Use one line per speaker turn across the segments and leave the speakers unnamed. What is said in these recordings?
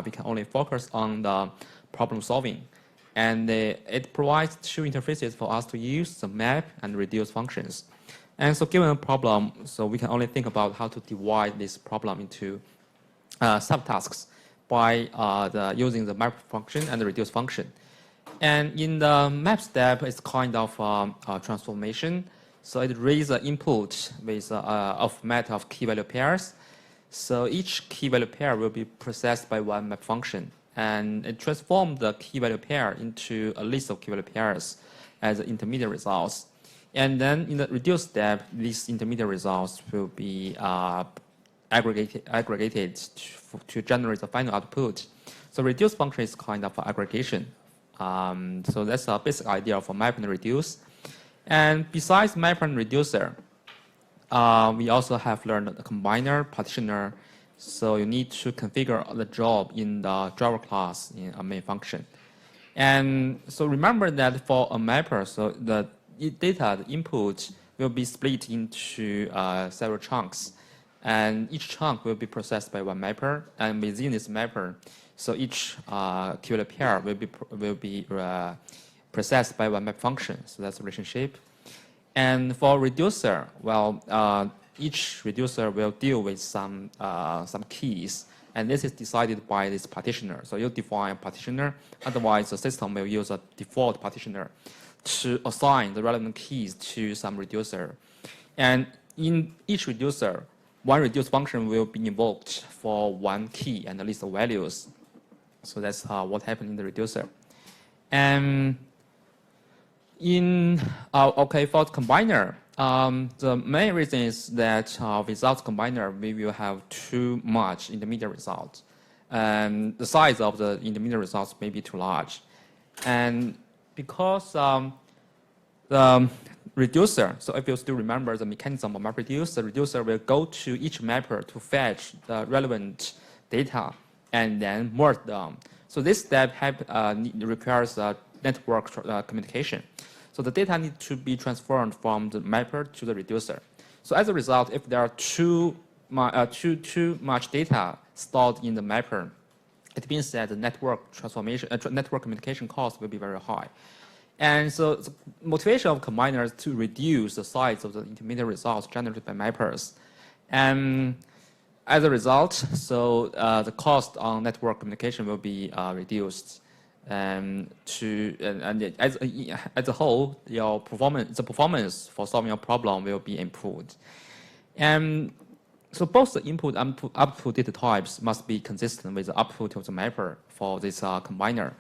we can only focus on the problem solving. And it provides two interfaces for us to use, the map and reduce functions. And so given a problem, so we can only think about how to divide this problem into subtasks by using the map function and the reduce function. And in the map step, it's kind of a transformation. So it reads the input with a format of key value pairs. So each key value pair will be processed by one map function. And it transforms the key value pair into a list of key value pairs as intermediate results. And then in the reduce step, these intermediate results will be aggregated to generate the final output. So reduce function is kind of aggregation. So that's a basic idea of a map and reduce. And besides map and reducer, we also have learned the combiner, partitioner. So you need to configure the job in the driver class in a main function. And so remember that for a mapper, so the data, the input will be split into several chunks. And each chunk will be processed by one mapper. And within this mapper, so each key value pair will be processed by one map function. So that's the relationship. And for reducer, well, each reducer will deal with some keys, and this is decided by this partitioner. So you define a partitioner, otherwise the system will use a default partitioner to assign the relevant keys to some reducer. And in each reducer, one reduce function will be invoked for one key and a list of values. So that's what happened in the reducer. And okay, for the combiner, the main reason is that without combiner, we will have too much intermediate results. And the size of the intermediate results may be too large. And because the reducer, so if you still remember the mechanism of MapReduce, the reducer will go to each mapper to fetch the relevant data and then merge them. So this step requires network communication. So the data needs to be transformed from the mapper to the reducer. So as a result, if there are too much data stored in the mapper, it means that the network transformation, network communication cost will be very high. And so the motivation of combiners is to reduce the size of the intermediate results generated by mappers. And as a result, so the cost on network communication will be reduced. And as a whole, the performance for solving your problem will be improved. And so both the input and output data types must be consistent with the output of the mapper for this combiner.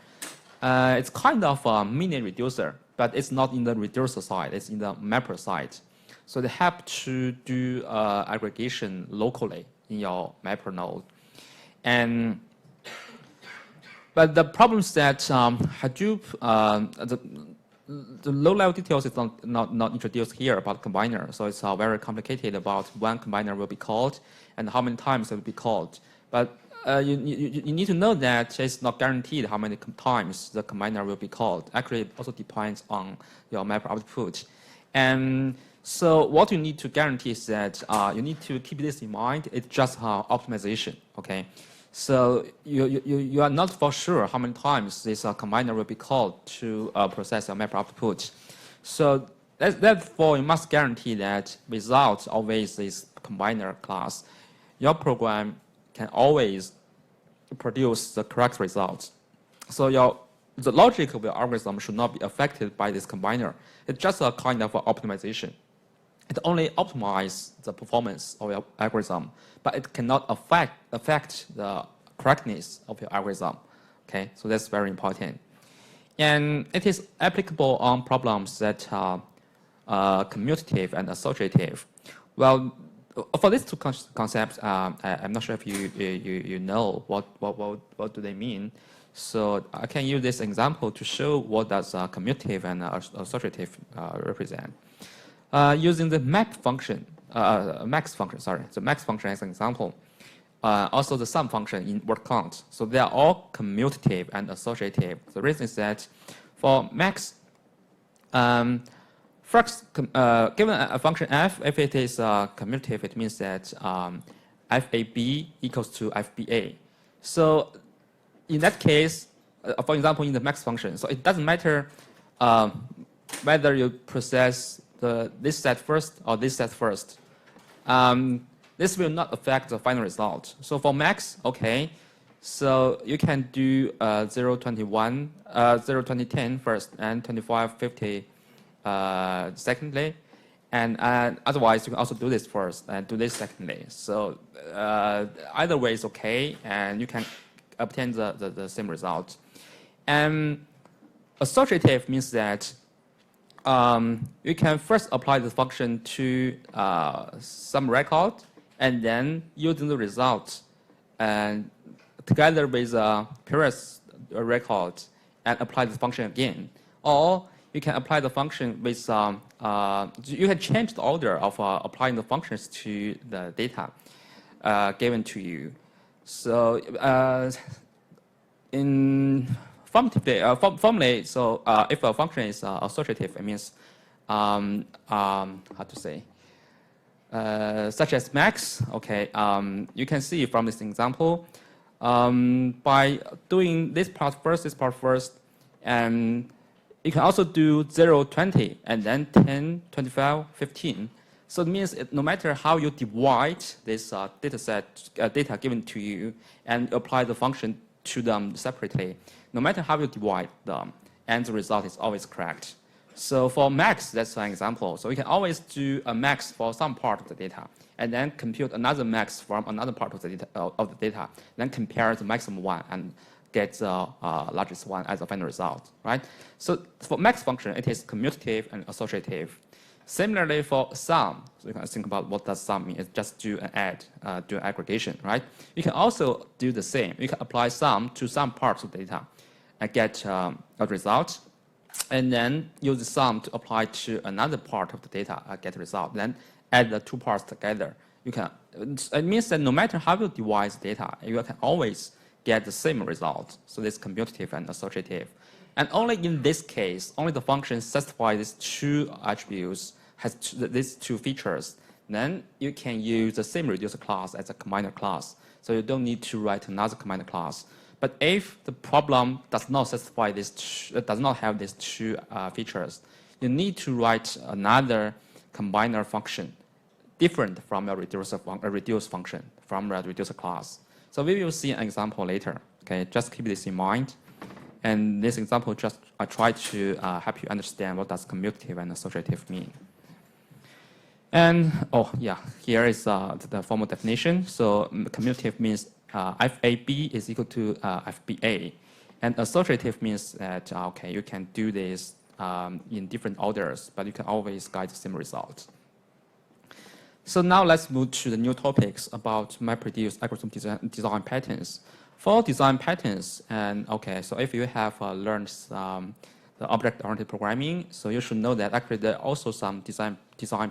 It's kind of a mini reducer, but it's not in the reducer side, it's in the mapper side. So they have to do aggregation locally in your mapper node. But the problem is that Hadoop, the low-level details is not introduced here about combiner. So it's very complicated about when combiner will be called and how many times it will be called. But you need to know that it's not guaranteed how many times the combiner will be called. Actually, it also depends on your mapper output. And so what you need to guarantee is that you need to keep this in mind. It's just optimization, okay? So you are not for sure how many times this combiner will be called to process your mapper output. So therefore, you must guarantee that without always this combiner class, your program can always produce the correct results. So the logic of your algorithm should not be affected by this combiner. It's just a kind of optimization. It only optimizes the performance of your algorithm, but it cannot affect the correctness of your algorithm. Okay, so that's very important. And it is applicable on problems that are commutative and associative. Well, for these two concepts, I'm not sure if you know what do they mean. So I can use this example to show what does commutative and associative represent. Using the max function as an example. Also the sum function in word count. So they are all commutative and associative. The reason is that for max, first, given a function f, if it is it means that fab equals to fba. So in that case, for example, in the max function, so it doesn't matter whether you process this set first or this set first. This will not affect the final result. So for max, okay, so you can do 0, 21, 0, 20, 10 first and 25, 50 secondly. And otherwise, you can also do this first and do this secondly. So either way is okay, and you can obtain the same result. And associative means that you can first apply the function to some record, and then using the result and together with a previous record and apply the function again. Or you can apply the function with, you can change the order of applying the functions to the data given to you. So in formally, so if a function is associative, it means, how to say, such as max, okay, you can see from this example, by doing this part first, and you can also do 0, 20, and then 10, 25, 15. So it means no matter how you divide this data given to you and apply the function to them separately, no matter how you divide them, and the result is always correct. So for max, that's an example. So you can always do a max for some part of the data, and then compute another max from another part of the data, then compare the maximum one and get the largest one as a final result, right? So for max function, it is commutative and associative. Similarly for sum, so you can think about what does sum mean. It's just do an add, do an aggregation, right? You can also do the same. You can apply sum to some parts of the data and get a result, and then use the sum to apply to another part of the data, get a result. Then add the two parts together. You can. It means that no matter how you divide the data, you can always get the same result. So this is commutative and associative. And only in this case, only the function satisfies these two attributes, has these two features. Then you can use the same reducer class as a combiner class. So you don't need to write another combiner class. But if the problem does not satisfy this, does not have these two features, you need to write another combiner function, different from a reduce function from a reducer class. So we will see an example later. Okay, just keep this in mind. And this example I try to help you understand what does commutative and associative mean. And oh yeah, here is the formal definition. So commutative means FAB is equal to FBA, and associative means that okay, you can do this in different orders, but you can always get the same result. So now let's move to the new topics about MapReduce algorithm design patterns. For design patterns, and okay, so if you have learned the object-oriented programming, so you should know that actually there are also some design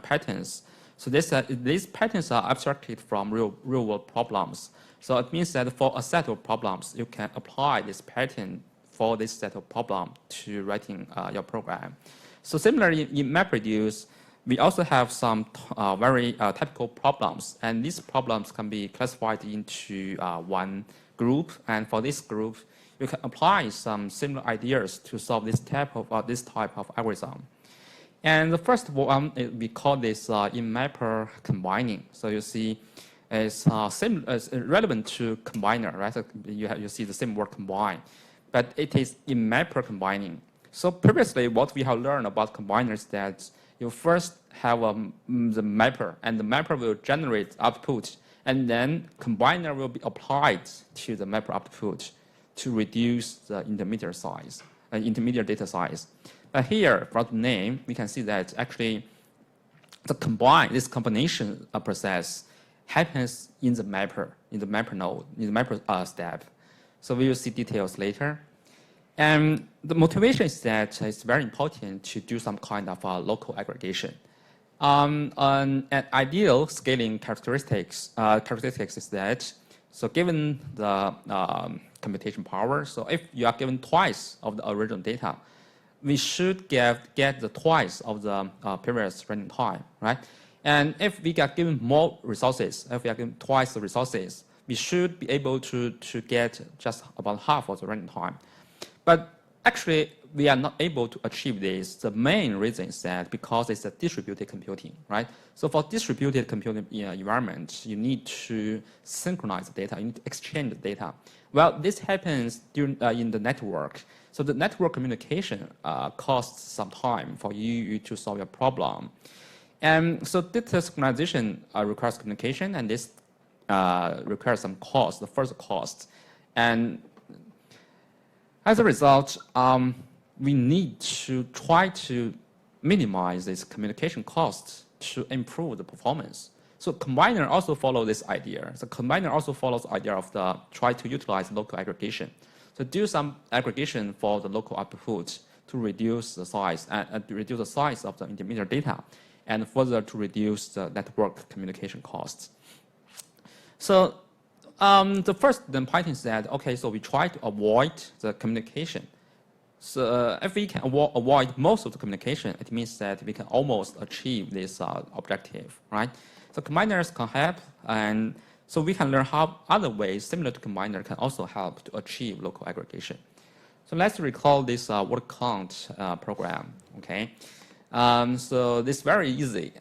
patterns. So these patterns are abstracted from real-world problems. So it means that for a set of problems, you can apply this pattern for this set of problems to writing your program. So similarly, in MapReduce, we also have some very typical problems, and these problems can be classified into one group. And for this group, you can apply some similar ideas to solve this type of algorithm. And the first one, we call this in-mapper combining. So you see, it's relevant to combiner, right? So you see the same word combine, but it is in-mapper combining. So previously, what we have learned about combiners is that you first have the mapper, and the mapper will generate output, and then combiner will be applied to the mapper output to reduce the intermediate size, intermediate data size. But here, from the name, we can see that actually this combination process happens in the mapper node, in the mapper step. So we will see details later. And the motivation is that it's very important to do some kind of local aggregation. An ideal scaling characteristics is that, so given the computation power, so if you are given twice of the original data, we should get the twice of the previous running time, right? And if we get given more resources, if we are given twice the resources, we should be able to get just about half of the running time. But actually, we are not able to achieve this. The main reason is that because it's a distributed computing, right? So for distributed computing environment, you need to synchronize the data, you need to exchange the data. Well, this happens during, in the network. So the network communication costs some time for you to solve your problem. And so data synchronization requires communication, and this requires some cost, the first cost. And as a result, we need to try to minimize this communication cost to improve the performance. So combiner also follows this idea. So combiner also follows the idea of the try to utilize local aggregation. So do some aggregation for the local output to reduce the size and to reduce the size of the intermediate data, and further to reduce the network communication costs. So the first point is that, okay, so we try to avoid the communication. So if we can avoid most of the communication, it means that we can almost achieve this objective, right? So combiners can help, and so we can learn how other ways similar to combiner can also help to achieve local aggregation. So let's recall this word count program, okay? So this is very easy.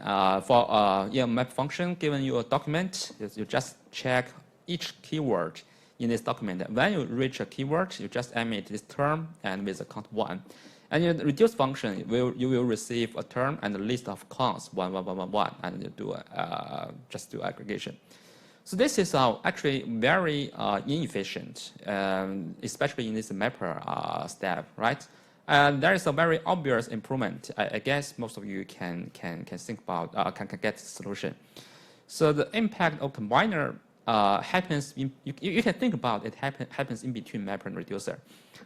For a map function, given you a document, you just check each keyword in this document. When you reach a keyword, you just emit this term and with a count 1. And in the reduce function, you will receive a term and a list of counts 1, 1, 1, 1, 1, and you do just do aggregation. So this is actually very inefficient, especially in this mapper step, right? And there is a very obvious improvement. I guess most of you can think about, can get the solution. So the impact of combiner happens, you can think about it happens in between mapper and reducer.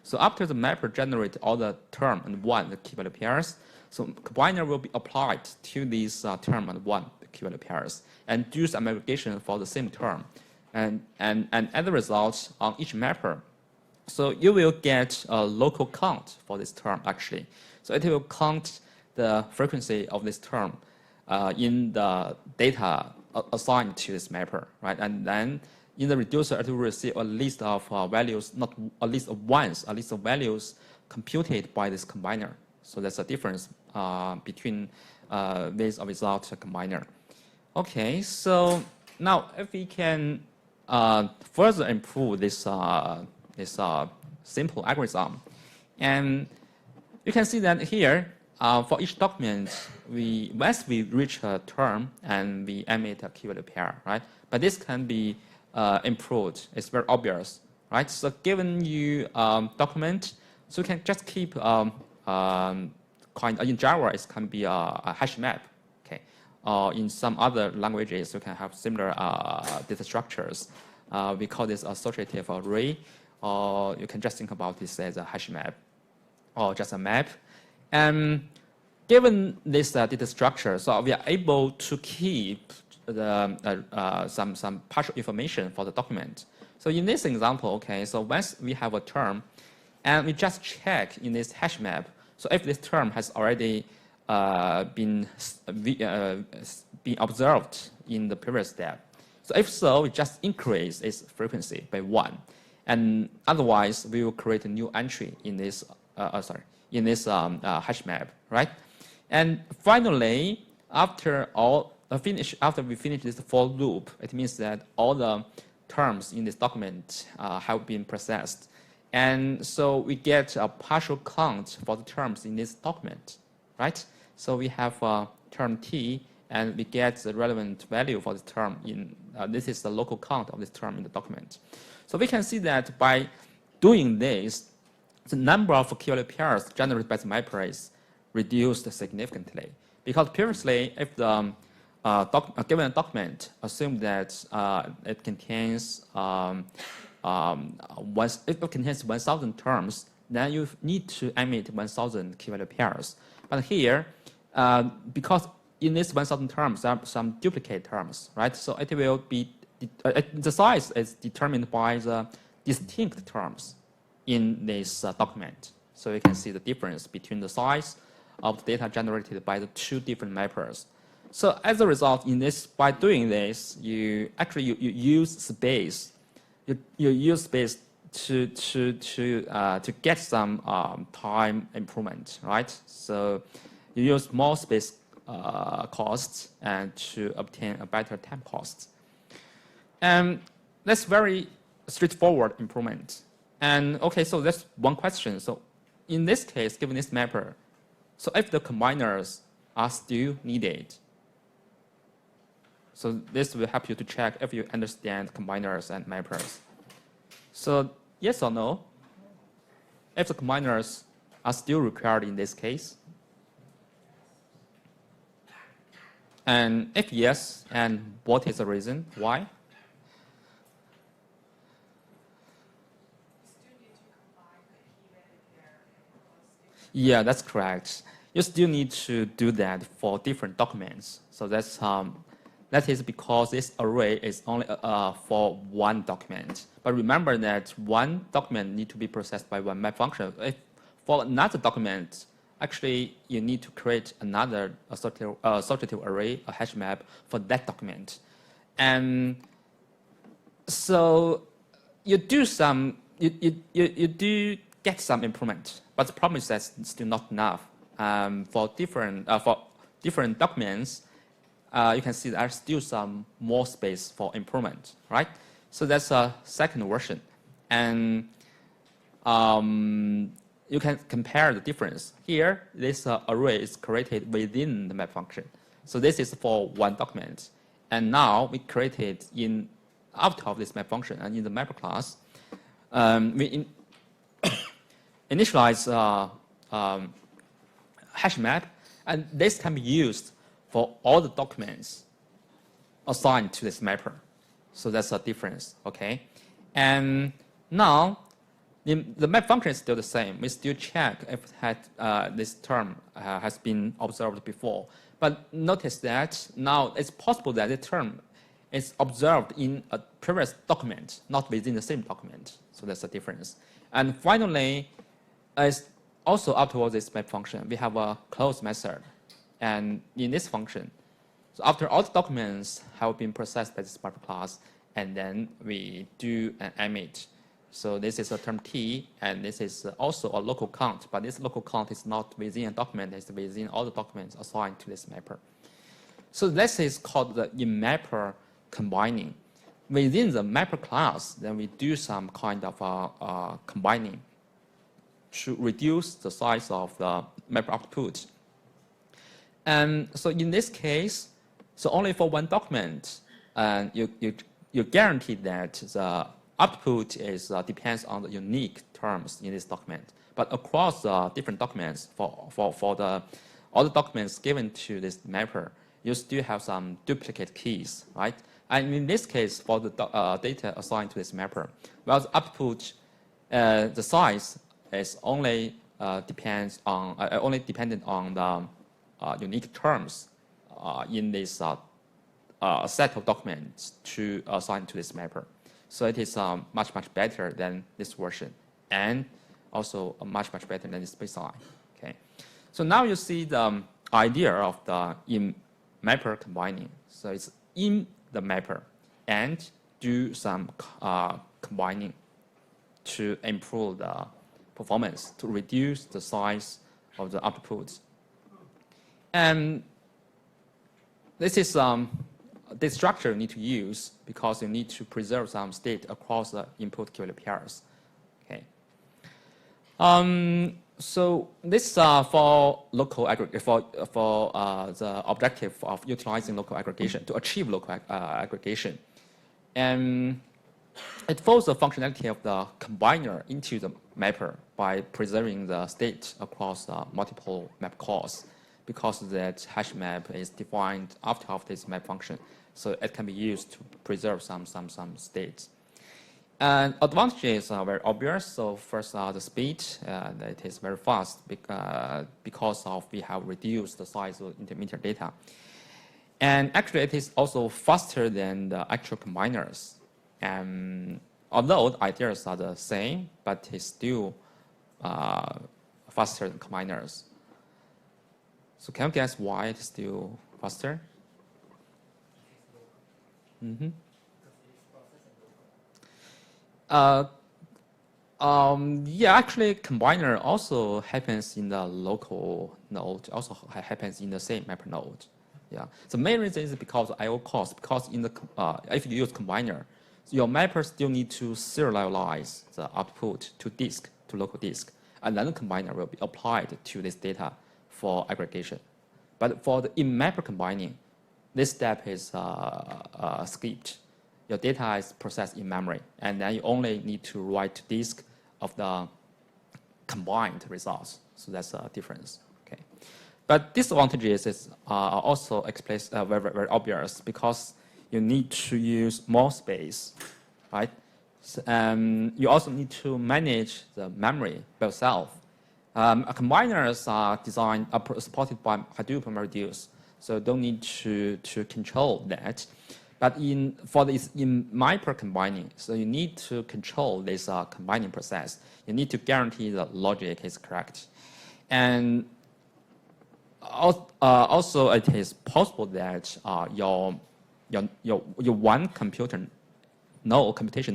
So after the mapper generates all the term and 1, the key value pairs, so combiner will be applied to these term and 1 key value pairs and do some aggregation for the same term. And as a result, on each mapper, so you will get a local count for this term actually. So it will count the frequency of this term in the data assigned to this mapper, right? And then in the reducer, it will receive a list of values, not a list of ones, a list of values computed by this combiner. So that's a difference between with or without a combiner. Okay, so now if we can further improve this simple algorithm, and you can see that here for each document, once we reach a term and we emit a key value pair, right? But this can be improved. It's very obvious, right? So given you document, so you can just keep in Java, it can be a hash map. Okay, in some other languages, you can have similar data structures. We call this associative array, or you can just think about this as a hash map, or just a map. And given this data structure, so we are able to keep the, some partial information for the document. So in this example, okay, so once we have a term, and we just check in this hash map, so if this term has already been observed in the previous step. So if so, we just increase its frequency by 1. And otherwise, we will create a new entry in this, hash map, right? And finally, after we finish this for loop, it means that all the terms in this document have been processed. And so we get a partial count for the terms in this document, right? So we have term t, and we get the relevant value for this term in, this is the local count of this term in the document. So we can see that by doing this, the number of key value pairs generated by the mapper is reduced significantly. Because previously, if the given document assumed that it contains if it contains 1,000 terms, then you need to emit 1,000 key value pairs. But here, because in this 1,000 terms, there are some duplicate terms, right? So it will be, the size is determined by the distinct terms in this document. So you can see the difference between the size of the data generated by the two different mappers. So as a result, by doing this, you use space. You use space to get some time improvement, right? So you use more space costs and to obtain a better time cost. And that's very straightforward improvement. And okay, so that's one question. So in this case, given this mapper, so if the combiners are still needed, so this will help you to check if you understand combiners and mappers. So yes or no? If the combiners are still required in this case? And if yes, and what is the reason? Why? Yeah, that's correct. You still need to do that for different documents. So that is because this array is only for one document. But remember that one document needs to be processed by one map function. If for another document, actually you need to create another associative array, a hash map for that document. And so you do get some improvement, but the problem is that's still not enough. For different documents, you can see there's still some more space for improvement, right? So that's a second version. And you can compare the difference. Here, this array is created within the map function. So this is for one document. And now we created out of this map function and in the mapper class, we initialize hash map, and this can be used for all the documents assigned to this mapper. So that's a difference, okay? And now, the map function is still the same. We still check if this term has been observed before. But notice that now it's possible that the term is observed in a previous document, not within the same document. So that's the difference. And finally, as also afterwards this map function, we have a close method. And in this function, so after all the documents have been processed by this mapper class, and then we do an emit. So this is a term T, and this is also a local count, but this local count is not within a document, it's within all the documents assigned to this mapper. So this is called the in-mapper combining. Within the mapper class, then we do some kind of combining to reduce the size of the mapper output. And so in this case, so only for one document, you guarantee that the output depends on the unique terms in this document. But across different documents, for all the documents given to this mapper, you still have some duplicate keys, right? And in this case, for the data assigned to this mapper, well, the output, the size is only dependent on the unique terms in this set of documents to assign to this mapper. So it is much better than this version, and also much better than this baseline. Okay, so now you see the idea of the in-mapper combining. So it's in the mapper and do some combining to improve the performance, to reduce the size of the output. And this is this structure you need to use because you need to preserve some state across the input QLA pairs. Okay. So this for local for the objective of utilizing local aggregation to achieve local aggregation, and it follows the functionality of the combiner into the mapper by preserving the state across multiple map calls, because that hash map is defined after this map function. So it can be used to preserve some states. And advantages are very obvious. So first, the speed, it is very fast because we have reduced the size of intermediate data. And actually, it is also faster than the actual combiners. And although the ideas are the same, but it's still faster than combiners. So can you guess why it's still faster? Mm-hmm. Uh, yeah, actually, combiner also happens in the local node, also happens in the same mapper node. Yeah. The main reason is because of I/O cost. Because in the if you use combiner, your mapper still need to serialize the output to disk, to local disk, and then the combiner will be applied to this data for aggregation. But for the in-mapper combining, this step is skipped. Your data is processed in memory, and then you only need to write to disk of the combined results. So that's a difference. Okay, but disadvantages is also very obvious because you need to use more space, right? So, you also need to manage the memory by yourself. Combiners are supported by Hadoop and MapReduce, so don't need to control that. But for this in-mapper combining, so you need to control this combining process. You need to guarantee the logic is correct. And also it is possible that your one computation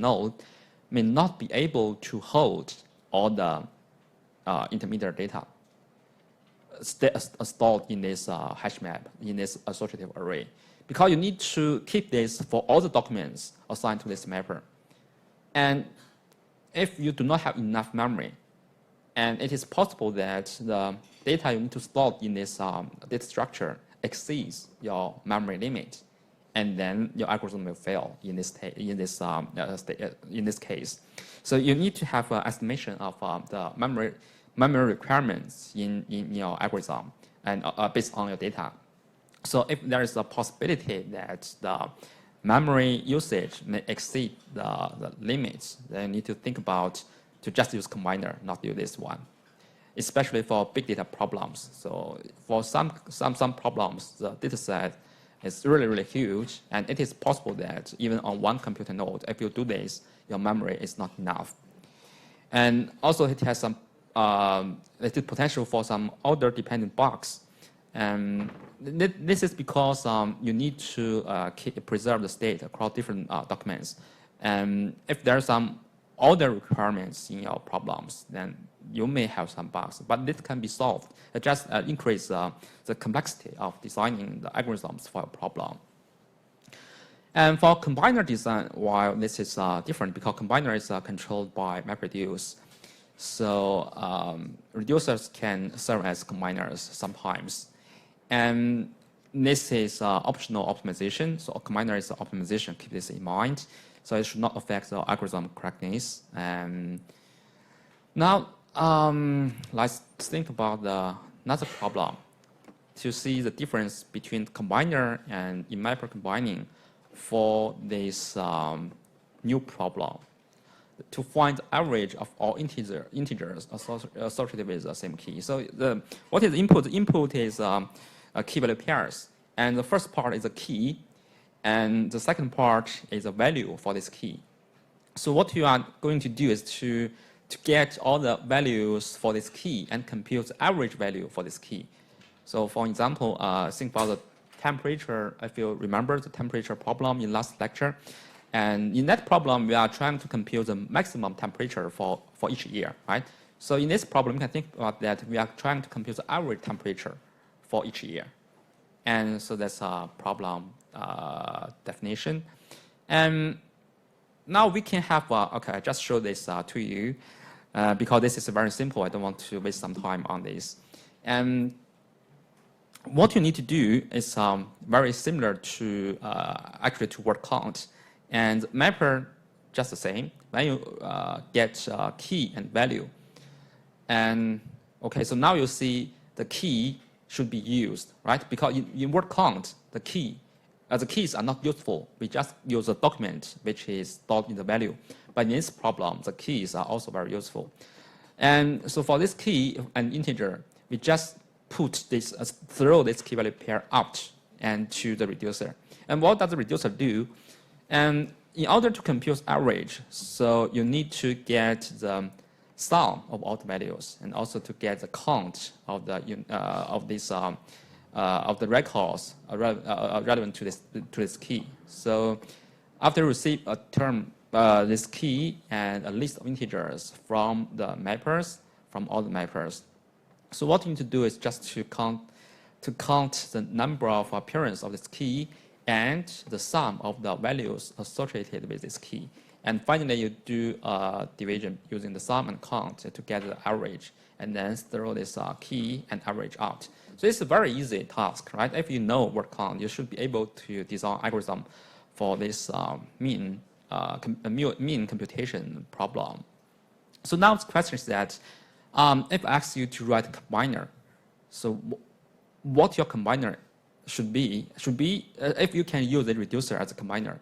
node may not be able to hold all the intermediate data stored in this hash map, in this associative array. Because you need to keep this for all the documents assigned to this mapper. And if you do not have enough memory, and it is possible that the data you need to store in this data structure exceeds your memory limit, and then your algorithm will fail in this case. So you need to have an estimation of the memory requirements in your algorithm and based on your data. So if there is a possibility that the memory usage may exceed the limits, then you need to think about to just use combiner, not use this one, especially for big data problems. So for some problems, the data set is really huge, and it is possible that even on one computer node, if you do this, your memory is not enough. And also it has some potential for some order-dependent bugs. And this is because you need to preserve the state across different documents. And if there are some order requirements in your problems, then you may have some bugs, but this can be solved. It just increase the complexity of designing the algorithms for a problem. And for combiner design, while this is different because combiner is controlled by MapReduce, so reducers can serve as combiners sometimes. And this is optional optimization. So a combiner is optimization. Keep this in mind. So it should not affect the algorithm correctness. Now, let's think about another problem to see the difference between combiner and in-mapper combining for this new problem. To find the average of all integers associated with the same key. So what is input? The input is key value pairs. And the first part is a key, and the second part is a value for this key. So what you are going to do is to get all the values for this key and compute the average value for this key. So for example, think about the temperature, if you remember the temperature problem in last lecture. And in that problem, we are trying to compute the maximum temperature for each year, right? So in this problem, you can think about that we are trying to compute the average temperature for each year. And so that's a problem definition. And now we can have, okay, I just show this to you because this is very simple. I don't want to waste some time on this. And what you need to do is very similar to actually to word count. And mapper, just the same. When you get key and value. And okay, so now you see the key should be used, right? Because in word count, the keys are not useful. We just use a document which is stored in the value. But in this problem, the keys are also very useful. And so for this key and integer, we just put this, throw this key value pair out and to the reducer. And what does the reducer do? And in order to compute average, so you need to get the sum of all the values and also to get the count of the of the records relevant to this key. So after you receive a term, this key and a list of integers from the mappers, from all the mappers. So what you need to do is just to count the number of appearances of this key and the sum of the values associated with this key. And finally, you do a division using the sum and count to get the average, and then throw this key and average out. So it's a very easy task, right? If you know word count, you should be able to design algorithm for this mean computation problem. So now the question is that if I ask you to write a combiner, so what your combiner should be if you can use the reducer as a combiner.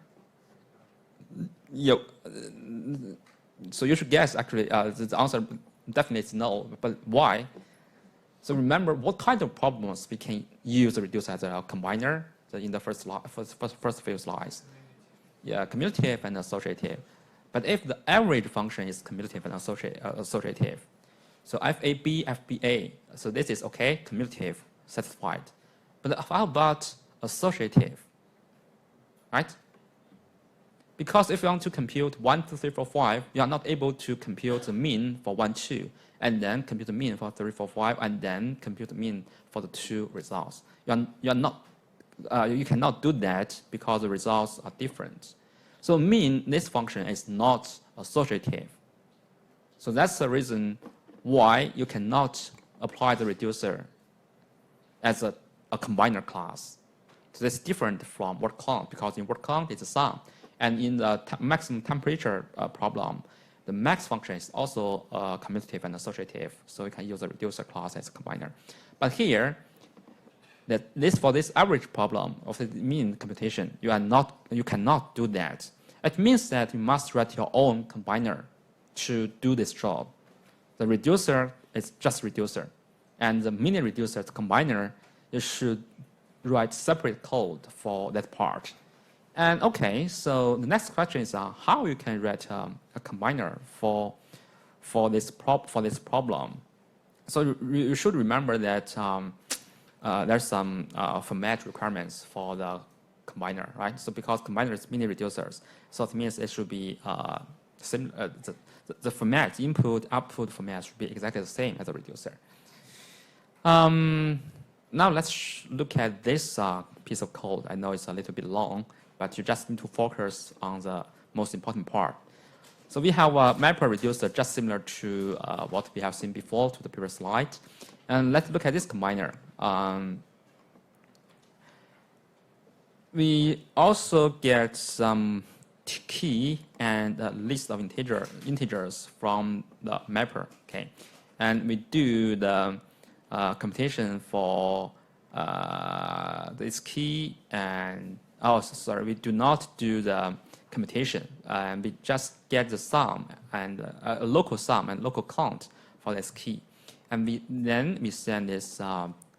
So you should guess actually the answer definitely is no, but why? So remember what kind of problems we can use the reducer as a combiner in the first few slides. Yeah, commutative and associative. But if the average function is commutative and associative, so FAB, FBA, so this is okay, commutative, satisfied. But how about associative, right? Because if you want to compute 1, 2, 3, 4, 5, you are not able to compute the mean for 1, 2, and then compute the mean for 3, 4, 5, and then compute the mean for the 2 results. You cannot do that because the results are different. So mean, this function is not associative. So that's the reason why you cannot apply the reducer as a combiner class. So that's different from word count, because in word count it's a sum. And in the maximum temperature problem, the max function is also commutative and associative, so you can use the reducer class as a combiner. But here, for this average problem of the mean computation, you cannot do that. It means that you must write your own combiner to do this job. The reducer is just reducer, and the mini reducer, the combiner, you should write separate code for that part. And okay, so the next question is how you can write a combiner for this problem. So you should remember that there's some format requirements for the combiner, right? So because combiner is mini reducers, so it means it should be similar. The format, input output format should be exactly the same as a reducer. Now let's look at this piece of code. I know it's a little bit long, but you just need to focus on the most important part. So we have a mapper reducer just similar to what we have seen before to the previous slide. And let's look at this combiner. We also get some key and a list of integers from the mapper, okay? And we do the computation for this key and we do not do the computation. We just get the sum and a local sum and local count for this key. And then we send this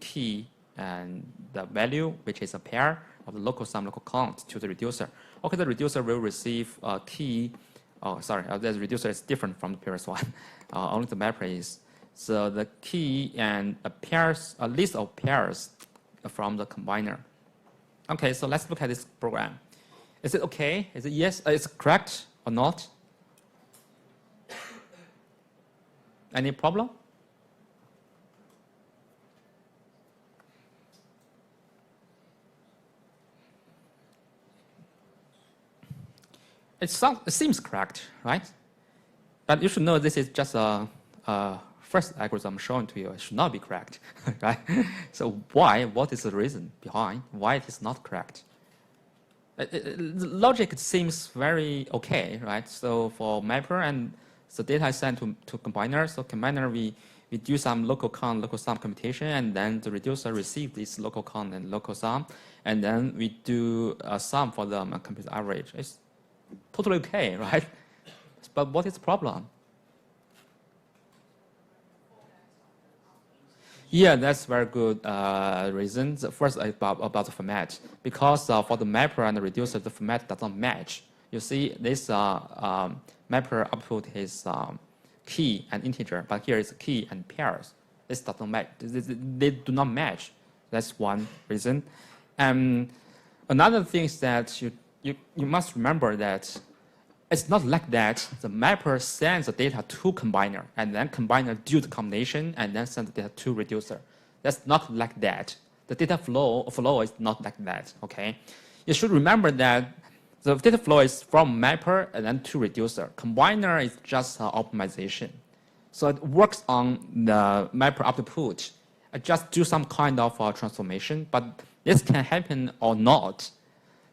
key and the value, which is a pair of the local sum, local count, to the reducer. Okay, the reducer will receive a key. The reducer is different from the previous one. Only the mapper is. So the key and a list of pairs from the combiner. Okay, so let's look at this program. Is it okay? Is it yes? Is it correct or not? Any problem? It seems correct, right? But you should know this is just a first algorithm shown to you. It should not be correct, right? So why? What is the reason behind why it is not correct? The logic seems very okay, right? So for mapper and the data is sent to combiner. So combiner, we do some local count, local sum computation, and then the reducer receives this local count and local sum, and then we do a sum for them and compute the average. It's totally okay, right? But what is the problem? Yeah, that's very good reason. The first is about the format. Because for the mapper and the reducer, the format does not match. You see, this mapper output is key and integer, but here is key and pairs. This does not match. They do not match. That's one reason. And another thing is that you must remember that it's not like that. The mapper sends the data to combiner, and then combiner do the combination, and then send the data to reducer. That's not like that. The data flow is not like that, okay? You should remember that the data flow is from mapper and then to reducer. Combiner is just optimization. So it works on the mapper output. I just do some kind of transformation, but this can happen or not.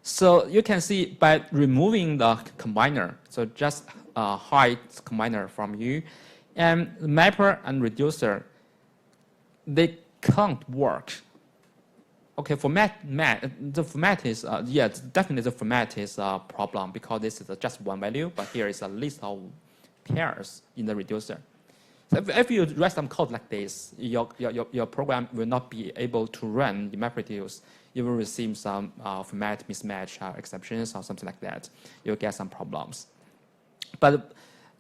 So you can see by removing the combiner, so just hide combiner from you, and mapper and reducer, they can't work. Okay, the format is, yeah, definitely the format is a problem because this is just one value, but here is a list of pairs in the reducer. So if you write some code like this, your program will not be able to run the MapReduce. You will receive some format mismatch exceptions or something like that. You'll get some problems. But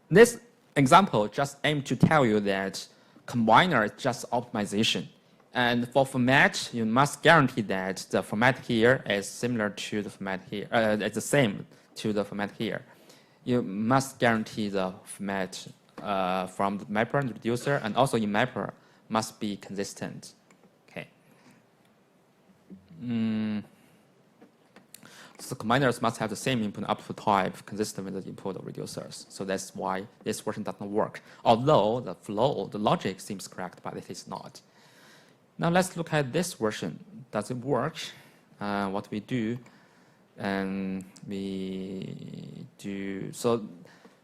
this example just aims to tell you that combiner is just optimization. And for format, you must guarantee that the format here is similar to the format here, it's the same to the format here. You must guarantee the format from the mapper and reducer, and also in mapper must be consistent. Okay. So combiners must have the same input and output type consistent with the input of reducers. So that's why this version does not work. Although the flow, the logic seems correct, but it is not. Now let's look at this version. Does it work? What we do, and we do, so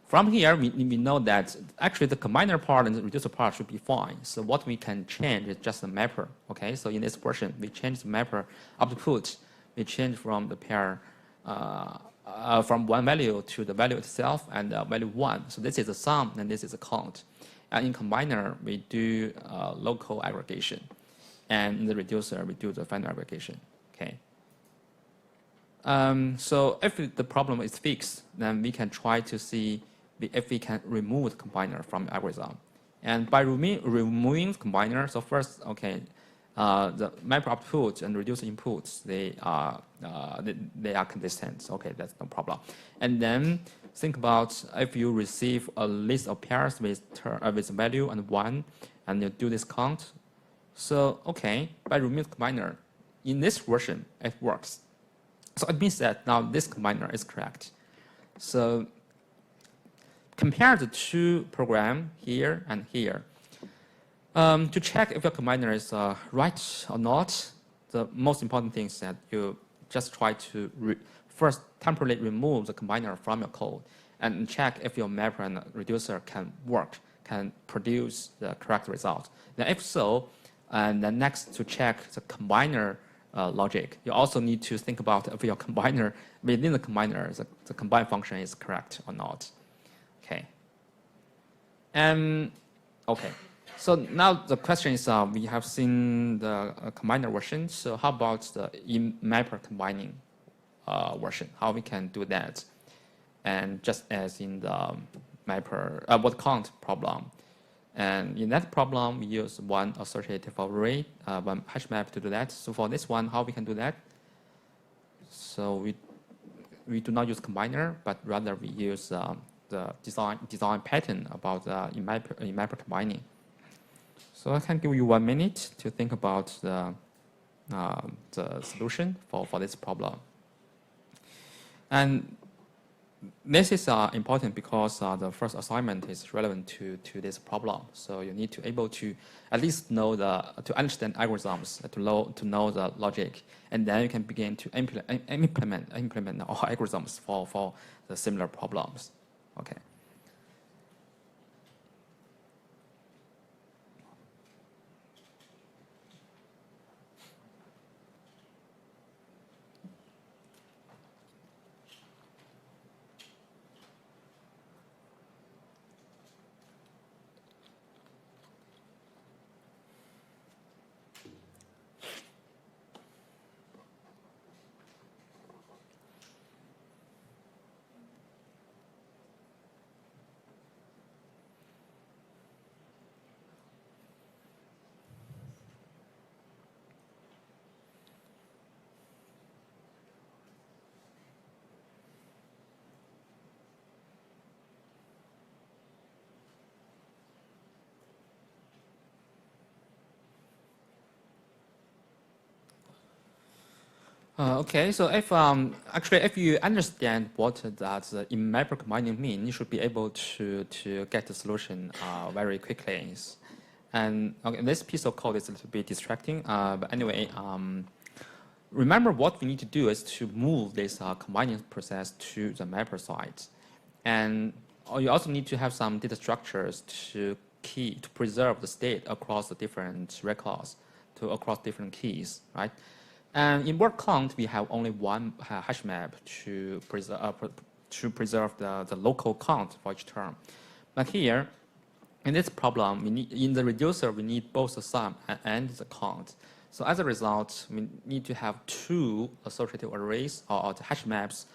from here, we know that actually the combiner part and the reducer part should be fine. So what we can change is just the mapper, okay? So in this version, we change the mapper output. We change from the pair, from one value to the value itself and value one. So this is a sum and this is a count. And in combiner, we do local aggregation. And in the reducer, we do the final aggregation, okay? So if the problem is fixed, then we can try to see if we can remove the combiner from the algorithm. And by removing the combiner, so first, okay, the mapper output and reducer inputs, they are consistent. Okay, that's no problem. And then think about if you receive a list of pairs with value and 1, and you do this count. So, okay, by removing the combiner, in this version, it works. So it means that now this combiner is correct. So compare the two programs here and here. To check if your combiner is right or not, the most important thing is that you just try to first temporarily remove the combiner from your code and check if your mapper and reducer can work, can produce the correct result. Then if so, and then next to check the combiner logic, you also need to think about if your combiner, within the combiner, the combine function is correct or not. Okay. Okay. So now the question is, we have seen the combiner version. So how about the mapper combining version? How we can do that? And just as in the mapper word count problem. And in that problem, we use one associative array, one hash map to do that. So for this one, how we can do that? So we do not use combiner, but rather we use the design pattern about in mapper combining. So I can give you 1 minute to think about the solution for this problem. And this is important because the first assignment is relevant to this problem. So you need to able to at least know to understand algorithms, to know the logic, and then you can begin to implement all algorithms for the similar problems. Okay. Okay, so if if you understand what that in-mapper combining mean, you should be able to get the solution very quickly. And okay, this piece of code is a little bit distracting, but anyway, remember what we need to do is to move this combining process to the mapper side, and you also need to have some data structures to preserve the state across the different records, across different keys, right? And in word count, we have only one hash map to preserve the local count for each term. But here, in this problem, in the reducer, we need both the sum and the count. So as a result, we need to have two associative arrays or the hash maps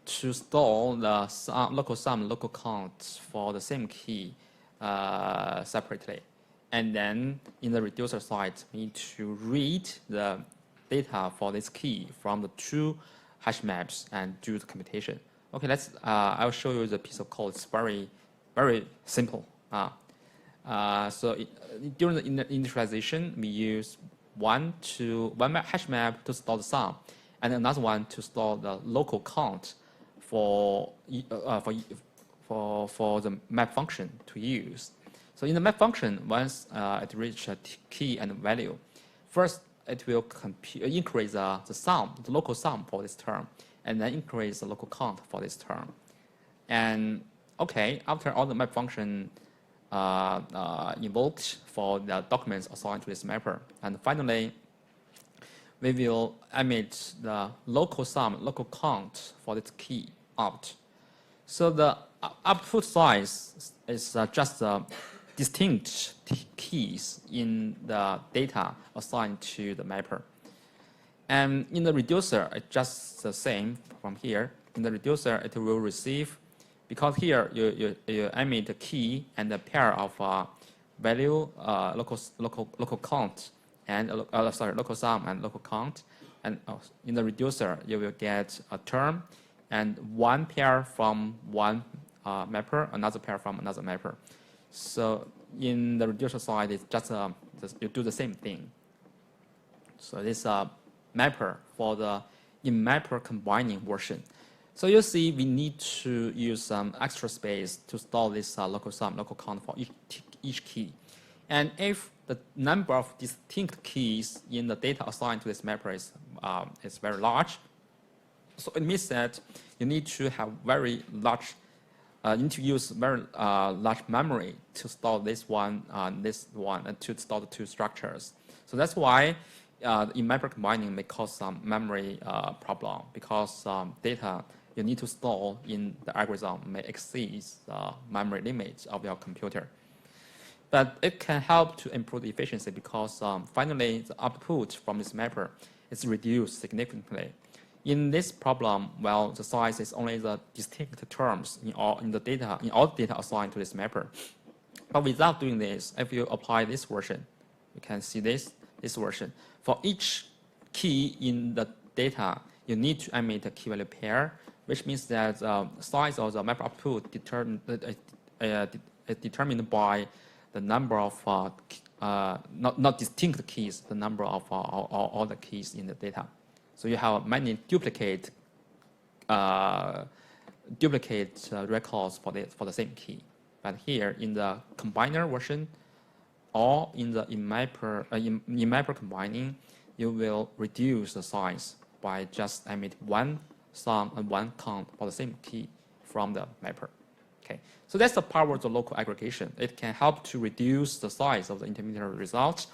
to store the local sum, local count for the same key separately. And then in the reducer side, we need to read the data for this key from the two hash maps and do the computation. Okay, I'll show you the piece of code. It's very, very simple. During the initialization, we use one hash map to store the sum, and another one to store the local count for the map function to use. So in the map function, once it reaches a key and value, first it will increase the sum, the local sum for this term, and then increase the local count for this term. And okay, after all the map function invoked for the documents assigned to this mapper, and finally we will emit the local sum, local count for this key out. So the output size is just the distinct keys in the data assigned to the mapper. And in the reducer, it's just the same from here. In the reducer, it will receive, because here you emit the key and a pair of value, local count, and local sum and local count. And in the reducer, you will get a term and one pair from one mapper, another pair from another mapper. So in the reducer side, it's just you do the same thing. So this mapper for the in-mapper combining version. So you see, we need to use some extra space to store this local sum, local count for each key. And if the number of distinct keys in the data assigned to this mapper is very large, so it means that you need to have very large. You need to use very large memory to store this one, and to store the two structures. So that's why in-mapper combining may cause some memory problem, because data you need to store in the algorithm may exceed the memory limits of your computer. But it can help to improve the efficiency, because finally the output from this mapper is reduced significantly. In this problem, well, the size is only the distinct terms in all the data assigned to this mapper. But without doing this, if you apply this version, you can see this version. For each key in the data, you need to emit a key value pair, which means that the size of the map output is determined by the number of not distinct keys, the number of all the keys in the data. So you have many duplicate records for the same key. But here in the combiner version, or in the in-mapper combining, you will reduce the size by just emit one sum and one count for the same key from the mapper. Okay, so that's the power of the local aggregation. It can help to reduce the size of the intermediary results,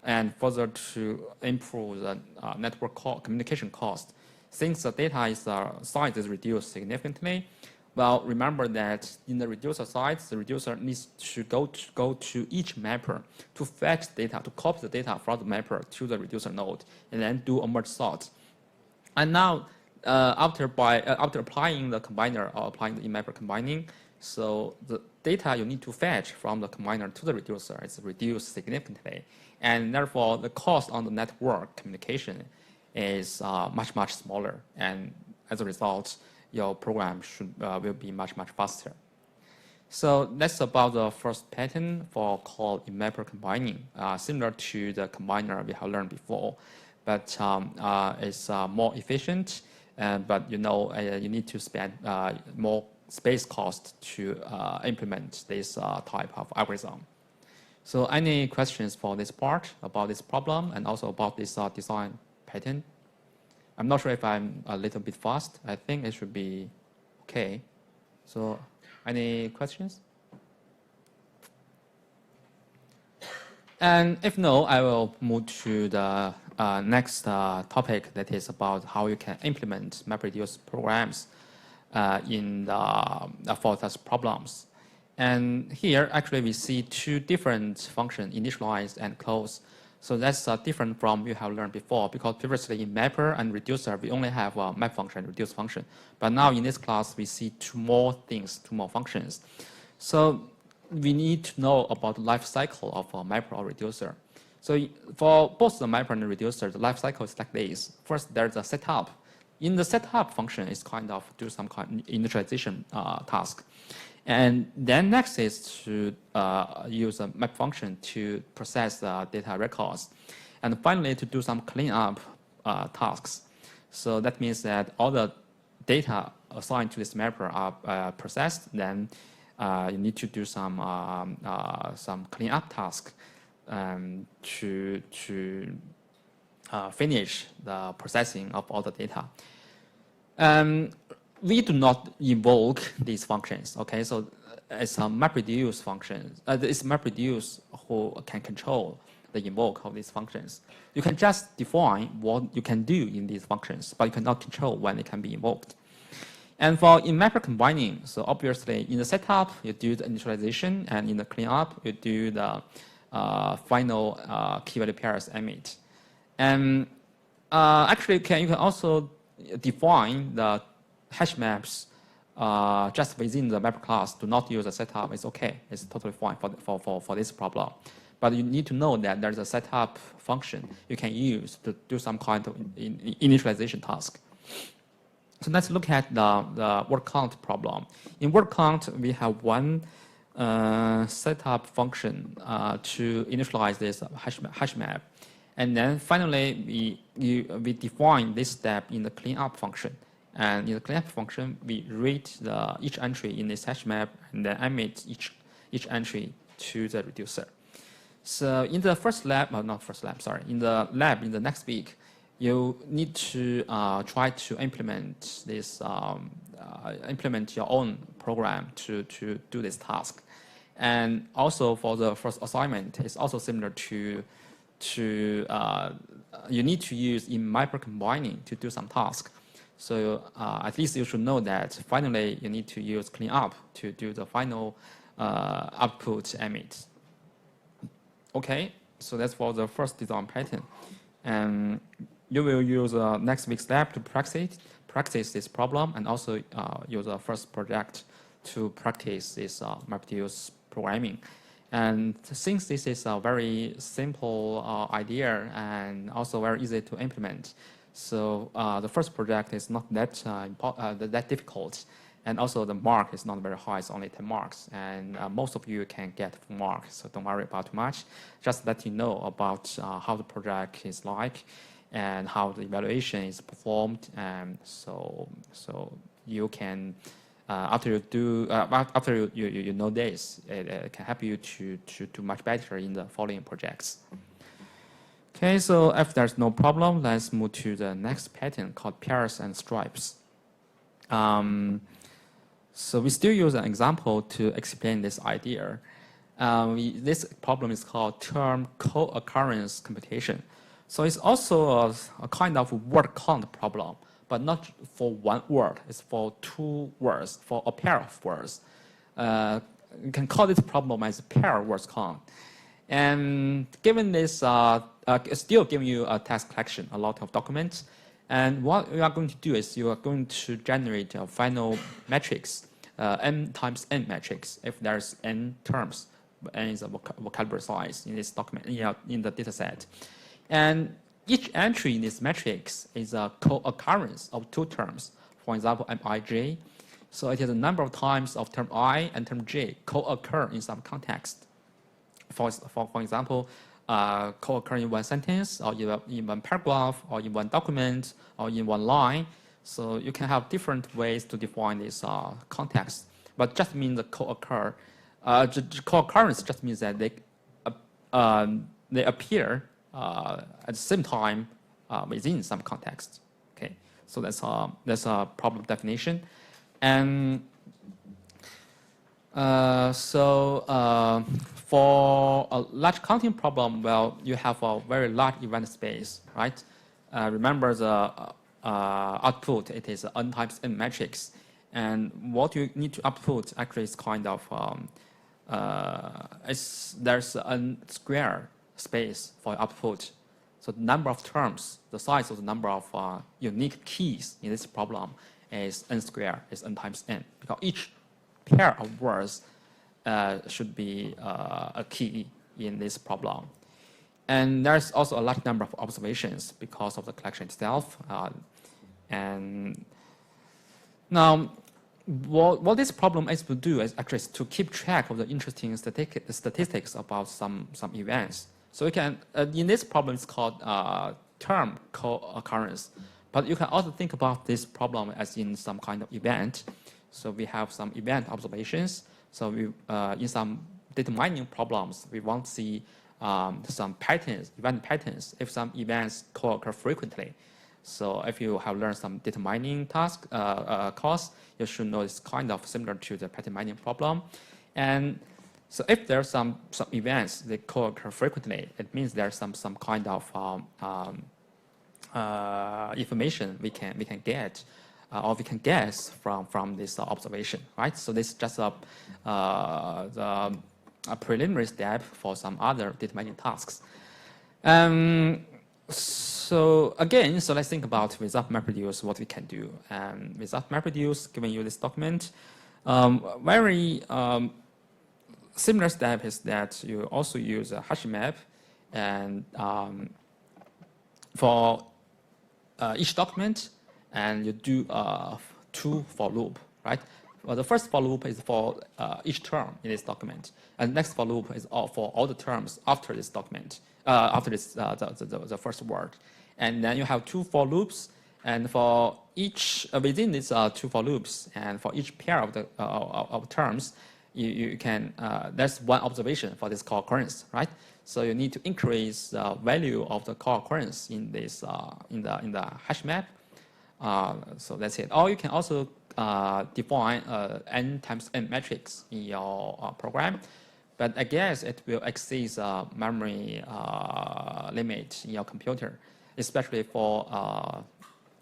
and further to improve the network communication cost. Since the data size is reduced significantly, well, remember that in the reducer side, the reducer needs to go to each mapper to fetch data, to copy the data from the mapper to the reducer node, and then do a merge sort. And now, after applying the combiner or applying the in-mapper combining, so the data you need to fetch from the combiner to the reducer is reduced significantly, and therefore the cost on the network communication is much smaller, and as a result, your program will be much faster. So that's about the first pattern called in-mapper combining, similar to the combiner we have learned before. but it's more efficient. But you know, you need to spend more space cost to implement this type of algorithm. So any questions for this part about this problem and also about this design pattern? I'm not sure if I'm a little bit fast. I think it should be okay. So any questions? And if no, I will move to the next topic, that is about how you can implement MapReduce programs in for such problems. And here, actually, we see two different functions, initialize and close. So that's different from you have learned before, because previously in mapper and reducer, we only have a map function, reduce function. But now in this class, we see two more things, two more functions. So we need to know about the life cycle of a mapper or reducer. So for both the mapper and the reducer, the life cycle is like this. First, there's a setup. In the setup function, it's kind of do some kind of initialization task. And then next is to use a map function to process the data records. And finally, to do some cleanup tasks. So that means that all the data assigned to this mapper are processed. Then you need to do some cleanup task to finish the processing of all the data. We do not invoke these functions, okay? So it's a MapReduce function. It's MapReduce who can control the invoke of these functions. You can just define what you can do in these functions, but you cannot control when it can be invoked. And for in mapper combining, so obviously in the setup, you do the initialization, and in the cleanup, you do the final key value pairs emit. And actually, you can also define the hash maps just within the mapper class. Do not use a setup. It's okay. It's totally fine for this problem. But you need to know that there's a setup function you can use to do some kind of initialization task. So let's look at the word count problem. In word count, we have one setup function to initialize this hash map. And then finally, we define this step in the cleanup function. And in the cleanup function, we read each entry in this hash map and then emit each entry to the reducer. So in the first lab, not first lab, sorry, in the lab in the next week, you need to try to implement this, implement your own program to do this task. And also for the first assignment, it's also similar to you need to use in mapper combining to do some task. So at least you should know that finally you need to use cleanup to do the final output emit. Okay, so that's for the first design pattern. And you will use next week's lab to practice this problem, and also use the first project to practice this MapReduce programming. And since this is a very simple idea and also very easy to implement, so the first project is not that difficult, and also the mark is not very high. It's only 10 marks, and most of you can get full marks. So don't worry about too much. Just let you know about how the project is like, and how the evaluation is performed. And so you can after you do after you know this, it can help you to do much better in the following projects. Okay, so if there's no problem, let's move to the next pattern called pairs and stripes. So we still use an example to explain this idea. This problem is called term co-occurrence computation. So it's also a kind of word count problem, but not for one word. It's for two words, for a pair of words. You can call this problem as pair words count. And given this, still giving you a task collection, a lot of documents. And what we are going to do is you are going to generate a final matrix, n times n matrix, if there's n terms. N is a vocabulary size in this document, in the data set. And each entry in this matrix is a co-occurrence of two terms. For example, mij. So it is a number of times of term I and term j co-occur in some context. For example, co-occur in one sentence, or in one paragraph, or in one document, or in one line. So you can have different ways to define this context. But just means the co-occur. Co-occurrence just means that they appear at the same time within some context. Okay, so that's a problem definition, and for a large counting problem, well, you have a very large event space, right? Remember the output, it is n times n matrix. And what you need to output actually is kind of, there's n square space for output. So the number of terms, the size of the number of unique keys in this problem is n squared, is n times n, because each pair of words should be a key in this problem. And there's also a large number of observations because of the collection itself. And now, what this problem is to do is actually to keep track of the interesting statistics about some events. So you can, in this problem, it's called term co-occurrence. But you can also think about this problem as in some kind of event. So we have some event observations. So we, in some data mining problems, we want to see some patterns, event patterns, if some events co-occur frequently. So if you have learned some data mining task course, you should know it's kind of similar to the pattern mining problem. And so if there are some events that co-occur frequently, it means there's some kind of information we can get or we can guess from this observation, right? So this is just a preliminary step for some other data mining tasks. So again, so let's think about without MapReduce, what we can do. Without MapReduce, giving you this document, very similar step is that you also use a hash map, and for each document, and you do two for loop, right? Well, the first for loop is for each term in this document, and the next for loop is for all the terms after this document, after this the first word, and then you have two for loops, and for each within these two for loops, and for each pair of the of terms, you can that's one observation for this co-occurrence, right? So you need to increase the value of the co-occurrence in this in the hash map. So that's it. Or you can also define n times n matrix in your program, but I guess it will exceed memory limit in your computer, especially for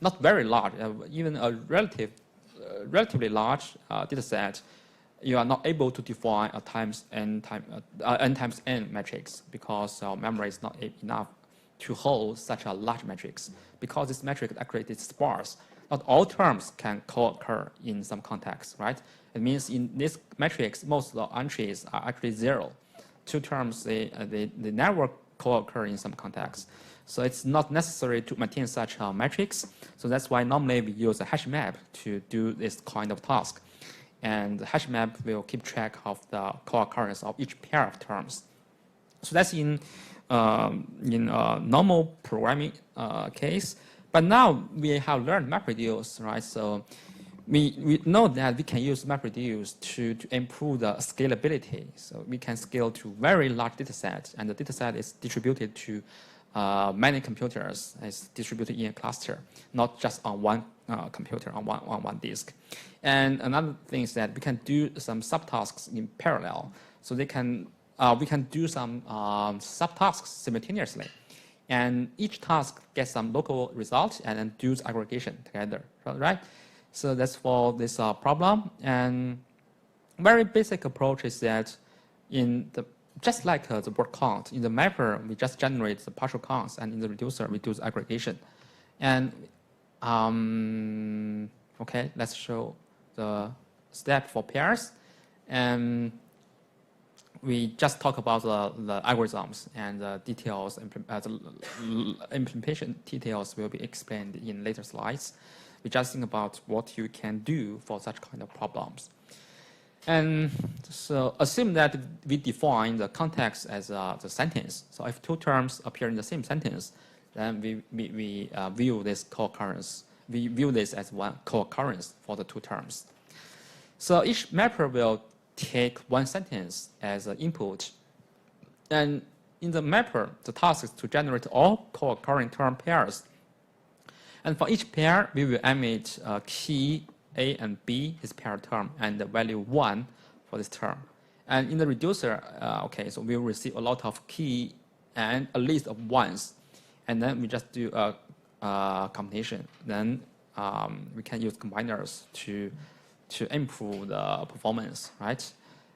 not very large, even a relatively large data set. You are not able to define a n times n matrix because our memory is not enough to hold such a large matrix. Because this matrix actually is sparse, not all terms can co-occur in some context, right? It means in this matrix, most of the entries are actually zero. Two terms, they never co-occur in some context. So it's not necessary to maintain such a matrix. So that's why normally we use a hash map to do this kind of task. And the hash map will keep track of the co-occurrence of each pair of terms. So that's in a normal programming case. But now we have learned MapReduce, right? So we know that we can use MapReduce to improve the scalability. So we can scale to very large data sets, and the data set is distributed to many computers. It's distributed in a cluster, not just on one computer, on one disk. And another thing is that we can do some subtasks in parallel. So we can do some subtasks simultaneously. And each task gets some local result and then does aggregation together, right? So that's for this problem. And very basic approach is that just like the word count, in the mapper, we just generate the partial counts, and in the reducer, we do the aggregation. And okay, let's show the step for pairs. And we just talk about the algorithms, and the details, the implementation details will be explained in later slides. We just think about what you can do for such kind of problems. And so assume that we define the context as the sentence. So if two terms appear in the same sentence, then we view this co-occurrence. We view this as one co-occurrence for the two terms. So each mapper will take one sentence as an input. And in the mapper, the task is to generate all co-occurring term pairs. And for each pair, we will emit key A and B is pair term and the value 1 for this term. And in the reducer, okay, so we will receive a lot of key and a list of ones. And then we just do a combination. Then we can use combiners to improve the performance, right?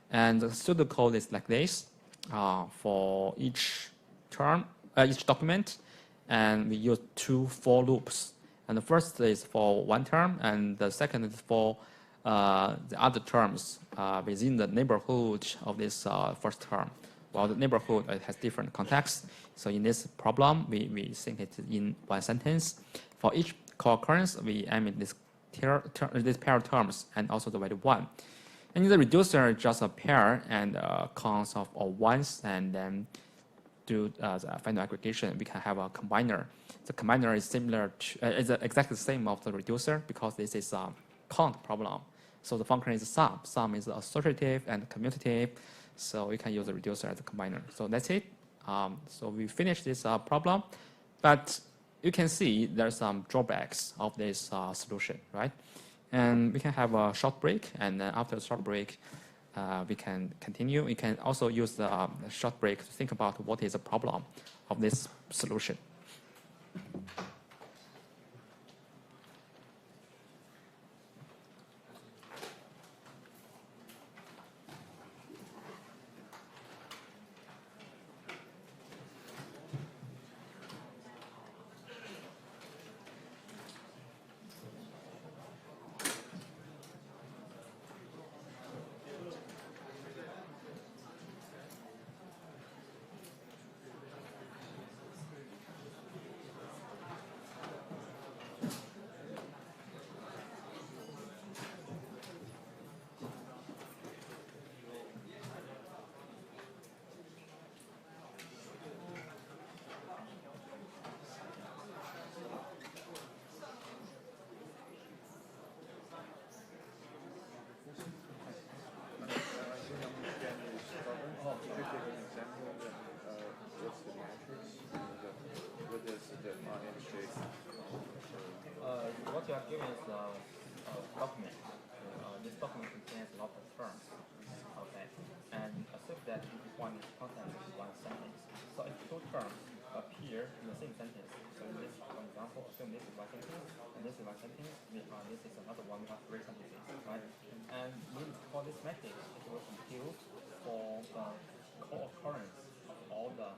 And the pseudocode is like this for each term, each document. And we use 2 for loops. And the first is for one term, and the second is for the other terms within the neighborhood of this first term. While the neighborhood has different contexts. So in this problem, we think it in one sentence. For each co-occurrence, we emit this pair of terms and also the value 1. And in the reducer, just a pair and counts of all ones, and then do the final aggregation. We can have a combiner. The combiner is similar to, is exactly the same of the reducer because this is a count problem. So the function is sum. Sum is associative and commutative. So we can use the reducer as a combiner. So that's it. So we finished this problem, but you can see there's some drawbacks of this solution, right? And we can have a short break, and then after a short break, we can continue. We can also use the short break to think about what is the problem of this solution. What you are given is a document. This document contains a lot of terms. Okay, and assume that you define this content as one sentence. So if two terms appear in the same sentence, so in this, for example, assume this is one sentence and this is one sentence. This is another one. We have 3 sentences, right? And for this method, it will compute for the co-occurrence of all the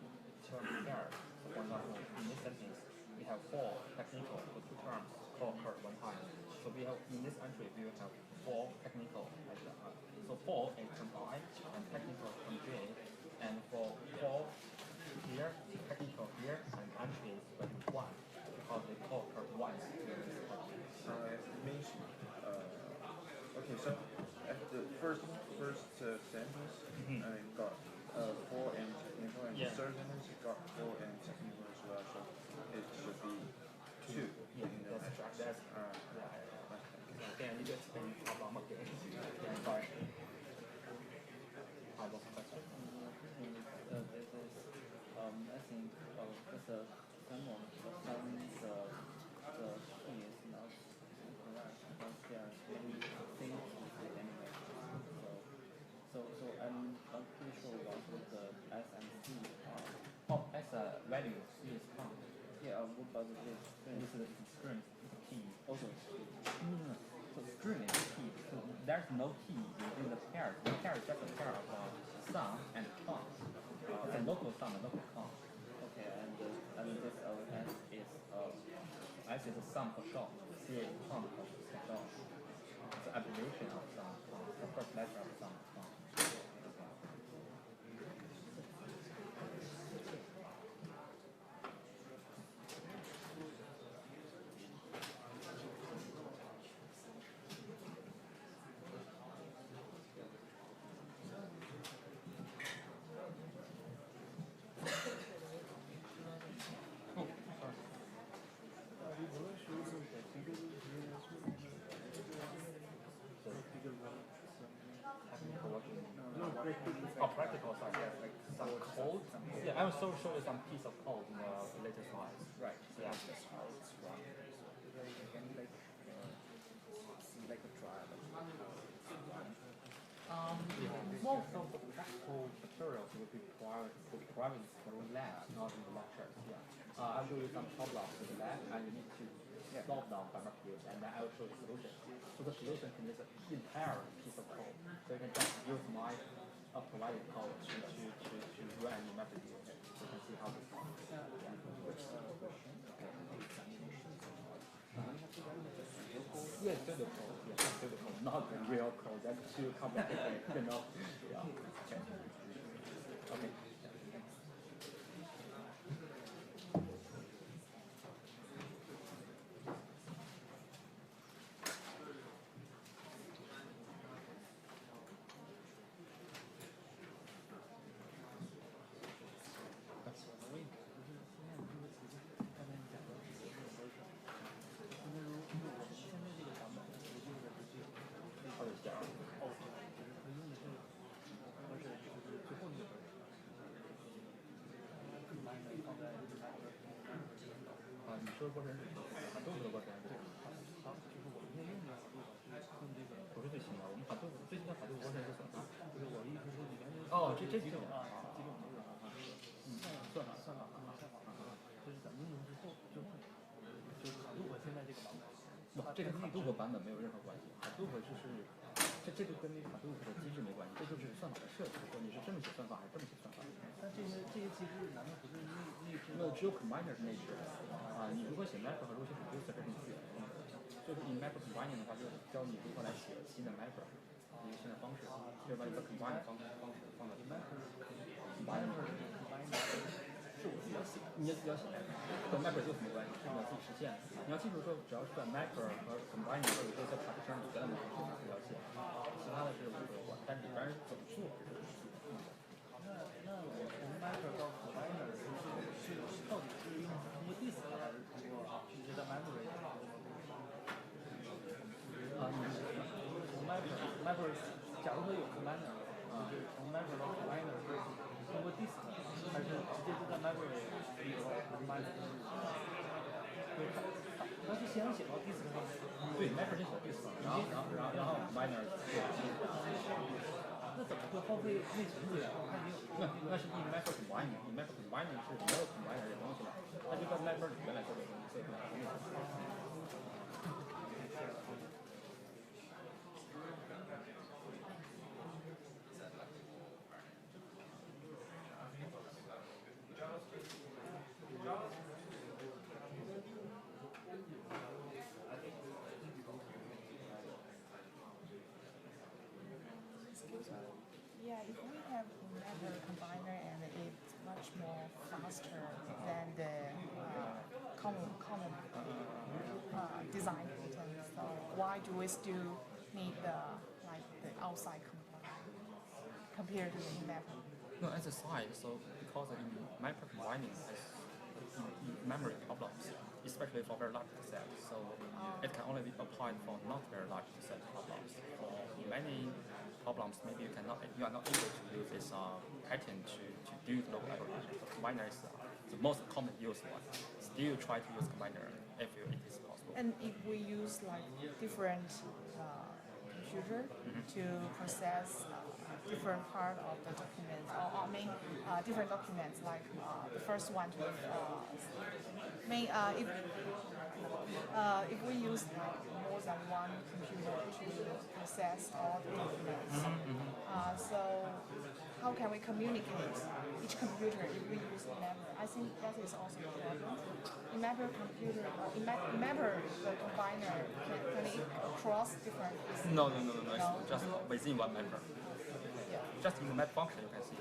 term pairs. So for example, in this sentence, we have 4 technical for 2 terms co-occur one time. So we have in this entry we will have 4 technical. So 4 is from I and technical from J, and for 4 here, technical here, and entry is value 1 because they co-occur once.
Okay, so at the first sentence, I got 4 and technical, and the third sentence got 4 and technical as well. So it should be 2.
Yeah, that's correct. That's okay, I need to explain the problem again. Yeah, sorry. I was a question.
This is, I think, it's a someone, some the key is not correct because there are many things anyway. So I'm pretty sure about what the S and C are.
Oh, as a value, C is count.
Yeah, what about this?
This is string key.
Also,
No. So string is key. So there's no key within the pair. The pair is just a pair of sum and count. It's a local sum and local count.
okay, and this S is
S is a sum for short. C is count for short. It's an abbreviation of sum count. The first letter of sum count.
practical side, yes, like some code. Yeah, I will show you some piece of code in the later slides.
Right.
Yeah.
That's how it's run. So can you like see like a trial of how it's run?
Most of the practical materials will be provided through lab, not in the lectures. Yeah. I'll show you some problems in the lab, and you need to solve them by MapReduce, and then I will show the solution. So the solution contains an entire piece of code. So you can just use my provided code to run in MapReduce. So you can see how this works. Yes, pseudo code. Yes, pseudo code, not the real code. That's too complicated, you know. Yeah. Okay.你说的过程是很多的过程，好，就是我们现在用的不是最新的，我们很多最新的很多过程是算法，就是我的意思是里面这几种啊，几种内容啊，算法，就是咱们用之后，就是如果现在这个版本，不，这个跟Hadoop版本没有任何关系，Hadoop就是这个跟那个Hadoop的机制没关系，这就是算法的设计，说你是这么写算法还是这么写算法。但这些机制难道不是内置？那只有 combiner 是内置的啊。你如果写 mapper 和如果写 reducer 这是你自己的东西，就是你 mapper combining 的话，就是教你如何来写新的 mapper，一个新的方式，就是把你的 combine 方式放到 combiner 是我自己要写，你也自己要写 mapper， 和 mapper 有什么关系？是你要自己实现的。你要记住说，只要是在 mapper 和 combining 或者说在 partition 里边的模式是自己要写，其他的是无所谓管，但里边怎么做这是
那我从 mapper 到 combiner 是到底是通过 disk 还是通过直接的 memory？从 mapper 假如说有 combiner，就是从 mapper 到 combiner 是通过 disk 还是直接就在 memory 里头 combiner？他是先写到 disk 上，
对 mapper 先写到 disk 上，然后 combiner
那怎么会耗费内存资源？
那是你 mapper combining， 你 mapper combining 是没有 combiner 这东西的，它就在 mapper 里面来做这个东西，所以很容易。
Yeah, if we have another combiner and it's much more faster than the common design pattern, so why do we still need the outside combiner compared to the mapper?
No, as a side, so because in mapper combining has memory problems, especially for very large sets, so it can only be applied for not very large set problems. For many problems, maybe you are not able to use this pattern to do the local aggregation. So combiner is the most common used one. Still try to use combiner if it is possible.
And if we use like different computer to process different part of the documents, or different documents, like the first one to if we use like more than one computer to process all the documents, so how can we communicate each computer if we use mapper? I think that is also important. In mapper computer, in mapper the combiner can it across different pieces?
No. It's just within one mapper.
Yeah.
Just in the map function, you can see.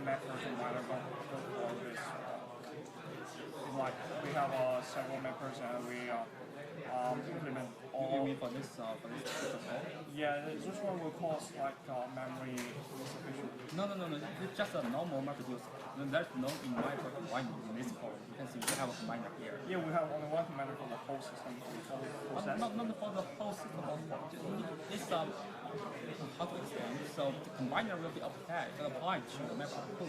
macro combiner go for this. Like we have several macros and we implement all.
You mean for this protocol?
Yeah, this one will cause like memory insufficient.
No. It's just a normal MapReduce. There's no in-micro combiner in this code. You can see we have a combiner here.
Yeah, we have only one combiner for the whole system. For the process.
Not for the whole system. It's how to explain. So the combiner will be applied to the macro output.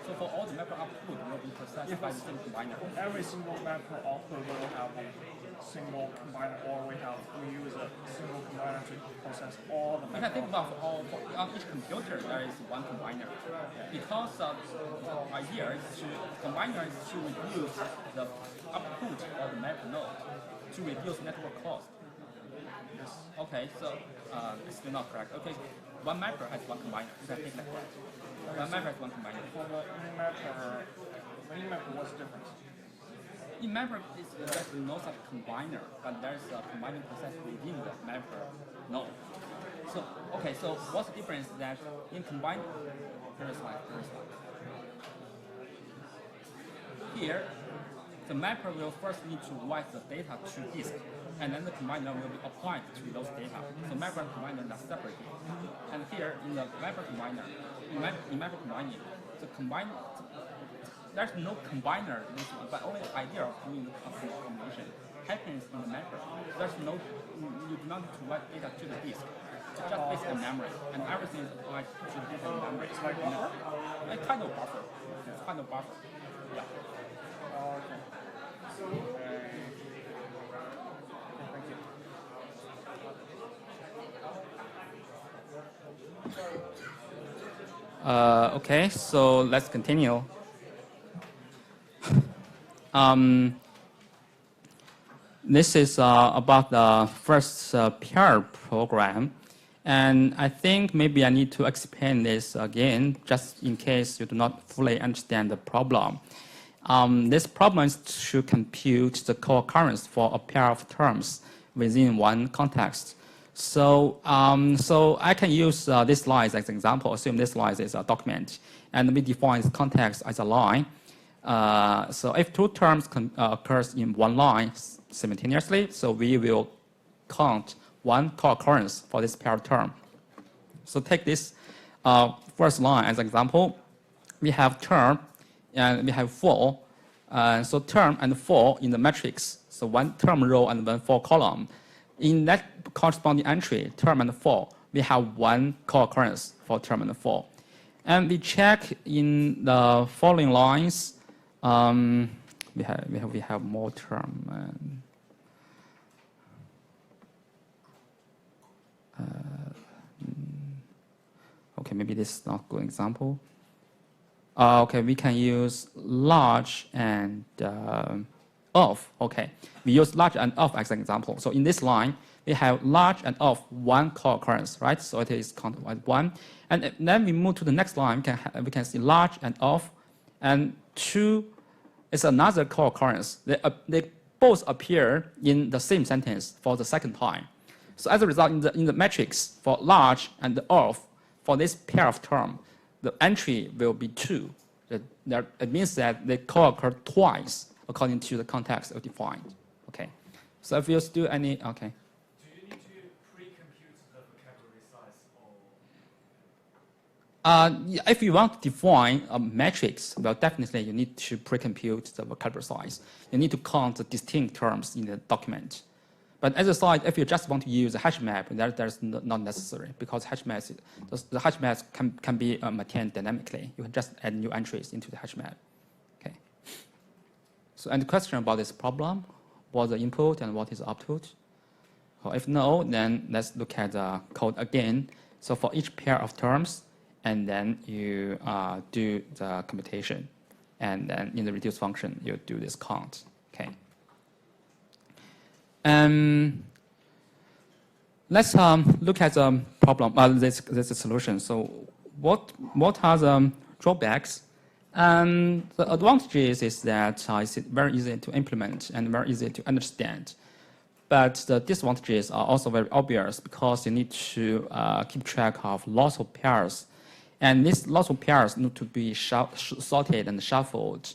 So for all the macro output will be processed by the same combiner.
Every single macro output will have a single combiner, or we use a single combiner to process all the macro.
I think about on each computer there is one combiner, because the idea is combiner is to reduce the output of the macro node to reduce network cost. Okay, so it's still not correct. Okay, one macro has one combiner. You can take like that. One macro has one combiner.
For the in-macro, what's the difference?
In macro, there's no such combiner, but there's a combining process within the macro node. So, okay, so what's the difference that in combine? First slide. Here, the macro will first need to write the data to disk, and then the combiner will be applied to those data. So macro and combiner are separated. And here, in the macro combiner, in macro combining, there's no combiner, but only the idea of doing the combination happens in the macro. You do not need to write data to the disk. It's just basic memory, and everything is applied to different memory. It's like a kind of buffer. It's kind of buffer. Yeah.
Okay. Thank you.
Okay, so let's continue. This is about the first pair program, and I think maybe I need to explain this again, just in case you do not fully understand the problem. This problem is to compute the co-occurrence for a pair of terms within one context. So I can use this line as an example. Assume this line is a document, and we define the context as a line. So if two terms occurs in one line simultaneously, so we will count one co-occurrence for this pair of term. So take this first line as an example. We have term and we have for. So term and for in the matrix. So one term row and one for column. In that corresponding entry, term and for, we have one co-occurrence for term and for. And we check in the following lines. We have more term. Okay, maybe this is not a good example. Okay, we can use large and of. Okay, we use large and of as an example. So in this line, we have large and of one co-occurrence, right? So it is counted as one. And then we move to the next line. We can see large and of, and two is another co-occurrence. They both appear in the same sentence for the second time. So as a result, in the matrix for large and of, for this pair of term, the entry will be 2. It means that they co-occur twice according to the context of defined. Okay. So if you do any, okay.
Do you need to pre-compute the vocabulary size?
If you want to define a matrix, well, definitely you need to pre-compute the vocabulary size. You need to count the distinct terms in the document. But as a side, if you just want to use a hash map, that's not necessary, because the hash maps can be maintained dynamically. You can just add new entries into the hash map. Okay. So any question about this problem? What the input and what is the output? Or if no, then let's look at the code again. So for each pair of terms, and then you do the computation. And then in the reduce function, you do this count. Okay. Let's look at the problem, this solution. So what are the drawbacks? The advantages is that it's very easy to implement and very easy to understand. But the disadvantages are also very obvious, because you need to keep track of lots of pairs. And these lots of pairs need to be sorted and shuffled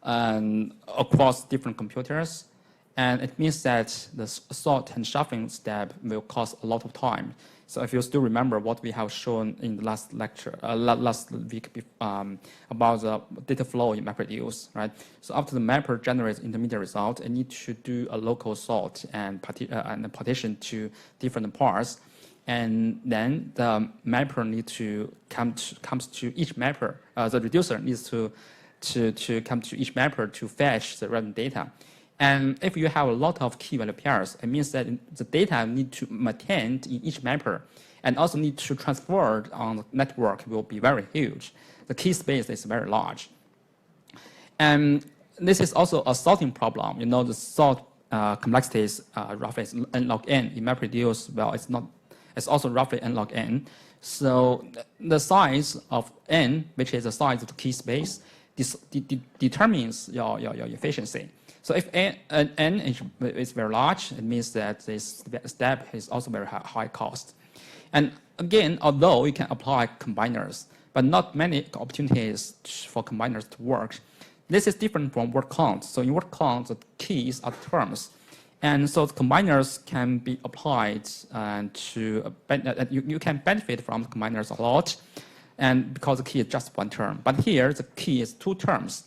across different computers. And it means that the sort and shuffling step will cost a lot of time. So if you still remember what we have shown in the last lecture, last week about the data flow in MapReduce, right? So after the mapper generates intermediate result, it needs to do a local sort and partition to different parts. And then the mapper needs to comes to each mapper. The reducer needs to come to each mapper to fetch the relevant data. And if you have a lot of key value pairs, it means that the data need to maintain in each mapper and also need to transfer on the network will be very huge. The key space is very large. And this is also a sorting problem. You know, the sort complexity is roughly n log n. In MapReduce, well, it's also roughly n log n. So the size of n, which is the size of the key space, determines your efficiency. So if n is very large, it means that this step is also very high cost. And again, although we can apply combiners, but not many opportunities for combiners to work. This is different from word count. So in word count, the keys are terms. And so the combiners can be applied you can benefit from the combiners a lot, and because the key is just one term. But here, the key is two terms.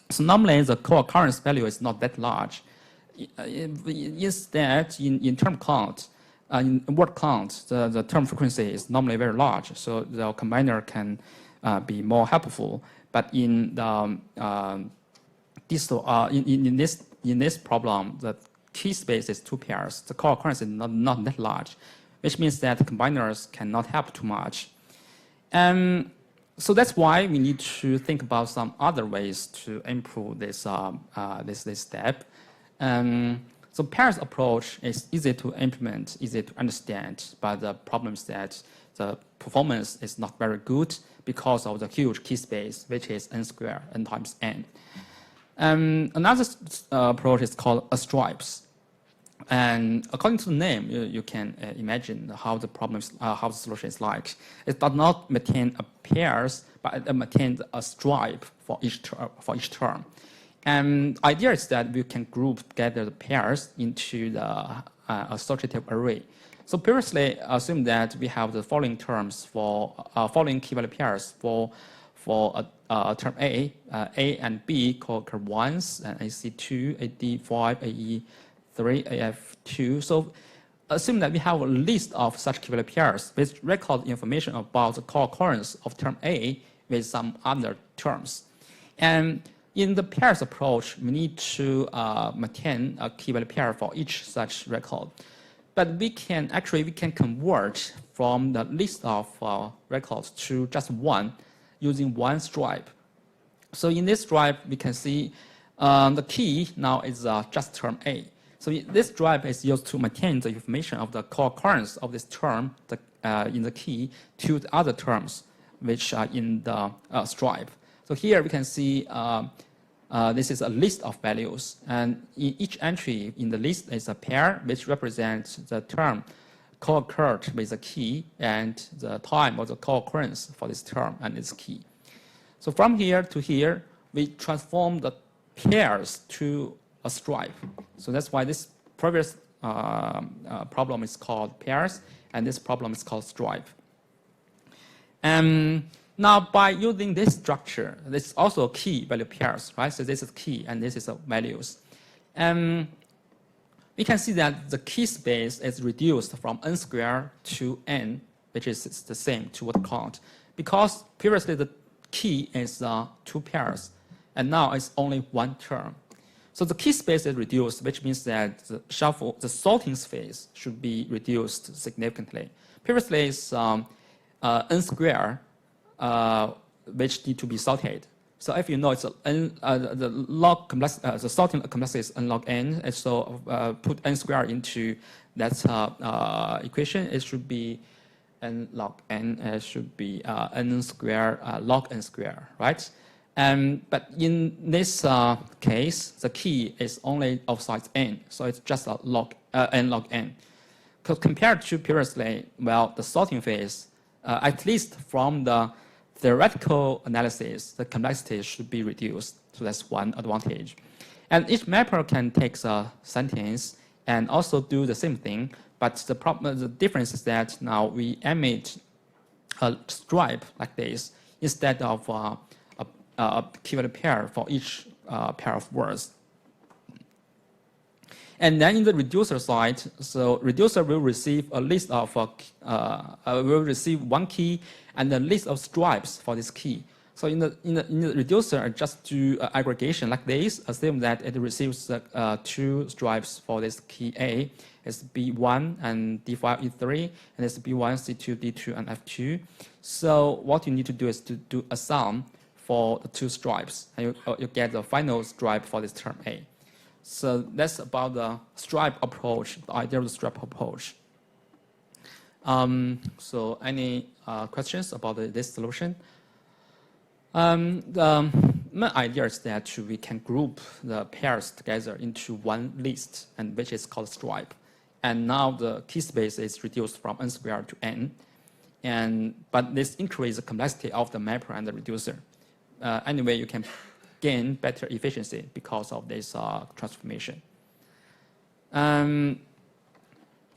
So normally, the co-occurrence value is not that large. Instead, in term count, in word count, the term frequency is normally very large, so the combiner can be more helpful. But in this problem, the key space is two pairs. The co-occurrence is not that large, which means that combiners cannot help too much. So that's why we need to think about some other ways to improve this this step. So pairs approach is easy to implement, easy to understand, but the problem is that the performance is not very good because of the huge key space, which is n squared, n times n. Another approach is called stripes. And according to the name, you can imagine how the how the solution is like. It does not maintain a pairs, but it maintains a stripe for each term. And idea is that we can group together the pairs into the associative array. So previously, assume that we have the following terms for following key value pairs for term A and B co-occur once, and AC2, AD5, AE3, AF2. So assume that we have a list of such key value pairs which record information about the co-occurrence of term A with some other terms. And in the pairs approach, we need to maintain a key value pair for each such record. But we can convert from the list of records to just one using one stripe. So in this stripe, we can see the key now is just term A. So this stripe is used to maintain the information of the co-occurrence of this term in the key to the other terms which are in the stripe. So here we can see this is a list of values, and in each entry in the list is a pair which represents the term co-occurred with the key and the time of the co-occurrence for this term and its key. So from here to here, we transform the pairs to a stripe. So that's why this previous problem is called pairs, and this problem is called stripe. Now, by using this structure, this is also key value pairs, right? So this is key, and this is values. We can see that the key space is reduced from n squared to n, which is the same to word count, because previously the key is two pairs, and now it's only one term. So the key space is reduced, which means that the sorting space should be reduced significantly. Previously, it's n squared, which need to be sorted. So if you know it's the log complexity, the sorting complexity is n log n, and so put n squared into that equation, it should be n log n. It should be n squared log n squared, right? But in this case, the key is only of size n, so it's just a n log n. Because compared to previously, well, the sorting phase, at least from the theoretical analysis, the complexity should be reduced. So that's one advantage. And each mapper can take a sentence and also do the same thing. But the difference is that now we emit a stripe like this instead of a keyword pair for each pair of words. And then in the reducer side, so reducer will receive a list of will receive one key and a list of stripes for this key. So in the reducer, I just do aggregation like this. Assume that it receives 2 stripes for this key A. It's B1 and D5, E3, and it's B1, C2, D2, and F2. So what you need to do is to do a sum for the 2 stripes, and you get the final stripe for this term A. So that's about the stripe approach, the idea of the stripe approach. So any questions about this solution? The main idea is that we can group the pairs together into one list, and which is called stripe. And now the key space is reduced from n squared to n. But this increases the complexity of the mapper and the reducer. Anyway, you can gain better efficiency because of this transformation. You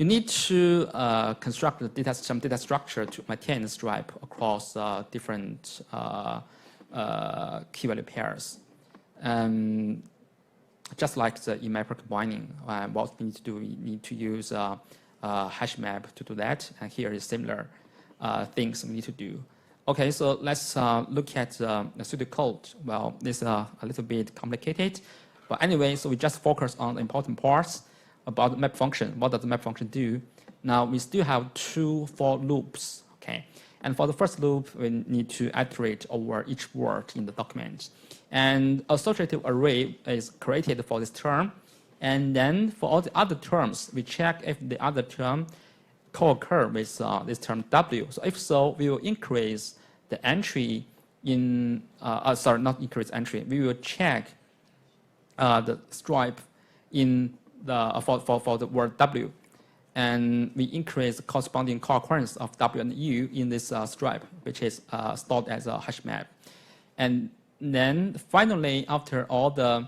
need to construct some data structure to maintain the stripe across different key value pairs. Just like the mapper combining, what we need to do, we need to use a hash map to do that. And here is similar things we need to do. Okay, so let's look at the pseudocode. Well, this is a little bit complicated. But anyway, so we just focus on the important parts about the map function. What does the map function do? Now, we still have 2 for loops. Okay, and for the first loop, we need to iterate over each word in the document. And associative array is created for this term. And then for all the other terms, we check if the other term co-occur with this term W. So if so, we will increase the entry in, sorry, not increase entry. We will check the stripe in the for the word W, and we increase the corresponding co-occurrence of W and U in this stripe, which is stored as a hash map. And then finally, after all the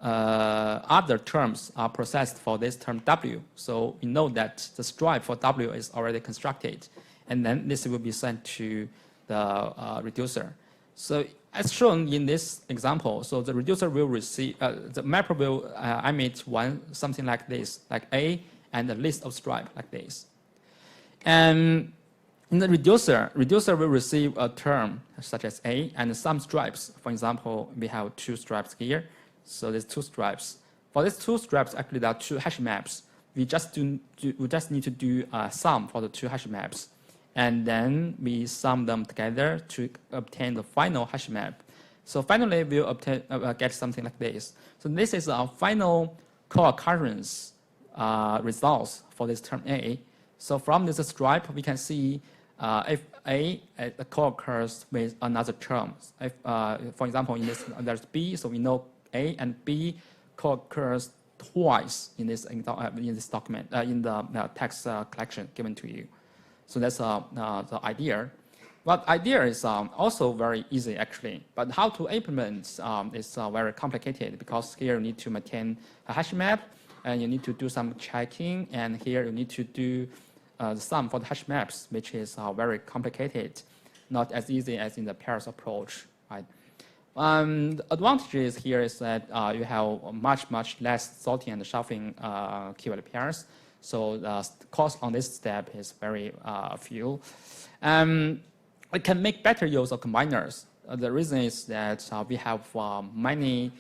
other terms are processed for this term W, so we know that the stripe for W is already constructed, and then this will be sent to the reducer. So as shown in this example, so the reducer will receive, the mapper will emit something like this, like A, and a list of stripe like this. And in the reducer will receive a term such as A and some stripes. For example, we have 2 stripes here. So there's 2 stripes. For these 2 stripes, actually there are 2 hash maps. We just need to do a sum for the 2 hash maps. And then we sum them together to obtain the final hash map. So finally, we'll get something like this. So this is our final co-occurrence results for this term A. So from this stripe, we can see if A co-occurs with another term. If, for example, in this there's B, so we know A and B co-occurs twice in this document, in the text collection given to you. So that's the idea. But idea is also very easy actually. But how to implement is very complicated, because here you need to maintain a hash map, and you need to do some checking, and here you need to do the sum for the hash maps, which is very complicated, not as easy as in the pairs approach, right? The advantages here is that you have much less sorting and shuffling keyword pairs. So the cost on this step is very few. We can make better use of combiners. The reason is that we have many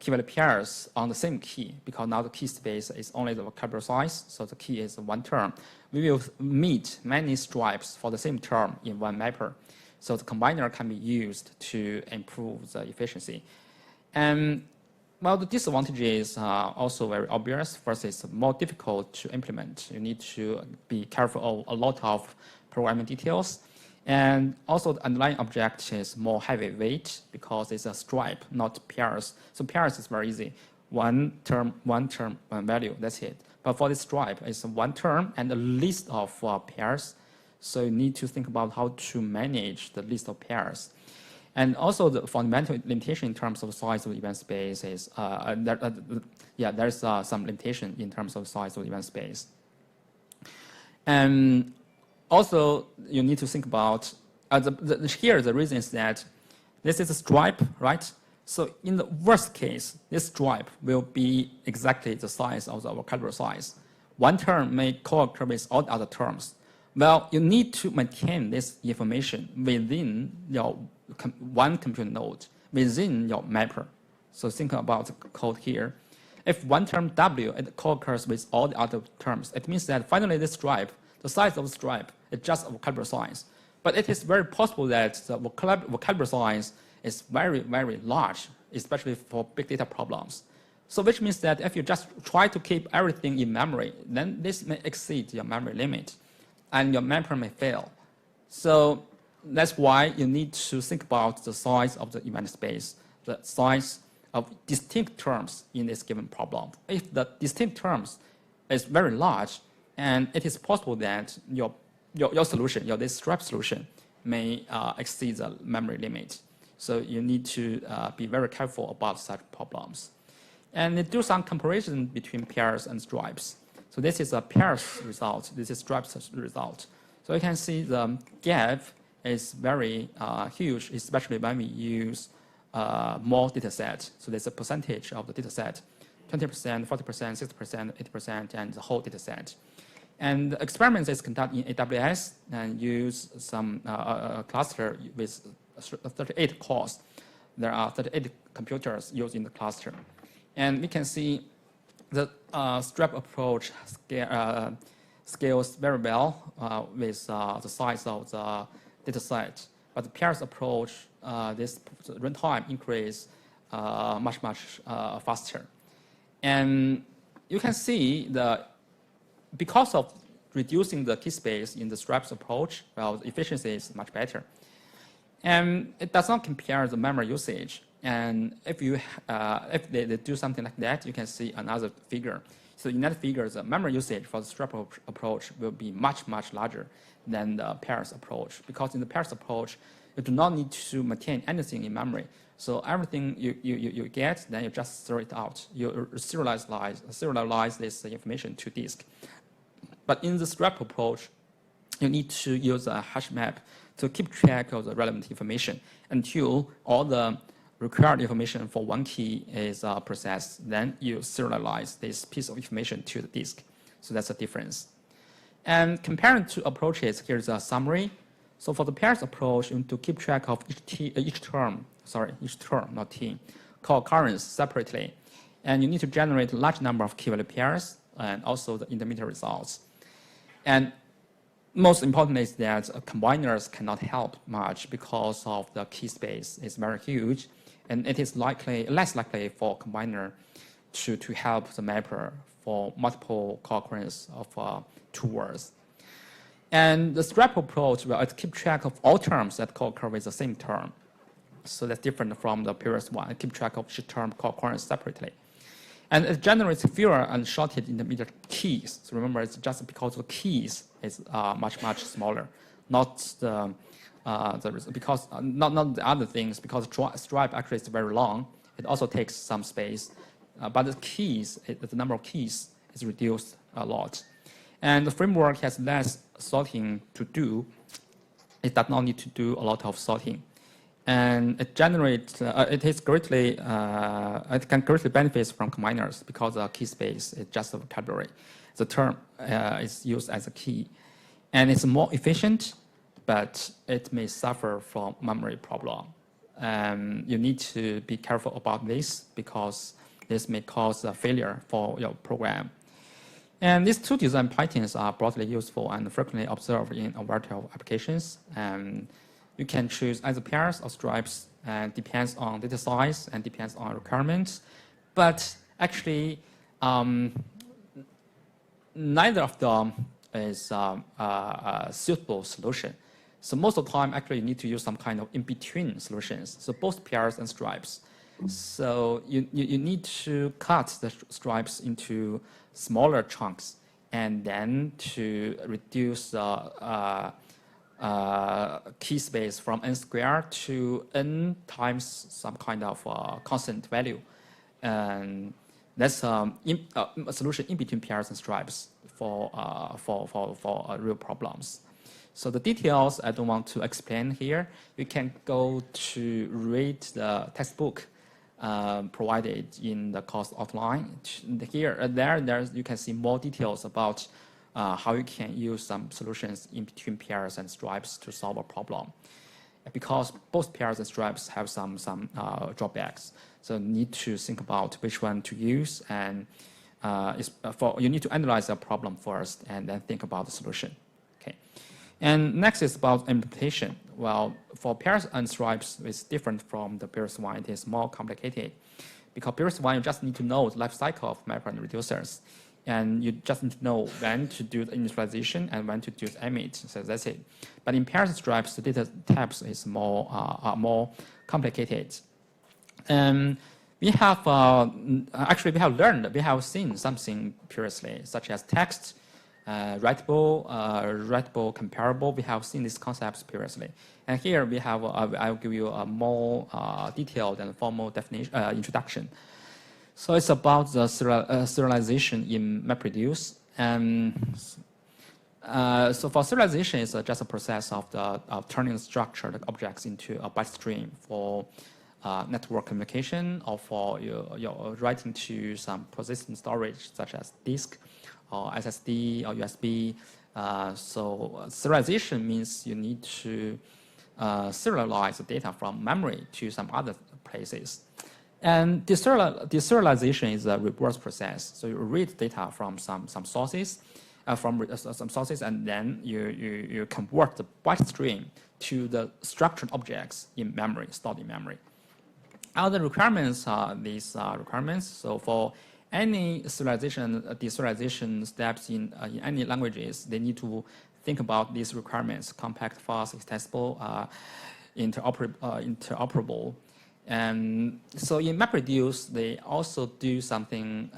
keyword pairs on the same key, because now the key space is only the vocabulary size, so the key is 1 term. We will meet many stripes for the same term in 1 mapper. So the combiner can be used to improve the efficiency. And well, the disadvantages are also very obvious. First, it's more difficult to implement. You need to be careful of a lot of programming details. And also the underlying object is more heavyweight because it's a stripe, not pairs. So pairs is very easy. 1 term, 1 value, that's it. But for this stripe, it's 1 term and a list of pairs. So you need to think about how to manage the list of pairs. And also the fundamental limitation in terms of size of event space is, there's some limitation in terms of size of event space. And also you need to think about, here the reason is that this is a stripe, right? So in the worst case, this stripe will be exactly the size of the vocabulary size. One term may co-occur with all the other terms. Well, you need to maintain this information within your one compute node, within your mapper. So think about the code here. If one term W it co-occurs with all the other terms, it means that finally this stripe, the size of the stripe, is just a vocabulary size. But it is very possible that the vocabulary size is very, very large, especially for big data problems. So which means that if you just try to keep everything in memory, then this may exceed your memory limit, and your mapper may fail. So that's why you need to think about the size of the event space, the size of distinct terms in this given problem. If the distinct terms is very large, and it is possible that your solution, this stripe solution, may exceed the memory limit. So you need to be very careful about such problems. And do some comparison between pairs and stripes. So this is a pairs result. This is stripes result. So you can see the gap is very huge, especially when we use more data set. So there's a percentage of the data set, 20%, 40%, 60%, 80%, and the whole data set. And the experiments is conducted in AWS and use some cluster with 38 cores. There are 38 computers used in the cluster. And we can see the stripe approach scales very well with the size of the data set. But the pairs approach, this runtime increase much faster. And you can see because of reducing the key space in the stripes approach, well, the efficiency is much better. And it does not compare the memory usage. And if they do something like that, you can see another figure. So in that figure, the memory usage for the stripe approach will be much larger than the pairs approach. Because in the pairs approach, you do not need to maintain anything in memory. So everything you get, then you just throw it out. You serialize this information to disk. But in the stripe approach, you need to use a hash map to keep track of the relevant information until all the required information for one key is processed. Then you serialize this piece of information to the disk. So that's the difference. And comparing two approaches, here's a summary. So for the pairs approach, you need to keep track of each term, not t, co-occurrence separately. And you need to generate a large number of key value pairs and also the intermediate results. And most important is that combiners cannot help much because of the key space is very huge. And it is less likely for combiner to help the mapper for multiple co-occurrence of two words. And the stripe approach will keep track of all terms that co-occur with the same term. So that's different from the previous one. It keeps track of each term co-occurrence separately. And it generates fewer and shorted intermediate keys. So remember, it's just because the keys is much smaller, not the other things. Because stripe actually is very long, it also takes some space. But the keys, the number of keys is reduced a lot. And the framework has less sorting to do. It does not need to do a lot of sorting. And it generates, it can greatly benefit from combiners because the key space is just a vocabulary. The term is used as a key. And it's more efficient, but it may suffer from memory problem. You need to be careful about this because this may cause a failure for your program. And these two design patterns are broadly useful and frequently observed in a variety of applications. You can choose either pairs or stripes, and depends on data size and depends on requirements. But actually, neither of them is a suitable solution. So most of the time, actually, you need to use some kind of in-between solutions. So both pairs and stripes. So you need to cut the stripes into smaller chunks and then to reduce the key space from n squared to n times some kind of constant value. And that's a solution in between pairs and stripes for real problems. So the details I don't want to explain here. You can go to read the textbook provided in the course outline. There you can see more details about how you can use some solutions in between pairs and stripes to solve a problem. Because both pairs and stripes have some drawbacks, so you need to think about which one to use, and you need to analyze the problem first and then think about the solution. Okay, and next is about implementation. Well, for pairs and stripes, it's different from the previous one. It is more complicated because previous one you just need to know the life cycle of mapper and reducers. And you just need to know when to do the initialization and when to do the emit. So that's it. But in pairs and stripes, the data types is more complicated. And we have we have seen something previously, such as text, writable, comparable. We have seen these concepts previously. And here we have, I'll give you a more detailed and formal definition, introduction. So it's about the serialization in MapReduce. So for serialization, it's just a process of turning structured objects into a byte stream for network communication, or for your writing to some persistent storage, such as disk, or SSD, or USB. So serialization means you need to serialize the data from memory to some other places. And deserialization is a reverse process. So you read data from some sources, and then you convert the byte stream to the structured objects in memory, stored in memory. Other requirements are these requirements. So for any deserialization steps in any languages, they need to think about these requirements: compact, fast, extensible, interoperable. And so in MapReduce, they also do something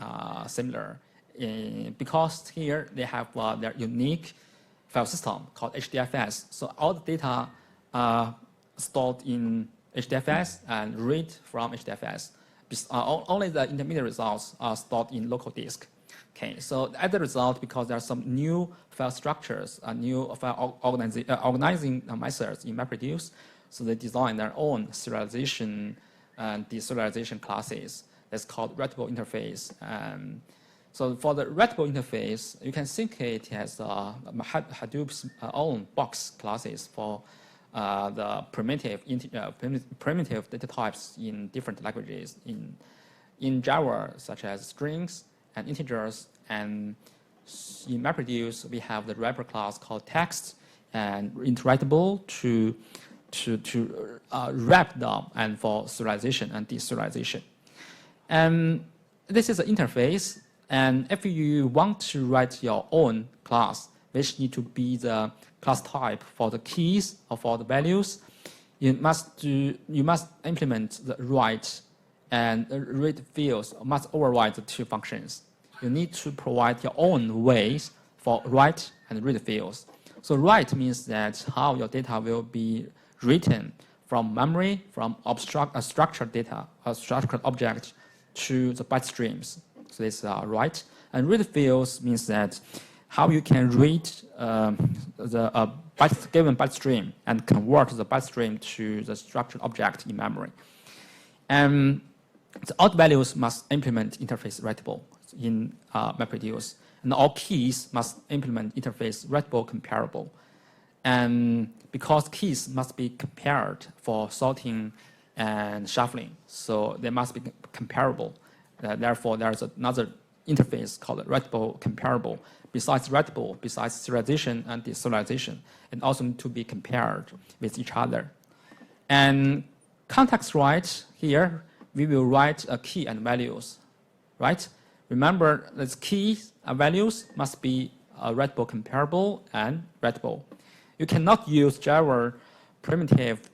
similar, because here they have their unique file system called HDFS. So all the data are stored in HDFS and read from HDFS. Only the intermediate results are stored in local disk. Okay, so as a result, because there are some new file structures, new file organizing methods in MapReduce, so they design their own serialization and deserialization classes. That's called writable interface. So for the writable interface, you can think it as Hadoop's own box classes for the primitive data types in different languages. In Java, such as strings and integers, and in MapReduce, we have the wrapper class called text and interwritable to wrap them, and for serialization and deserialization. And this is an interface. And if you want to write your own class, which need to be the class type for the keys or for the values, you must implement the write and read fields. Must override the two functions. You need to provide your own ways for write and read fields. So write means that how your data will be written from memory, from structured data, a structured object, to the byte streams. So this is write. And read fields means that how you can read the given byte stream and convert the byte stream to the structured object in memory. And the out values must implement interface writable in MapReduce. And all keys must implement interface writable comparable. And because keys must be compared for sorting and shuffling, so they must be comparable. Therefore, there's another interface called writable comparable. Besides writable, besides serialization and deserialization, it also need to be compared with each other. And context write, here we will write a key and values, right? Remember, these keys and values must be writable comparable and writable. You cannot use Java primitive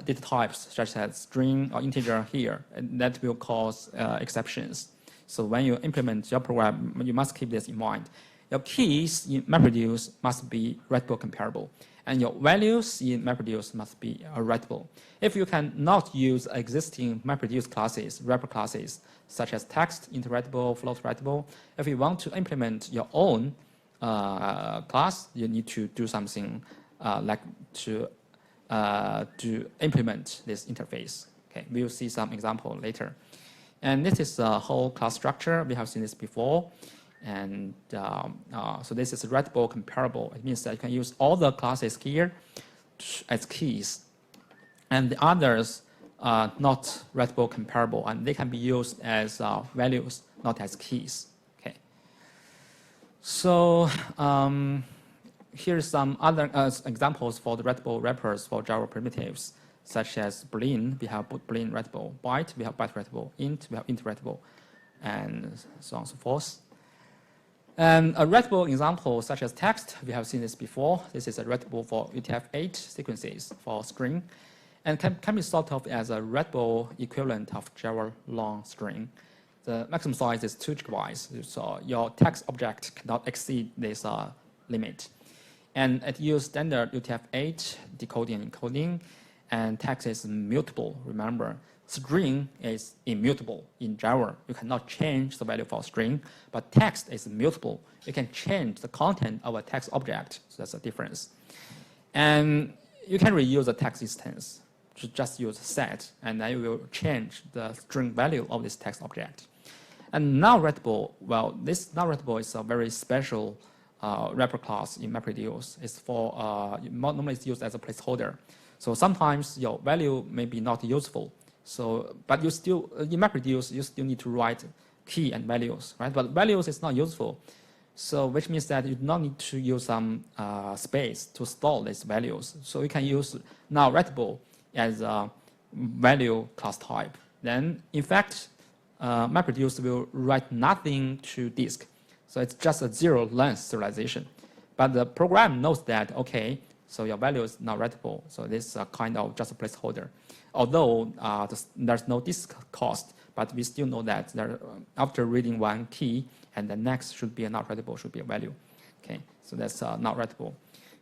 data types such as string or integer here, and that will cause exceptions. So when you implement your program, you must keep this in mind. Your keys in MapReduce must be writable comparable, and your values in MapReduce must be writable. If you cannot use existing MapReduce classes, wrapper classes, such as text, interwritable, float writable, if you want to implement your own class, you need to do something like to implement this interface. Okay, we'll see some example later. And this is the whole class structure. We have seen this before. And so this is writable comparable. It means that you can use all the classes here as keys. And the others are not writable comparable, and they can be used as values, not as keys. Okay. So here's some other examples for the writable wrappers for Java primitives, such as Boolean. We have Boolean writable, byte, we have byte writable, int, we have int writable, and so on and so forth. And a writable example, such as text, we have seen this before. This is a writable for UTF-8 sequences for string, and can be thought of as a writable equivalent of Java long string. The maximum size is 2 GB, so your text object cannot exceed this limit. And it uses standard UTF-8 decoding and encoding, and text is mutable, remember. String is immutable in Java. You cannot change the value for string, but text is mutable. You can change the content of a text object, so that's the difference. And you can reuse the text instance. Just use set, and then you will change the string value of this text object. And now writable, well, this now writable is a very special wrapper class in MapReduce. It's for, normally it's used as a placeholder. So sometimes your value may be not useful. So, but you still, in MapReduce, you still need to write key and values, right? But values is not useful. So, which means that you do not need to use some space to store these values. So you can use now writable as a value class type. Then, in fact, MapReduce will write nothing to disk. So it's just a zero length serialization. But the program knows that, okay, so your value is not writable. So this is kind of just a placeholder. Although there's no disk cost, but we still know that after reading one key, and the next should be a not writable, should be a value. Okay, so that's not writable.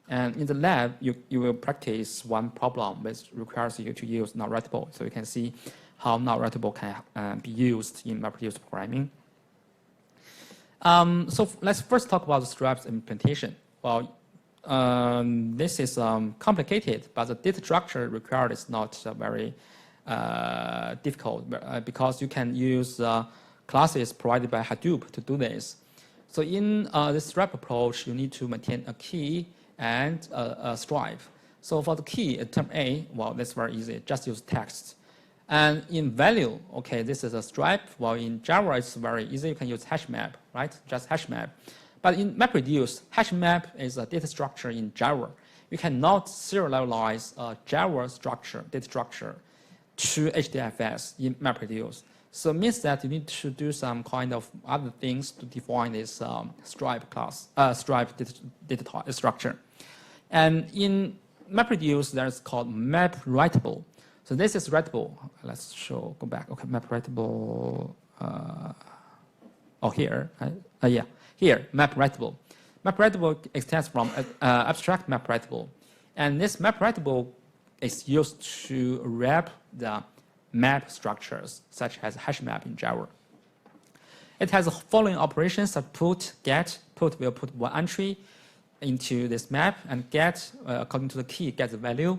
And in the lab, you will practice one problem which requires you to use not writable. So you can see how not writable can be used in MapReduce programming. So let's first talk about the stripes implementation. Well, this is complicated, but the data structure required is not very difficult because you can use classes provided by Hadoop to do this. So in this stripe approach, you need to maintain a key and a stripe. So for the key, term A, well, that's very easy. Just use text. And in value, okay, this is a stripe. Well, in Java, it's very easy. You can use hash map, right? Just hash map. But in MapReduce, hash map is a data structure in Java. You cannot serialize a Java structure, data structure, to HDFS in MapReduce. So it means that you need to do some kind of other things to define this stripe class, stripe data structure. And in MapReduce, there's called map writable. So this is writable. Let's go back. Okay, map writable. Here. Yeah. Here, map writable. Map writable extends from abstract map writable. And this map writable is used to wrap the map structures, such as hash map in Java. It has the following operations: put, get. Put will put one entry into this map, and get, according to the key, gets the value.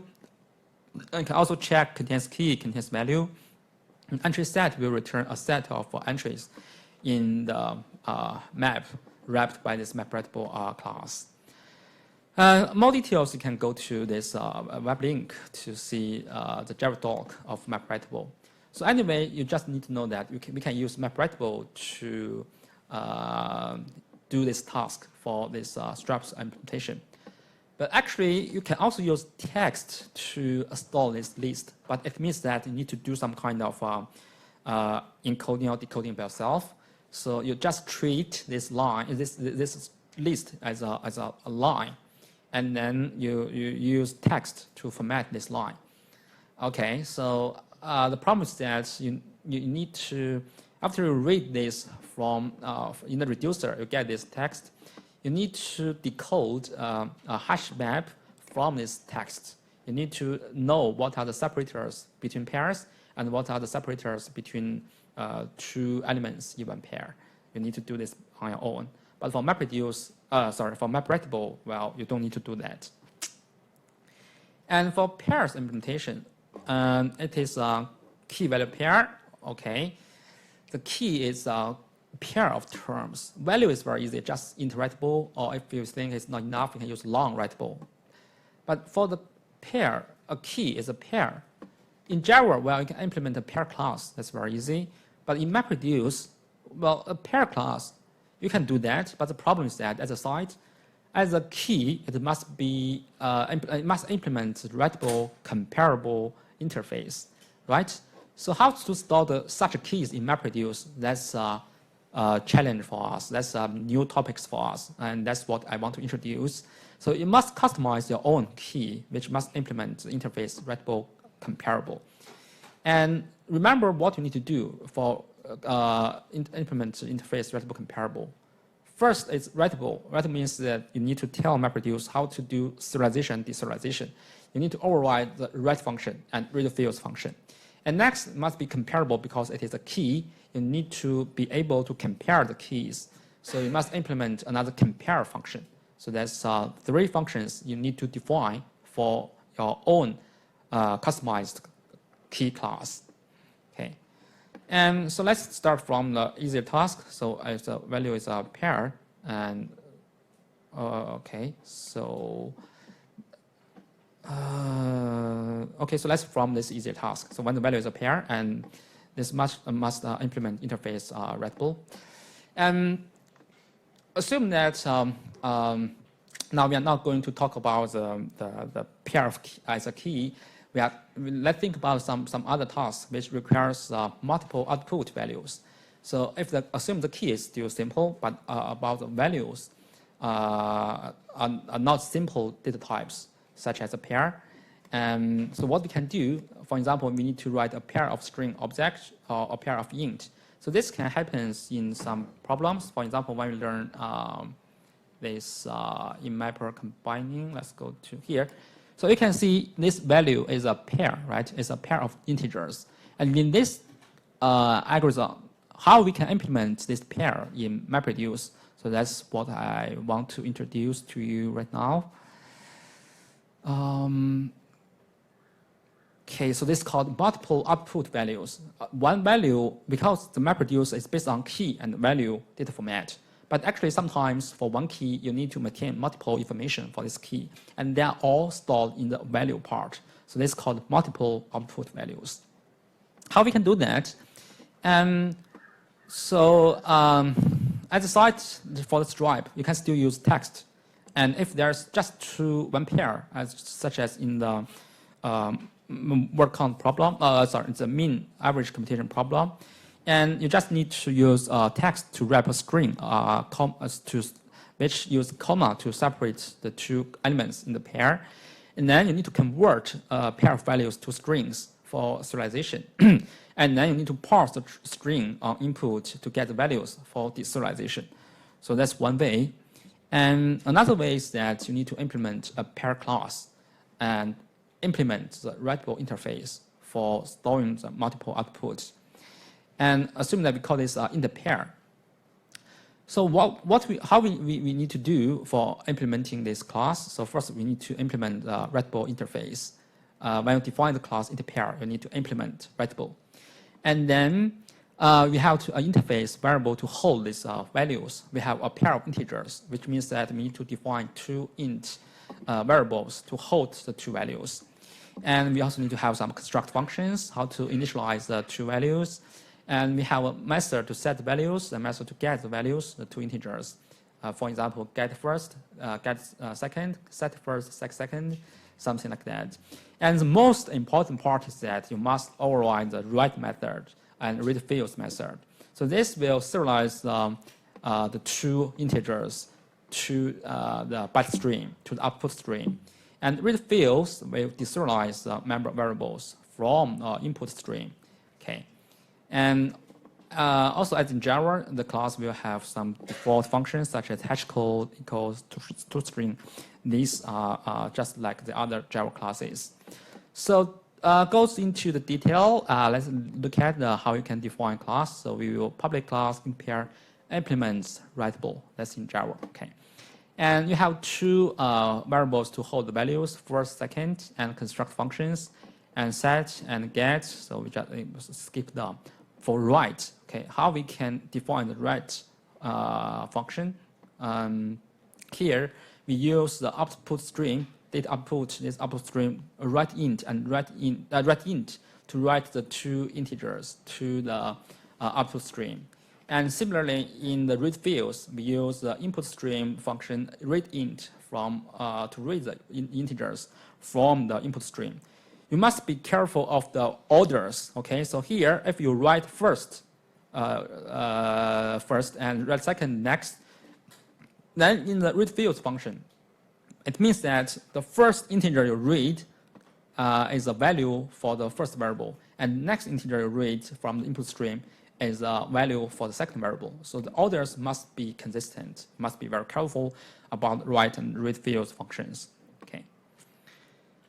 And you can also check contains key, contains value. An entry set will return a set of entries in the map wrapped by this map writable class. More details, you can go to this web link to see the Java doc of map writable. So anyway, you just need to know that we can use map writable to do this task for this stripes implementation. But actually, you can also use text to store this list. But it means that you need to do some kind of encoding or decoding by yourself. So you just treat this line, this list as a line, and then you use text to format this line. Okay, so the problem is that you need to, after you read this from in the reducer, you get this text. You need to decode a hash map from this text. You need to know what are the separators between pairs and what are the separators between two elements in one pair. You need to do this on your own. But for MapReduce, for MapReadable, well, you don't need to do that. And for pairs implementation, it is a key-value pair. Okay, the key is a pair of terms. Value is very easy, just iterable, or if you think it's not enough, you can use long writable. But for the pair, a key is a pair. In Java, well, you can implement a pair class. That's very easy. But in MapReduce, well, a pair class, you can do that. But the problem is that as a site, as a key, it must be it must implement writable, comparable interface, right? So how to store such keys in MapReduce? That's a challenge for us. That's new topics for us, and that's what I want to introduce. So you must customize your own key, which must implement the interface writable, comparable. And remember what you need to do for implement the interface writable, comparable. First, it's writable. Writable means that you need to tell MapReduce how to do serialization and deserialization. You need to override the write function and read fields function. And next, it must be comparable because it is a key. You need to be able to compare the keys. So you must implement another compare function. So that's 3 functions you need to define for your own customized key class. Okay. And so let's start from the easier task. So if the value is a pair, and okay, so so let's from this easier task. So when the value is a pair, and this must implement interface writable, and assume that now we are not going to talk about the pair of key as a key. Let's think about some other tasks which requires multiple output values. So if assume the key is still simple, but about the values are not simple data types, such as a pair. And so what we can do, for example, we need to write a pair of string objects or a pair of int. So this can happen in some problems. For example, when we learn this in mapper combining, let's go to here. So you can see this value is a pair, right? It's a pair of integers. And in this algorithm, how we can implement this pair in MapReduce. So that's what I want to introduce to you right now. Okay, so this is called multiple output values. One value, because the MapReduce is based on key and value data format. But actually, sometimes for one key, you need to maintain multiple information for this key. And they are all stored in the value part. So this is called multiple output values. How we can do that? So as a site for the stripe, you can still use text. And if there's just one pair, such as in the word count problem, it's a mean average computation problem, and you just need to use text to wrap a string, which use comma to separate the 2 elements in the pair, and then you need to convert a pair of values to strings for serialization, and then you need to parse the string on input to get the values for deserialization. So that's one way. And another way is that you need to implement a pair class and implement the writable interface for storing the multiple outputs. And assume that we call this in the pair. So how we need to do for implementing this class? So first we need to implement the writable interface. When you define the class in the pair, you need to implement writable. And then we have an interface variable to hold these values. We have a pair of integers, which means that we need to define 2 int variables to hold the 2 values. And we also need to have some construct functions, how to initialize the 2 values. And we have a method to set the values, a method to get the values, the 2 integers. For example, get first, get second, set first, set second, something like that. And the most important part is that you must override the write method and read fields method. So this will serialize the 2 integers to the byte stream, to the output stream. And read fields will deserialize the member variables from input stream. Okay. And also, as in Java, the class will have some default functions such as hashcode equals toString. These are just like the other Java classes. So goes into the detail. Let's look at how you can define class. So we will public class compare implements writable. That's in Java. Okay. And you have two variables to hold the values, first, second, and construct functions, and set and get. So we just skip the for write. Okay, how we can define the write function? Here we use the output string, data output, this output string write int and write int to write the two integers to the output stream. And similarly, in the read fields, we use the input stream function read int from to read the integers from the input stream. You must be careful of the orders. Okay, so here, if you write first and write second next, then in the read fields function, it means that the first integer you read is a value for the first variable, and next integer you read from the input stream is a value for the second variable. So the orders must be consistent. Must be very careful about write and read fields functions. Okay.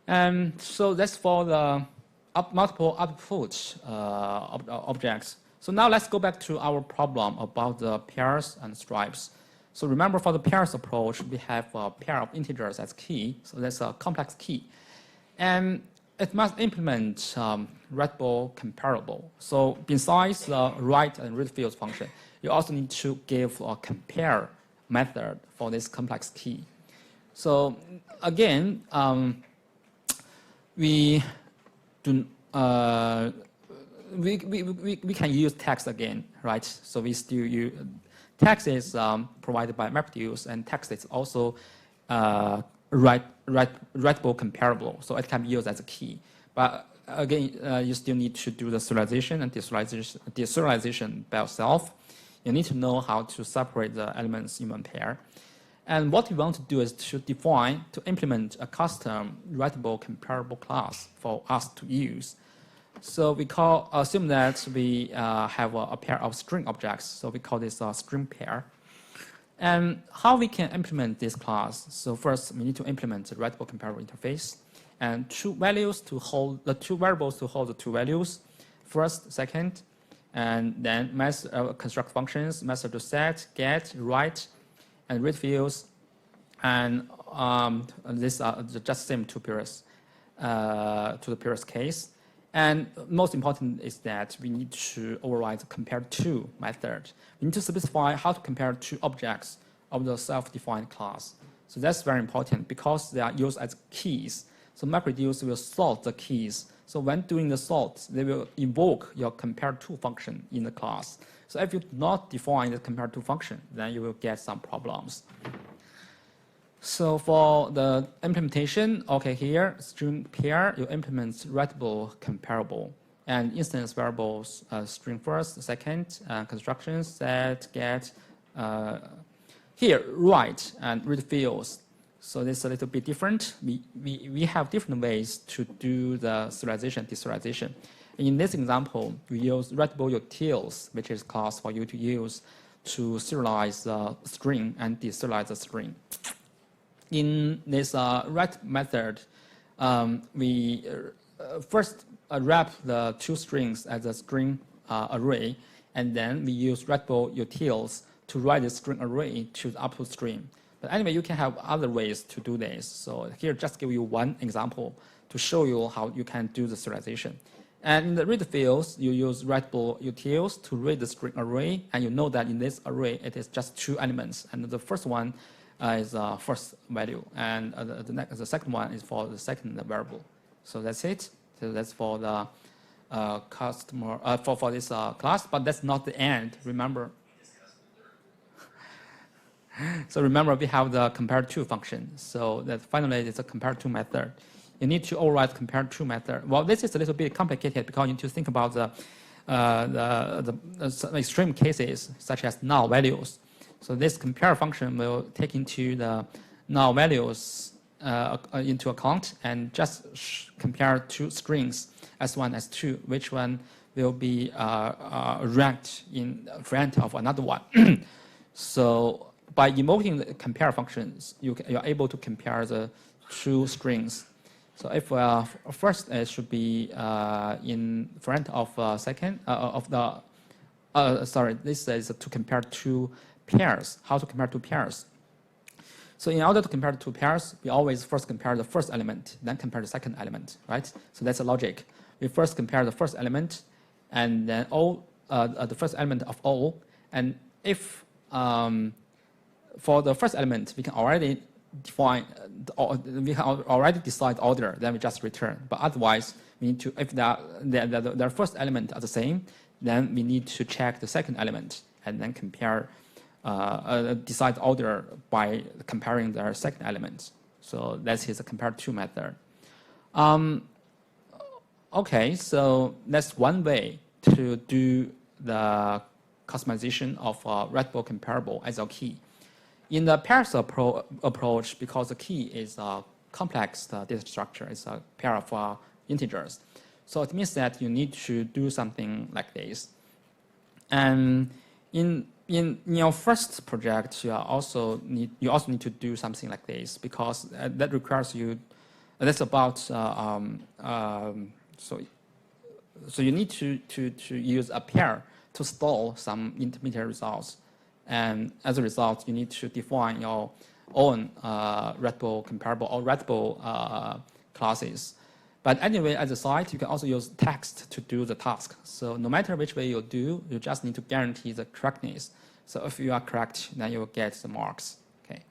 And so that's for the multiple output objects. So now let's go back to our problem about the pairs and stripes. So remember, for the pairs approach, we have a pair of integers as key. So that's a complex key. And it must implement writable comparable. So besides the write and read fields function, you also need to give a compare method for this complex key. So again, we can use text again, right? So we still use text is provided by MapReduce, and text is also writable comparable, so it can be used as a key. But again, you still need to do the serialization and deserialization by yourself. You need to know how to separate the elements in one pair. And what we want to do is to implement a custom writable comparable class for us to use. So we assume that we have a pair of string objects. So we call this a string pair. And how we can implement this class? So first, we need to implement the writable comparable interface, and two variables to hold the two values, first, second, and then construct functions, method to set, get, write, and read fields, and these are just same to the pairs case. And most important is that we need to override the compare to method. We need to specify how to compare two objects of the self-defined class. So that's very important because they are used as keys. So MapReduce will sort the keys. So when doing the sort, they will invoke your compare to function in the class. So if you do not define the compare to function, then you will get some problems. So for the implementation, okay, here, string pair, you implement writable comparable, and instance variables, string first, second, construction, set, get, here, write and read fields. So this is a little bit different. We have different ways to do the serialization, deserialization. In this example, we use writable utils, which is class for you to use to serialize the string and deserialize the string. In this write method, we first wrap the two strings as a string array, and then we use writable utils to write the string array to the output stream. But anyway, you can have other ways to do this. So here, just give you one example to show you how you can do the serialization. And in the read fields, you use writable utils to read the string array, and you know that in this array, it is just two elements, and the first one is first value, and the second one is for the second variable. So that's it. So that's for the customer for this class, but that's not the end. Remember. So remember, we have the compare to function. So that finally it's a compare to method. You need to override compare to method. Well, this is a little bit complicated because you need to think about the extreme cases such as null values. So this compare function will take into the null values into account and just compare two strings, S1, S2, which one will be ranked in front of another one. So by invoking the compare functions, you're able to compare the two strings. So if first it should be in front of second of the sorry, this is to compare two pairs. How to compare two pairs? So in order to compare the two pairs, we always first compare the first element, then compare the second element, right? So that's the logic. We first compare the first element, and then the first element of O. And if for the first element, we can already define, we can already decide order, then we just return. But otherwise, we need to, if the first element are the same, then we need to check the second element and then compare, decide order by comparing their second element. So that is a compare to method. Okay, so that's one way to do the customization of readable comparable as a key. In the pairs approach, because the key is a complex data structure, it's a pair of integers. So it means that you need to do something like this. And in your first project, you also need to do something like this, because that requires you. That's about so you need to use a pair to store some intermediate results, and as a result, you need to define your own readable comparable or readable classes. But anyway, as a side, you can also use text to do the task. So no matter which way you do, you just need to guarantee the correctness. So if you are correct, then you will get the marks. Okay.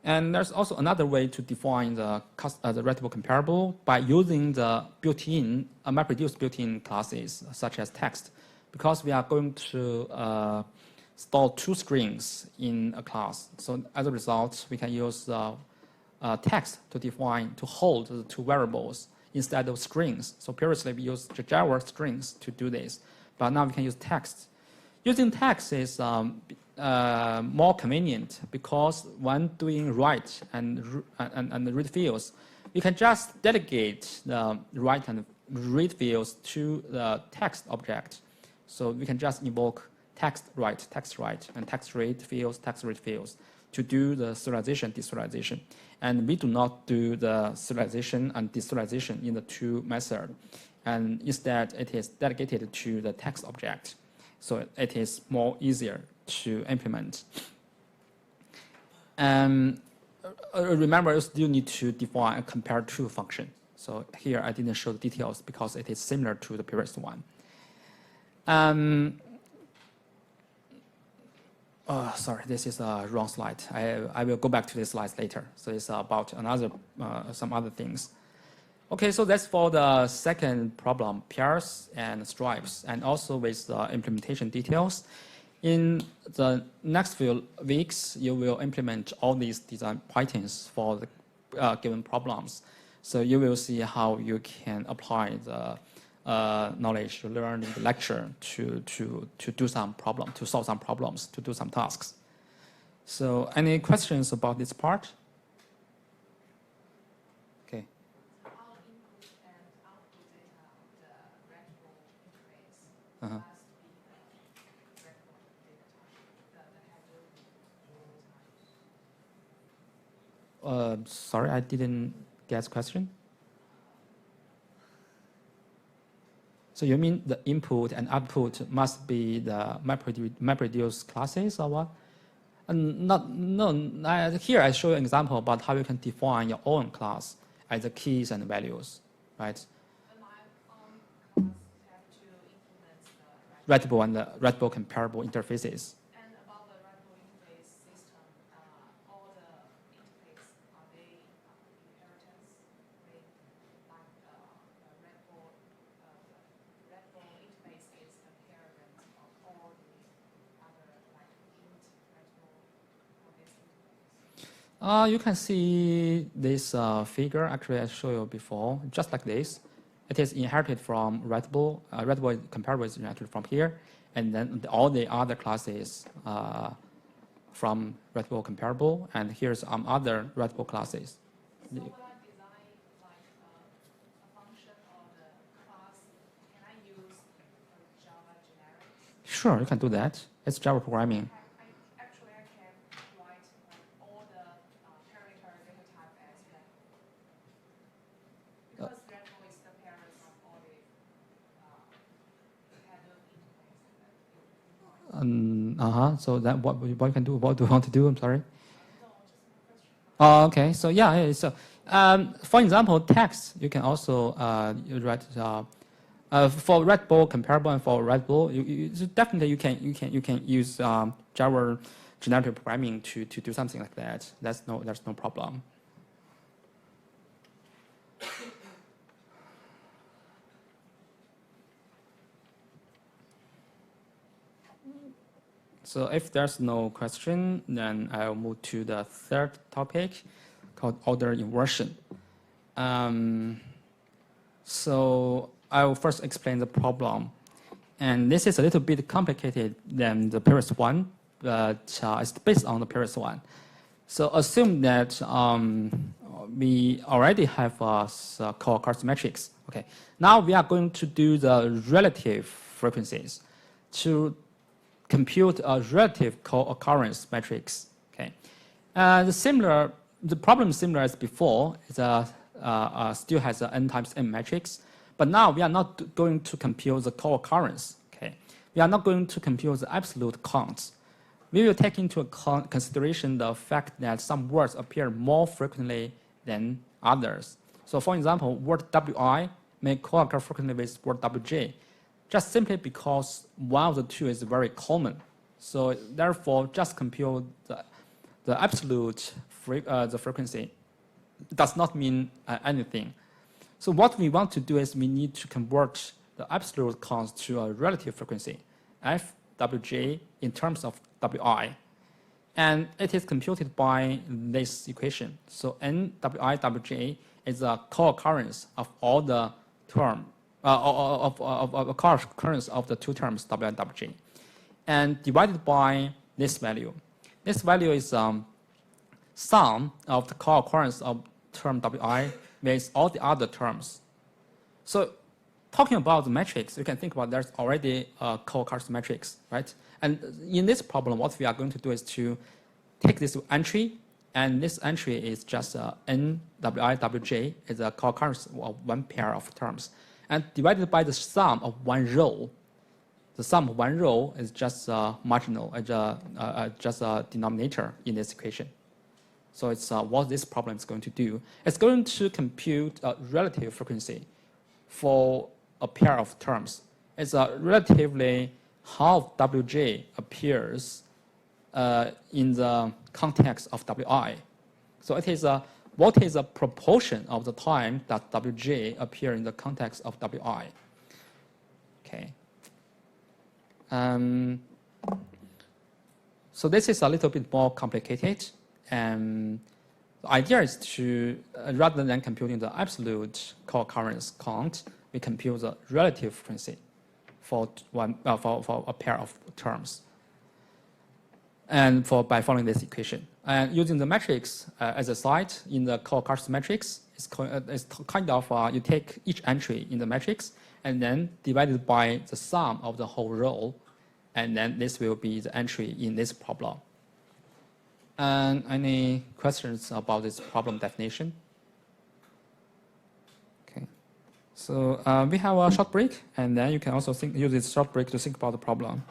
And there's also another way to define the readable comparable by using the built-in, MapReduce built-in classes such as text, because we are going to store two strings in a class. So as a result, we can use text to define, to hold the two variables instead of strings. So previously we used the Java strings to do this, but now we can use text. Using text is more convenient, because when doing write and read fields, you can just delegate the write and read fields to the text object. So we can just invoke text write, and text read fields to do the serialization, deserialization. And we do not do the serialization and deserialization in the two methods. And instead, it is delegated to the text object. So it is more easier to implement. Remember, you still need to define a compare to function. So here I didn't show the details because it is similar to the previous one. Sorry, this is a wrong slide. I will go back to this slide later. So it's about some other things. Okay, so that's for the second problem, pairs and stripes, and also with the implementation details. In the next few weeks, you will implement all these design patterns for the given problems. So you will see how you can apply the knowledge you learned in the lecture to do some problem, to solve some problems, to do some tasks. So any questions about this part? Okay.
How input and output data of the readable interface
Uh-huh.
must be readable data type, the header type.
Sorry, I didn't get the question. So you mean the input and output must be the MapReduce classes or what? Here I show you an example about how you can define your own class as the keys and values, right?
But my class have to implement the
Readable and readable comparable interfaces.
And about the readable interface system, all the interface, are they inheritance with like the readable interface is the parent of all the other like int, readable, all these interface?
You can see this figure, actually I showed you before, just like this. It is inherited from readable, readable comparable is inherited from here, and then all the other classes from readable comparable, and here's other readable classes.
So when I design like a function or the class, can I use
Sure, you can do that. It's Java programming.
Actually, I can write all the parameter data type as that. Because Red Bull is the parent of all the header interface.
So that what you can do? What do you want to do? I'm sorry. Oh, okay. So yeah. So for example, text you can also you write for Red Bull comparable and for Red Bull, so definitely you can use Java generative programming to do something like that. There's no problem. So if there's no question, then I'll move to the third topic called order inversion. So I will first explain the problem. And this is a little bit complicated than the previous one, but it's based on the previous one. So assume that we already have a co-occurrence matrix. Okay. Now we are going to do the relative frequencies to compute a relative co-occurrence matrix. Okay. The problem is similar as before. It still has an n times m matrix, but now we are not going to compute the co-occurrence. Okay. We are not going to compute the absolute counts. We will take into consideration the fact that some words appear more frequently than others. So for example, word wi may co-occur frequently with word wj, just simply because one of the two is very common. So therefore, just compute the absolute frequency does not mean anything. So what we want to do is we need to convert the absolute counts to a relative frequency, fwj in terms of wi. And it is computed by this equation. So nwiwj is a co-occurrence of all the term, of co-occurrence of the two terms wi and wj, and divided by this value. This value is sum of the co-occurrence of term wi with all the other terms. So talking about the matrix, you can think about there's already a co-occurrence matrix, right? And in this problem, what we are going to do is to take this entry, and this entry is just nwiwj is a co-occurrence of one pair of terms, and divided by the sum of one row. The sum of one row is just marginal, just a denominator in this equation. So it's what this problem is going to do. It's going to compute a relative frequency for a pair of terms. It's relatively how wj appears in the context of wi. So it is what is the proportion of the time that wj appear in the context of wi. Okay. So this is a little bit more complicated. And the idea is to, rather than computing the absolute co-occurrence count, we compute the relative frequency for a pair of terms, and by following this equation. And using the matrix as a side in the co-occurrence matrix, it's kind of you take each entry in the matrix and then divide it by the sum of the whole row, and then this will be the entry in this problem. And any questions about this problem definition? Okay. So we have a short break, and then you can also use this short break to think about the problem.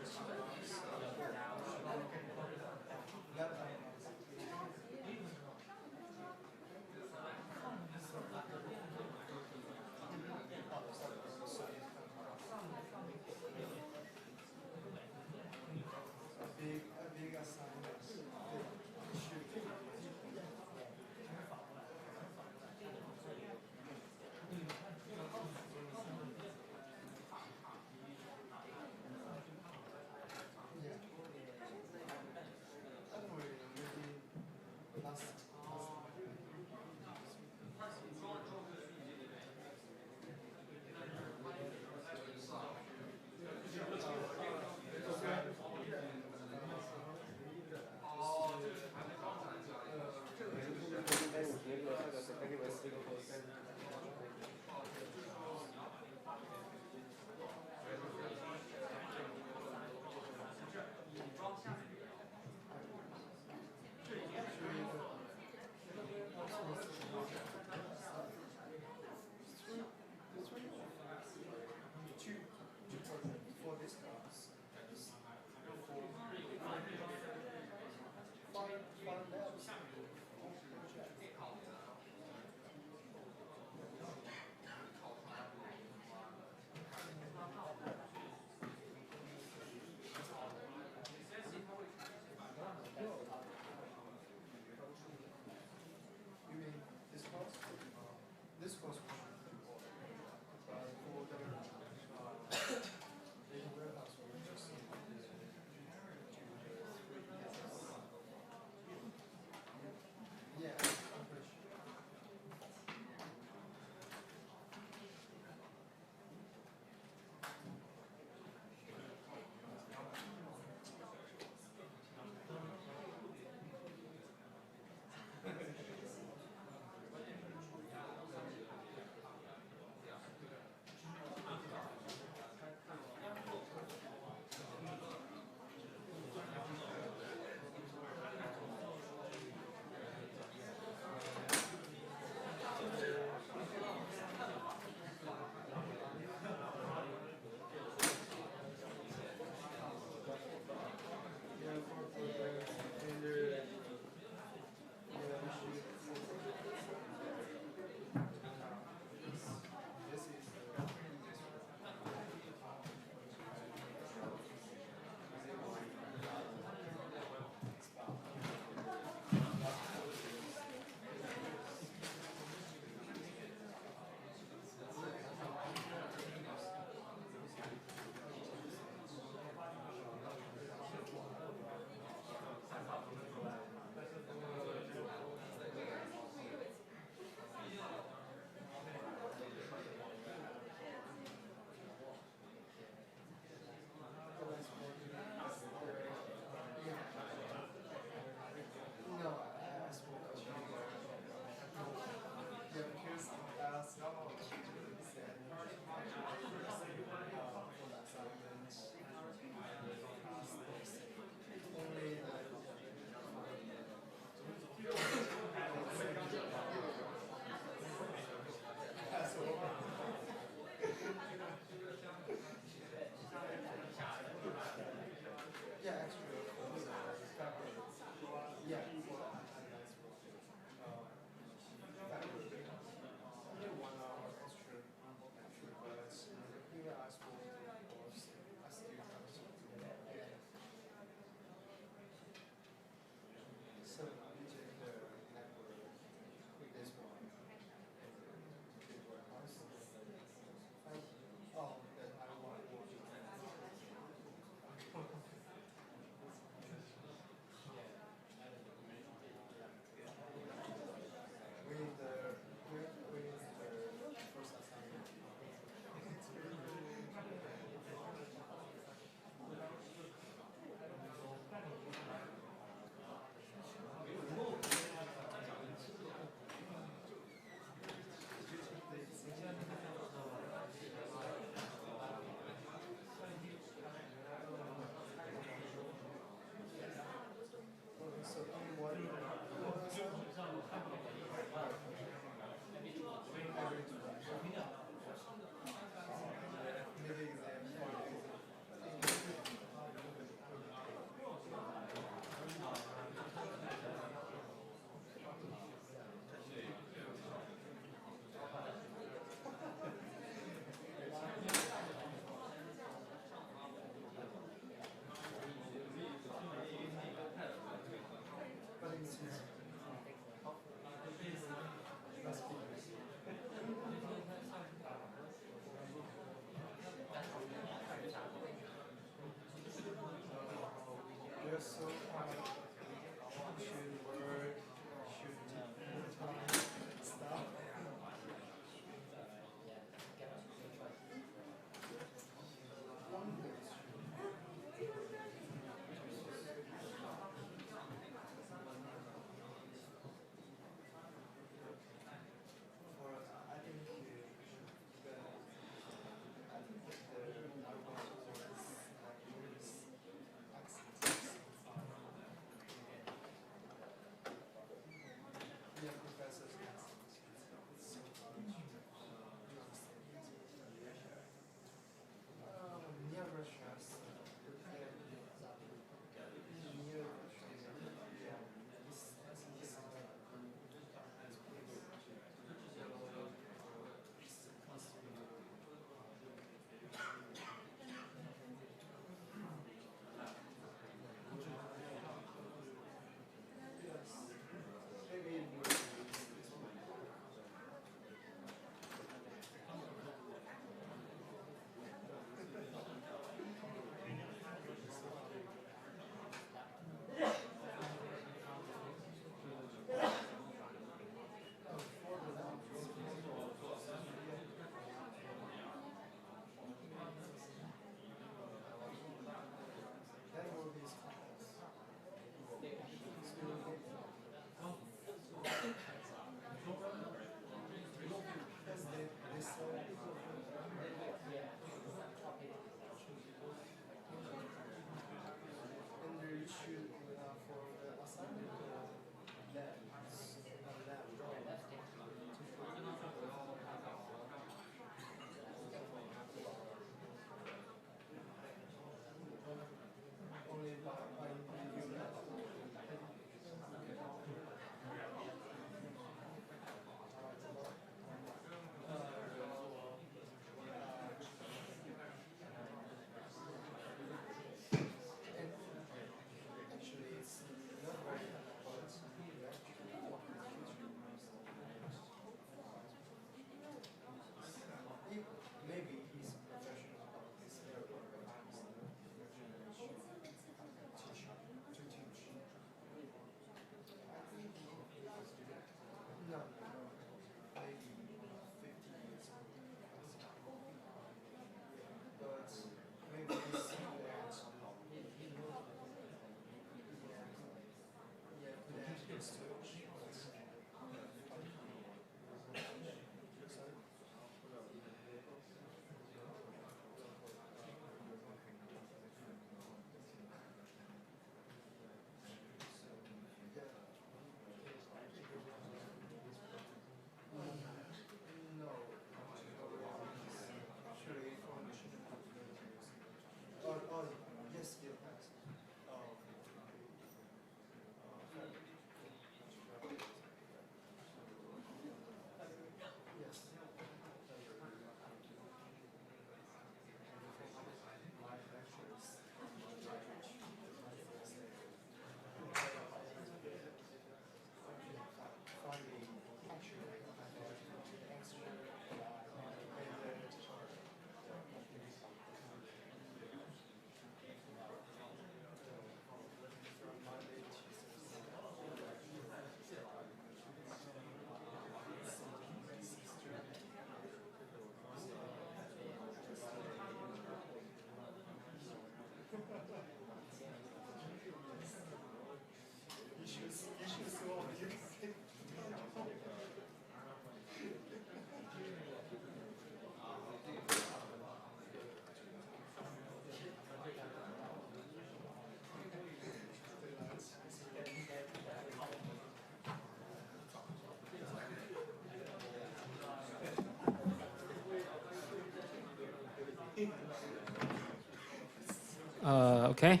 Okay.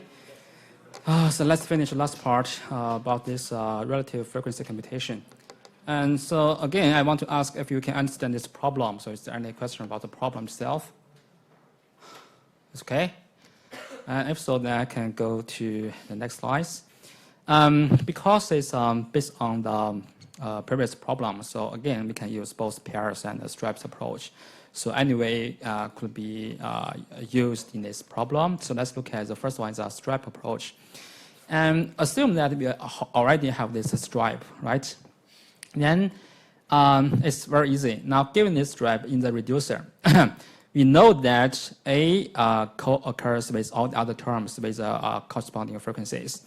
So let's finish the last part about this relative frequency computation. And so again, I want to ask if you can understand this problem. So is there any question about the problem itself? It's okay. And if so, then I can go to the next slides. Because it's based on the previous problem, so again, we can use both pairs and the stripes approach. So anyway, could be used in this problem. So let's look at the first one is a stripe approach. And assume that we already have this stripe, right? Then it's very easy. Now, given this stripe in the reducer, we know that A co-occurs with all the other terms with corresponding frequencies.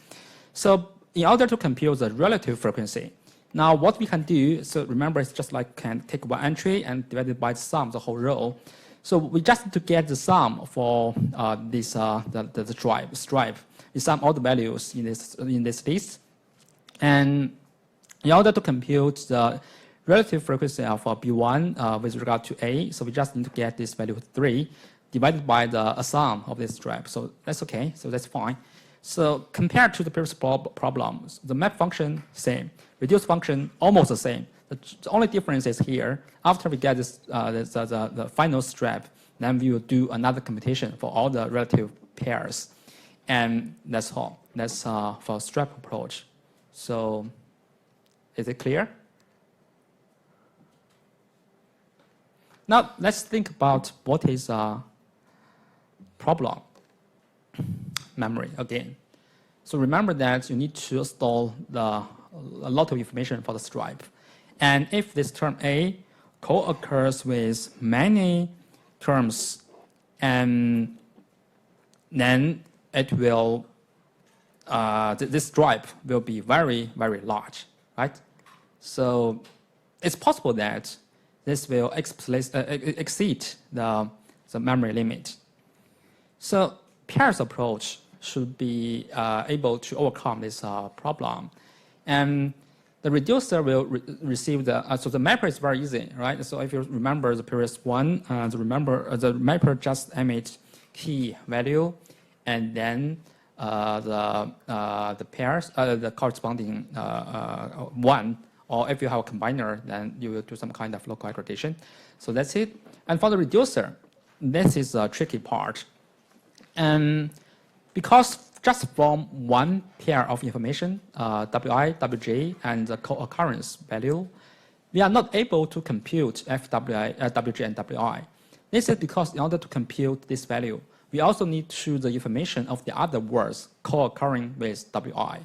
So in order to compute the relative frequency, now what we can do, so remember it's just like can take one entry and divide it by the sum, the whole row. So we just need to get the sum for this the stripe. We sum all the values in this list. And in order to compute the relative frequency of B1 with regard to A, so we just need to get this value 3 divided by the sum of this stripe. So that's okay, so that's fine. So compared to the previous problems, the map function same, reduce function almost the same. The only difference is here, after we get this, the final stripe, then we will do another computation for all the relative pairs. And that's all. That's for stripe approach. So is it clear? Now let's think about what is problem memory again. So remember that you need to store a lot of information for the stripe. And if this term A co-occurs with many terms, and then it will, this stripe will be very, very large, right? So it's possible that this will exceed the memory limit. So pairs approach should be able to overcome this problem. And the reducer will receive so the mapper is very easy, right? So if you remember the previous one, the mapper just emits key value, and then the pairs, the corresponding one, or if you have a combiner, then you will do some kind of local aggregation. So that's it. And for the reducer, this is a tricky part. And because just from one pair of information, Wi, Wj, and the co-occurrence value, we are not able to compute Fwi, Wj, and Wi. This is because in order to compute this value, we also need to choose the information of the other words co-occurring with Wi.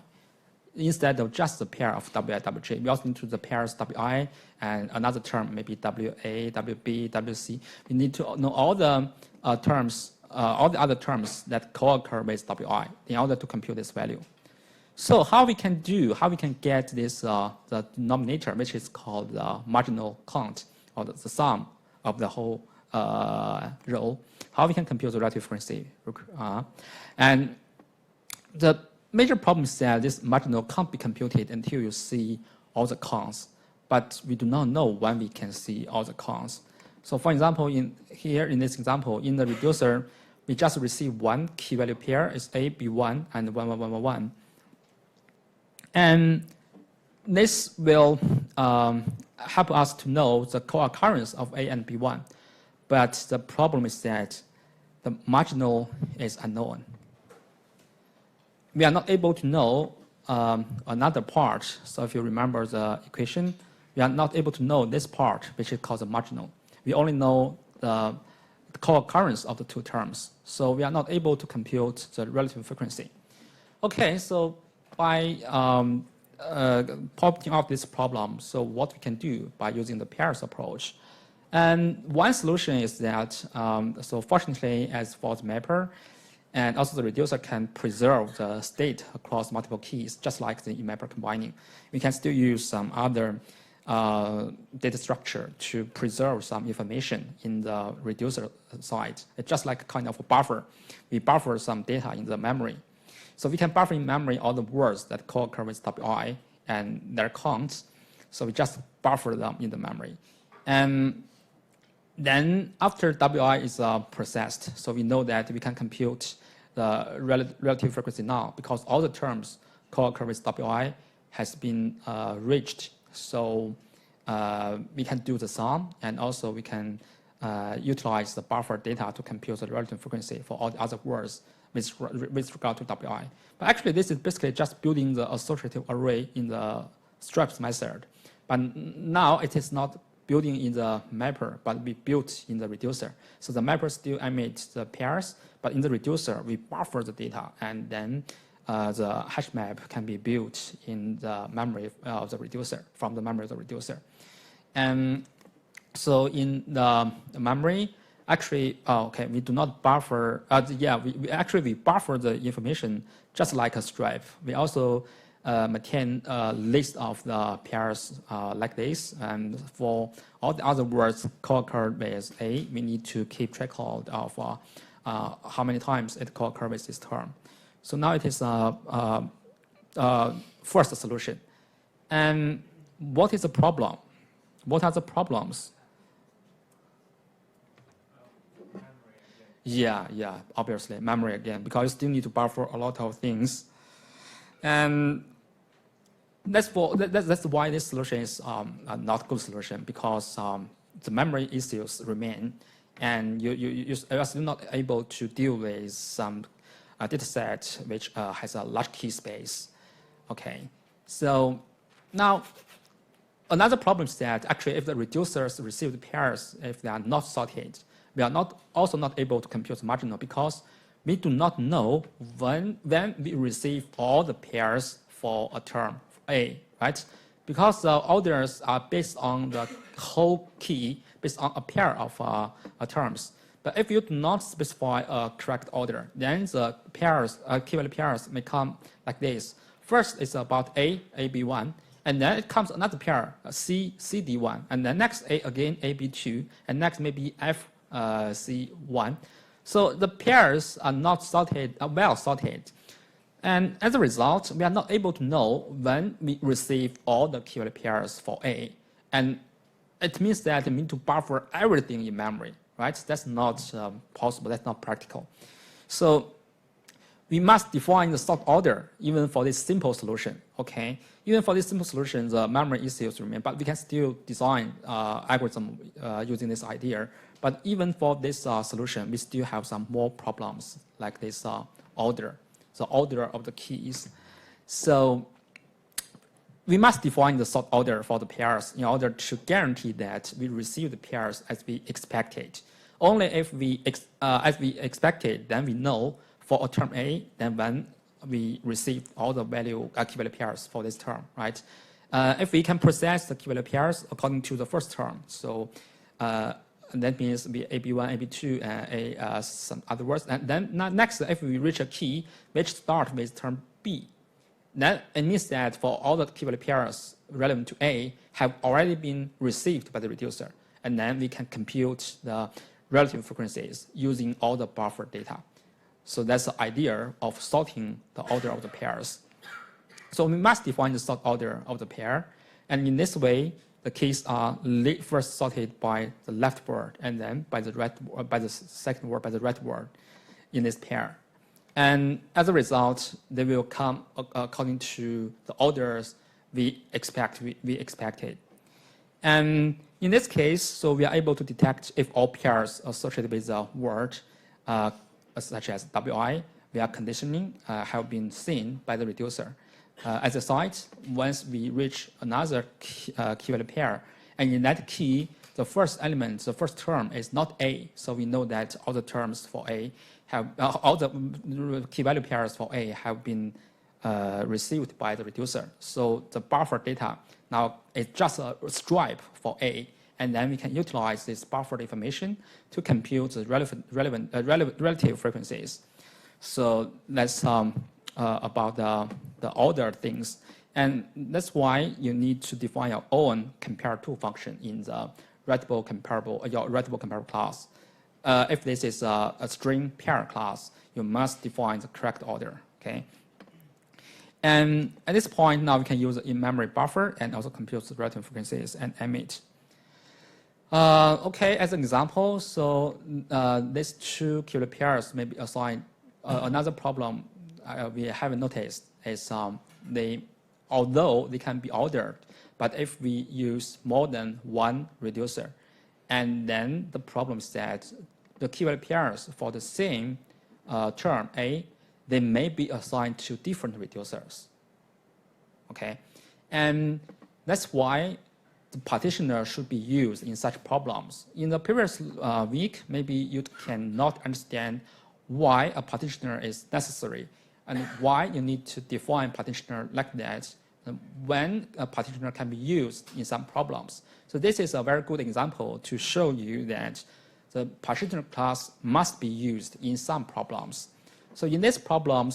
Instead of just the pair of Wi, Wj, we also need to the pairs Wi and another term, maybe Wa, Wb, Wc. We need to know all the terms, all the other terms that co-occur with Wi in order to compute this value. So how we can get this the denominator, which is called the marginal count, or the sum of the whole row, how we can compute the relative frequency. And the major problem is that this marginal can't be computed until you see all the counts, but we do not know when we can see all the counts. So for example, in this example, in the reducer, we just receive one key value pair, is A, B1, and 1, 1, 1, 1, 1. And this will help us to know the co-occurrence of A and B1. But the problem is that the marginal is unknown. We are not able to know another part. So if you remember the equation, we are not able to know this part, which is called the marginal. We only know the co-occurrence of the two terms. So we are not able to compute the relative frequency. Okay, so by pointing out this problem, so what we can do by using the pairs approach. And one solution is that, so fortunately, as for the mapper, and also the reducer can preserve the state across multiple keys, just like the mapper combining. We can still use some other data structure to preserve some information in the reducer side. It's just like kind of a buffer. We buffer some data in the memory. So we can buffer in memory all the words that co-occur with Wi and their counts. So we just buffer them in the memory. And then after Wi is processed, so we know that we can compute the relative frequency now because all the terms co-occur with WI has been reached. So we can do the sum, and also we can utilize the buffer data to compute the relative frequency for all the other words with regard to WI. But actually, this is basically just building the associative array in the stripes method. But now it is not building in the mapper, but we built in the reducer. So the mapper still emits the pairs, but in the reducer, we buffer the data, and then the hash map can be built in the memory of the reducer, from the memory of the reducer. And so in the memory, actually, we do not buffer. We buffer the information just like a stripe. We also maintain a list of the pairs like this. And for all the other words co-occur with A, we need to keep track of how many times it co-occurs with this term. So now it is a first solution. And what is the problem? What are the problems? Yeah, obviously, memory again, because you still need to buffer a lot of things. And that's why this solution is not a good solution, because the memory issues remain, and you are still not able to deal with some data set which has a large key space. Okay, so now another problem is that actually if the reducers receive the pairs, if they are not sorted, we are also not able to compute the marginal, because we do not know when we receive all the pairs for a term A, right? Because the orders are based on the whole key, based on a pair of terms. But if you do not specify a correct order, then the pairs, key-value pairs may come like this. First is about A, AB1, and then it comes another pair, C, CD1, and then next A again, AB2, and next maybe F, C1. So the pairs are not sorted, well sorted. And as a result, we are not able to know when we receive all the key-value pairs for A. And it means that we need to buffer everything in memory, right? That's not possible, that's not practical. So we must define the sort order even for this simple solution, okay? Even for this simple solution, the memory issues remain, but we can still design algorithm using this idea. But even for this solution, we still have some more problems like this order, the order of the keys. So we must define the sort order for the pairs in order to guarantee that we receive the pairs as we expected. Only if as we expected, then we know for a term A, then when we receive all the key-value pairs for this term, right? If we can process the key-value pairs according to the first term, so that means be AB1, AB2, and some other words. And then next, if we reach a key which starts with term B, then it means that for all the key-value pairs relevant to A have already been received by the reducer. And then we can compute the relative frequencies using all the buffer data. So that's the idea of sorting the order of the pairs. So we must define the sort order of the pair. And in this way, the keys are first sorted by the left word, and then by the second word, by the right word in this pair. And as a result, they will come according to the orders we expected. And in this case, so we are able to detect if all pairs associated with a word, such as WI, via conditioning, have been seen by the reducer. As a side, once we reach another key-value pair, and in that key, the first element, the first term is not A, so we know that all the terms for A have, all the key-value pairs for A have been received by the reducer. So the buffer data now is just a stripe for A, and then we can utilize this buffered information to compute the relative frequencies. So that's about the order things. And that's why you need to define your own compare-to function in the your readable comparable class. If this is a string pair class, you must define the correct order, okay? And at this point, now we can use the in-memory buffer and also compute the relative frequencies and emit. Okay, as an example, so these two key-value pairs may be assigned another problem we haven't noticed is although they can be ordered, but if we use more than one reducer, and then the problem is that the key-value pairs for the same term A, they may be assigned to different reducers. Okay, and that's why the partitioner should be used in such problems. In the previous week, maybe you cannot understand why a partitioner is necessary and why you need to define partitioner like that when a partitioner can be used in some problems. So this is a very good example to show you that the partitioner class must be used in some problems. So in this problem,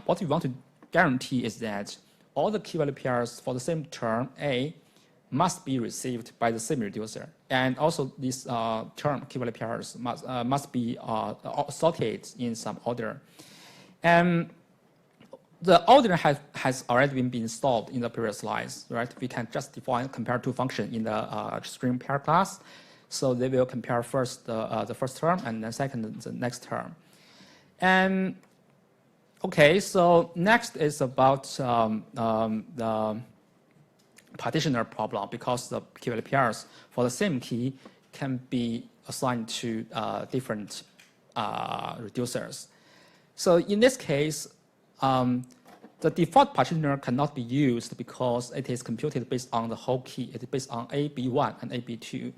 what we want to guarantee is that all the key-value pairs for the same term A must be received by the same reducer, and also these term key-value pairs must be sorted in some order. And the order has already been solved in the previous slides, right? We can just define compare two function in the string pair class. So they will compare first the first term and then second the next term. And okay, so next is about the partitioner problem, because the key-value pairs for the same key can be assigned to different reducers. So in this case, the default partitioner cannot be used because it is computed based on the whole key. It is based on AB1 and AB2.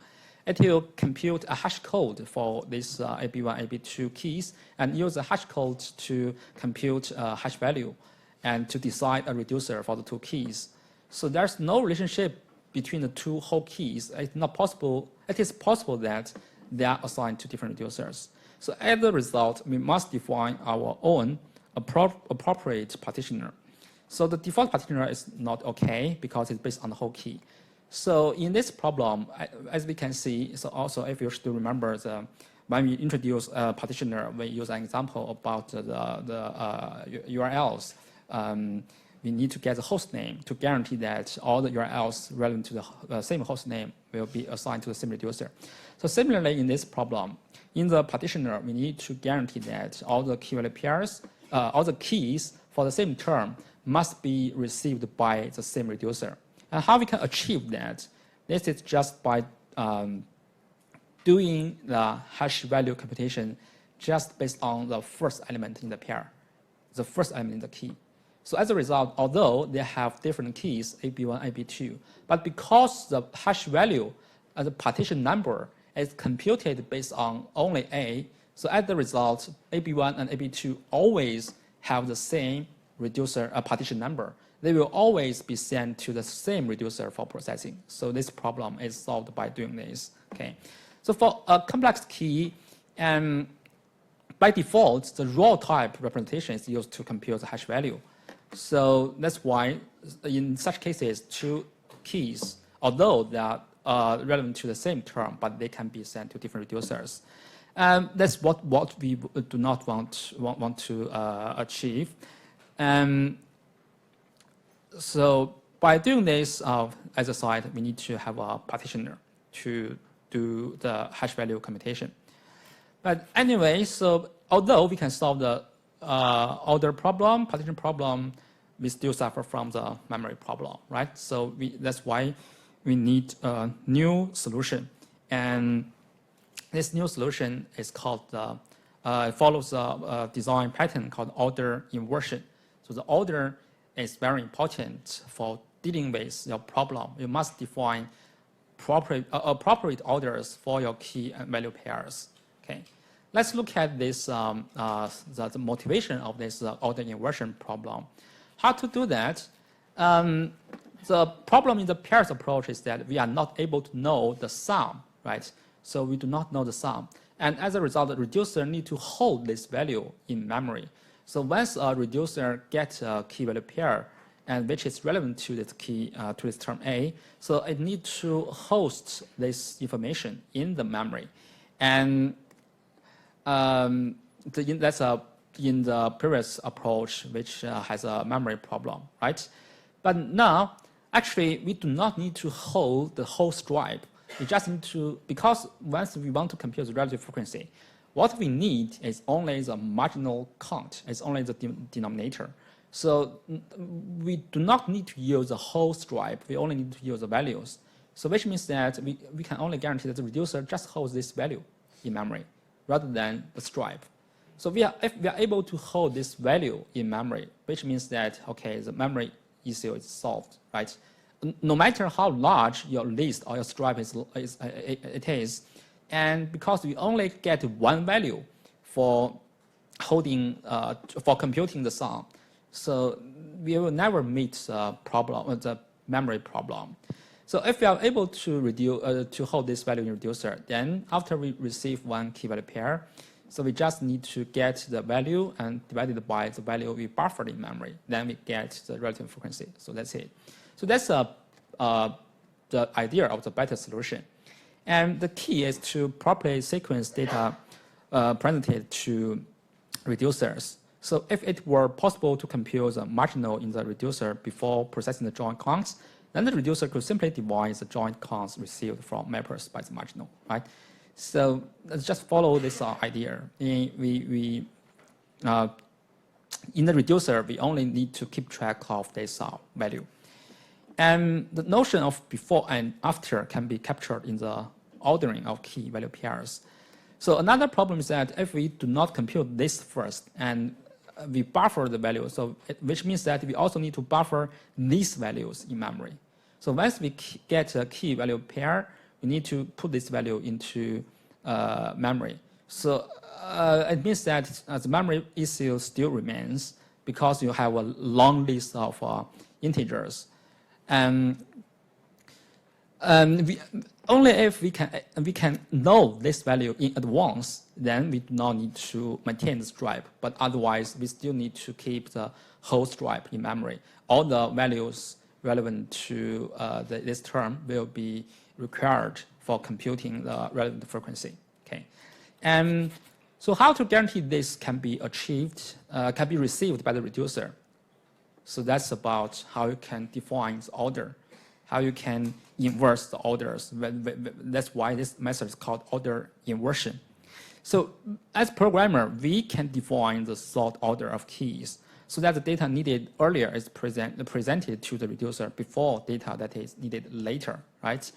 It will compute a hash code for these AB1, AB2 keys and use a hash code to compute a hash value and to decide a reducer for the two keys. So there's no relationship between the two whole keys. It's not possible. It is possible that they are assigned to different reducers. So as a result, we must define our own appropriate partitioner. So the default partitioner is not okay because it's based on the whole key. So in this problem, as we can see, so also if you still remember when we introduce a partitioner, we use an example about the URLs. We need to get the host name to guarantee that all the URLs relevant to the same host name will be assigned to the same reducer. So similarly in this problem, in the partitioner, we need to guarantee that all the key-value pairs, all the keys for the same term must be received by the same reducer. And how we can achieve that? This is just by doing the hash value computation just based on the first element in the pair, the first element in the key. So as a result, although they have different keys, AB1, AB2, but because the hash value as a partition number is computed based on only A, so as a result, AB1 and AB2 always have the same reducer partition number. They will always be sent to the same reducer for processing. So this problem is solved by doing this. Okay. So for a complex key, by default, the raw type representation is used to compute the hash value. So that's why in such cases, two keys, although they are relevant to the same term, but they can be sent to different reducers. That's what we do not want to achieve. So by doing this as a side, we need to have a partitioner to do the hash value computation. But anyway, so although we can solve the order problem, partition problem, we still suffer from the memory problem, right? So that's why we need a new solution. And this new solution is called, it follows a design pattern called order inversion. So the order is very important for dealing with your problem. You must define appropriate orders for your key and value pairs. Okay, let's look at this the motivation of this order inversion problem. How to do that? The problem in the pairs approach is that we are not able to know the sum, right? So we do not know the sum, and as a result, the reducer need to hold this value in memory. So once a reducer gets a key value pair, and which is relevant to this key to this term A, so it needs to host this information in the memory, and that's in the previous approach, which has a memory problem, right? But now, actually, we do not need to hold the whole stripe. We just need to, because once we want to compute the relative frequency, What we need is only the marginal count, it's only the denominator. So we do not need to use the whole stripe, we only need to use the values. So which means that we can only guarantee that the reducer just holds this value in memory rather than the stripe. So if we are able to hold this value in memory, which means that, okay, the memory issue is solved, right? No matter how large your list or your stripe it is, and because we only get one value for holding, for computing the sum, so we will never meet the problem, the memory problem. So if we are able to reduce, to hold this value in reducer, then after we receive one key value pair, so we just need to get the value and divide it by the value we buffered in memory. Then we get the relative frequency. So that's it. So that's the idea of the better solution. And the key is to properly sequence data presented to reducers. So if it were possible to compute the marginal in the reducer before processing the joint counts, then the reducer could simply divide the joint counts received from mappers by the marginal, right? So let's just follow this idea. In the reducer, we only need to keep track of this value. And the notion of before and after can be captured in the ordering of key value pairs. So another problem is that if we do not compute this first and we buffer the value, so which means that we also need to buffer these values in memory. So once we get a key value pair, we need to put this value into memory. So it means that the memory issue still remains because you have a long list of integers. Only if we can know this value in advance, then we do not need to maintain the stripe. But otherwise, we still need to keep the whole stripe in memory. All the values relevant to this term will be required for computing the relevant frequency. Okay, and so how to guarantee this can be achieved, can be received by the reducer? So that's about how you can define the order, how you can inverse the orders. That's why this method is called order inversion. So as programmer, we can define the sort order of keys so that the data needed earlier is presented to the reducer before data that is needed later, right?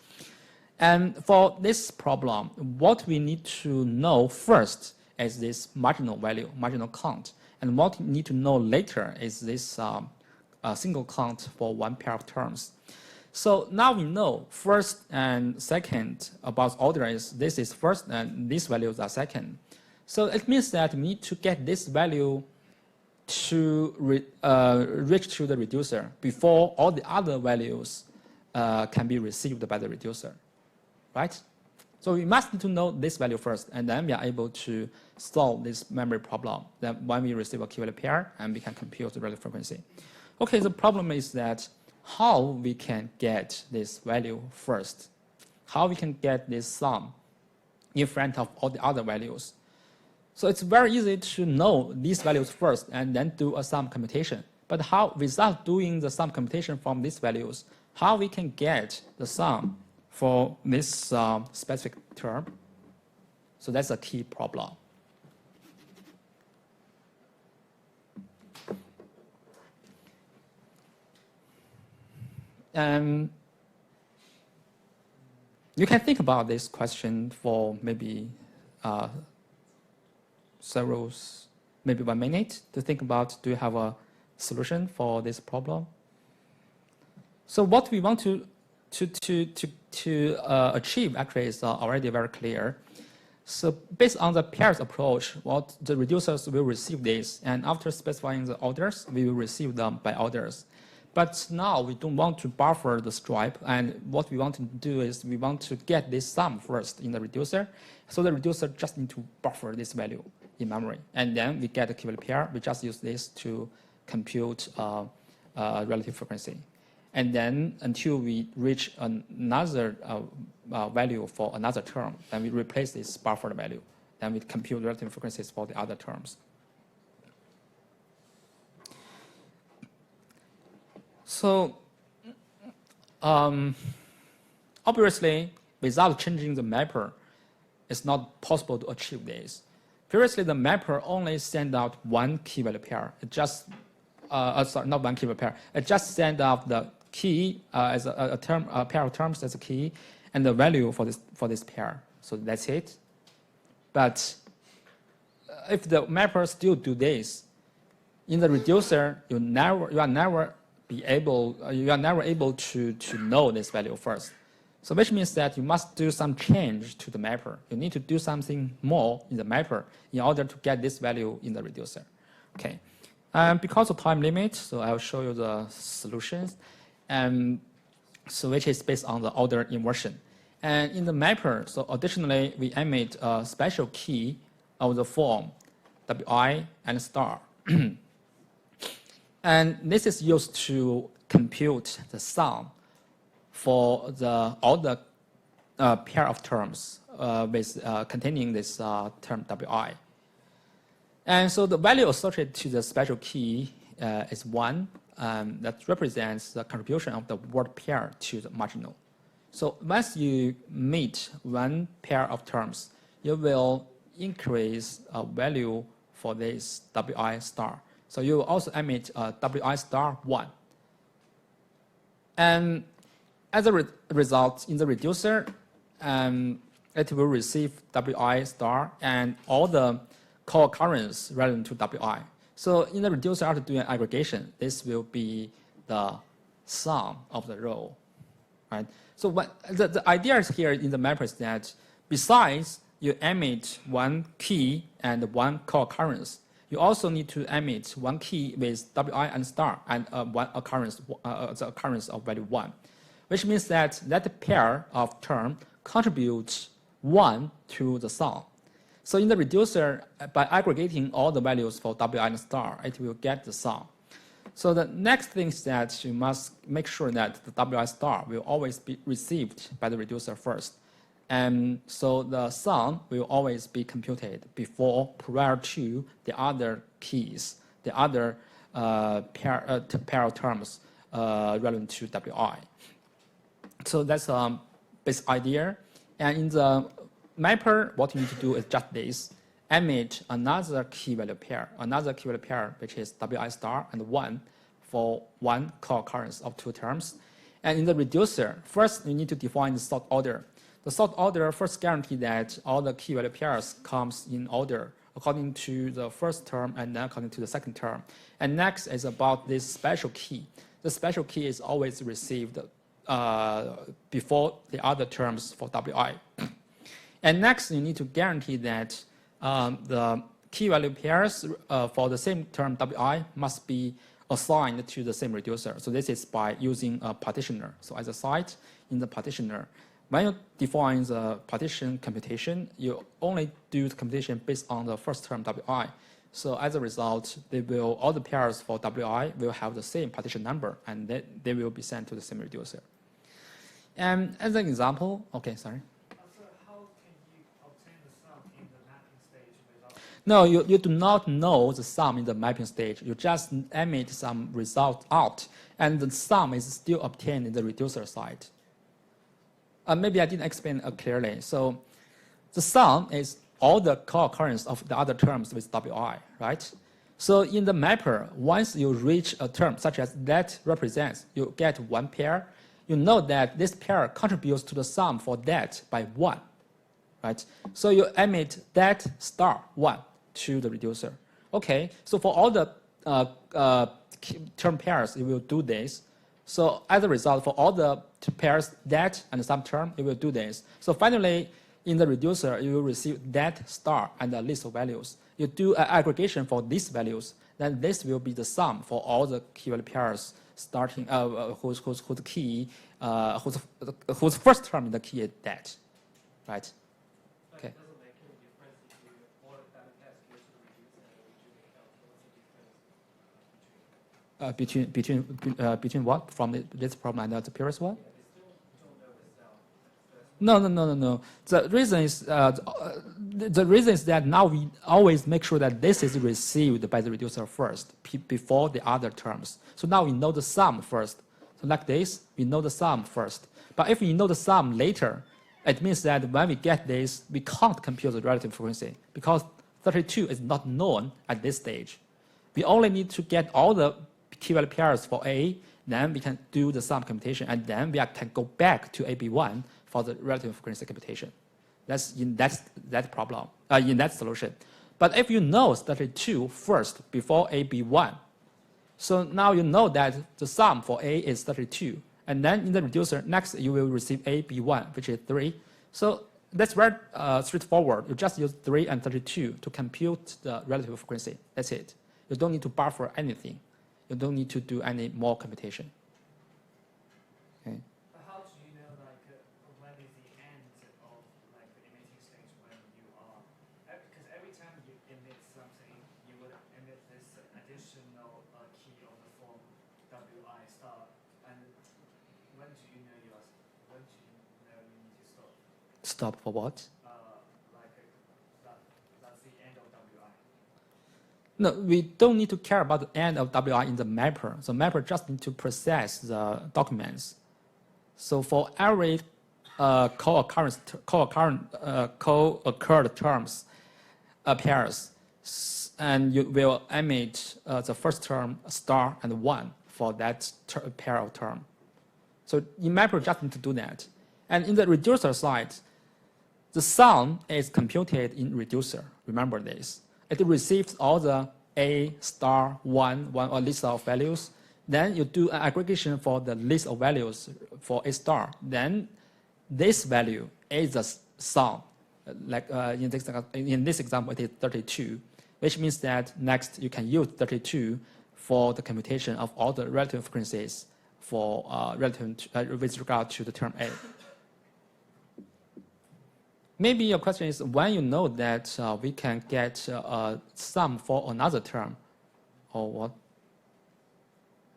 And for this problem, what we need to know first is this marginal value, marginal count. And what we need to know later is this single count for one pair of terms. So now we know first and second about order is this is first and these values are second. So it means that we need to get this value to reach to the reducer before all the other values can be received by the reducer, right? So we must need to know this value first, and then we are able to solve this memory problem. Then when we receive a key value pair, and we can compute the relative frequency. Okay, the problem is that how we can get this value first, how we can get this sum in front of all the other values. So it's very easy to know these values first and then do a sum computation. But how, without doing the sum computation from these values, how we can get the sum for this specific term? So that's a key problem. You can think about this question for maybe maybe 1 minute to think about, do you have a solution for this problem? So what we want to achieve actually is already very clear. So based on the pairs approach, what the reducers will receive this, and after specifying the orders, we will receive them by orders. But now we don't want to buffer the stripe, and what we want to do is we want to get this sum first in the reducer. So the reducer just need to buffer this value in memory, and then we get a key value pair. We just use this to compute relative frequency, and then until we reach another value for another term, then we replace this buffered value. Then we compute relative frequencies for the other terms. So obviously, without changing the mapper, it's not possible to achieve this. previously the mapper only sent out one key value pair. It just, sorry, not one key value pair. It just sent out the key as a pair of terms as a key, and the value for this pair. So that's it. But if the mapper still do this, in the reducer, you are never able to know this value first. So which means that you must do some change to the mapper. You need to do something more in the mapper in order to get this value in the reducer. Okay. Because of time limit, so I'll show you the solutions. So which is based on the order inversion. And in the mapper, so additionally, we emit a special key of the form wi and star. And this is used to compute the sum for all the pair of terms containing this term wi. And so the value associated to the special key is 1. That represents the contribution of the word pair to the marginal. So once you meet one pair of terms, you will increase a value for this wi star. So you will also emit wi star 1. And as a result, in the reducer, it will receive wi star and all the co-occurrence relevant to wi. So in the reducer, after doing aggregation, this will be the sum of the row, right? So the idea here in the mapper is that besides you emit one key and one co-occurrence, you also need to emit one key with wi and star and one occurrence, the occurrence of value 1, which means that that pair of term contributes 1 to the sum. So in the reducer, by aggregating all the values for wi and star, it will get the sum. So the next thing is that you must make sure that the wi star will always be received by the reducer first. And so the sum will always be computed prior to the other keys, the other pair of terms relevant to wi. So that's a basic idea. And in the mapper, what you need to do is just this: emit another key value pair, which is wi star and 1 for one co-occurrence of 2 terms. And in the reducer, first you need to define the sort order. The sort order first guarantees that all the key value pairs comes in order according to the first term and then according to the second term. And next is about this special key. The special key is always received before the other terms for wi. And next, you need to guarantee that the key value pairs for the same term wi must be assigned to the same reducer. So this is by using a partitioner. So as a site in the partitioner, when you define the partition computation, you only do the computation based on the first term wi. So as a result, all the pairs for wi will have the same partition number, and they will be sent to the same reducer. And as an example, okay, sorry. No, you do not know the sum in the mapping stage. You just emit some result out, and the sum is still obtained in the reducer side. Maybe I didn't explain clearly. So the sum is all the co-occurrence of the other terms with wi, right? So in the mapper, once you reach a term such as that represents, you get one pair. You know that this pair contributes to the sum for that by 1, right? So you emit that star 1 to the reducer. Okay, so for all the term pairs, it will do this. So as a result, for all the pairs that and some term, it will do this. So finally, in the reducer, you will receive that star and a list of values. You do an aggregation for these values, then this will be the sum for all the key value pairs starting whose key whose first term in the key is that, right? Okay. Between what? From this problem and the previous one? No. The reason is that now we always make sure that this is received by the reducer first before the other terms. So now we know the sum first. So like this, we know the sum first. But if we know the sum later, it means that when we get this, we can't compute the relative frequency because 32 is not known at this stage. We only need to get all the key value pairs for A, then we can do the sum computation, and then we can go back to AB1 for the relative frequency computation. That's in that problem, in that solution. But if you know 32 first before AB1, so now you know that the sum for A is 32. And then in the reducer, next you will receive AB1, which is 3. So that's very straightforward. You just use 3 and 32 to compute the relative frequency. That's it. You don't need to buffer anything. You don't need to do any more computation. Okay.
But how do you know, like, when is the end of, like, the emitting stage when you are, because every time you emit something, you would emit this additional key of the form WI star, and when do you know you need to stop?
Stop for what?
That's the end of WI.
No, we don't need to care about the end of WI in the mapper. So mapper just need to process the documents. So for every co-occurred terms pairs, and you will emit the first term star and 1 for that pair of term. So in mapper just need to do that. And in the reducer side, the sum is computed in reducer. Remember this. It receives all the A star 1 or list of values. Then you do an aggregation for the list of values for A star. Then this value is the sum. Like in this example, it is 32, which means that next you can use 32 for the computation of all the relative frequencies for with regard to the term A. Maybe your question is when you know that we can get a sum for another term, or what?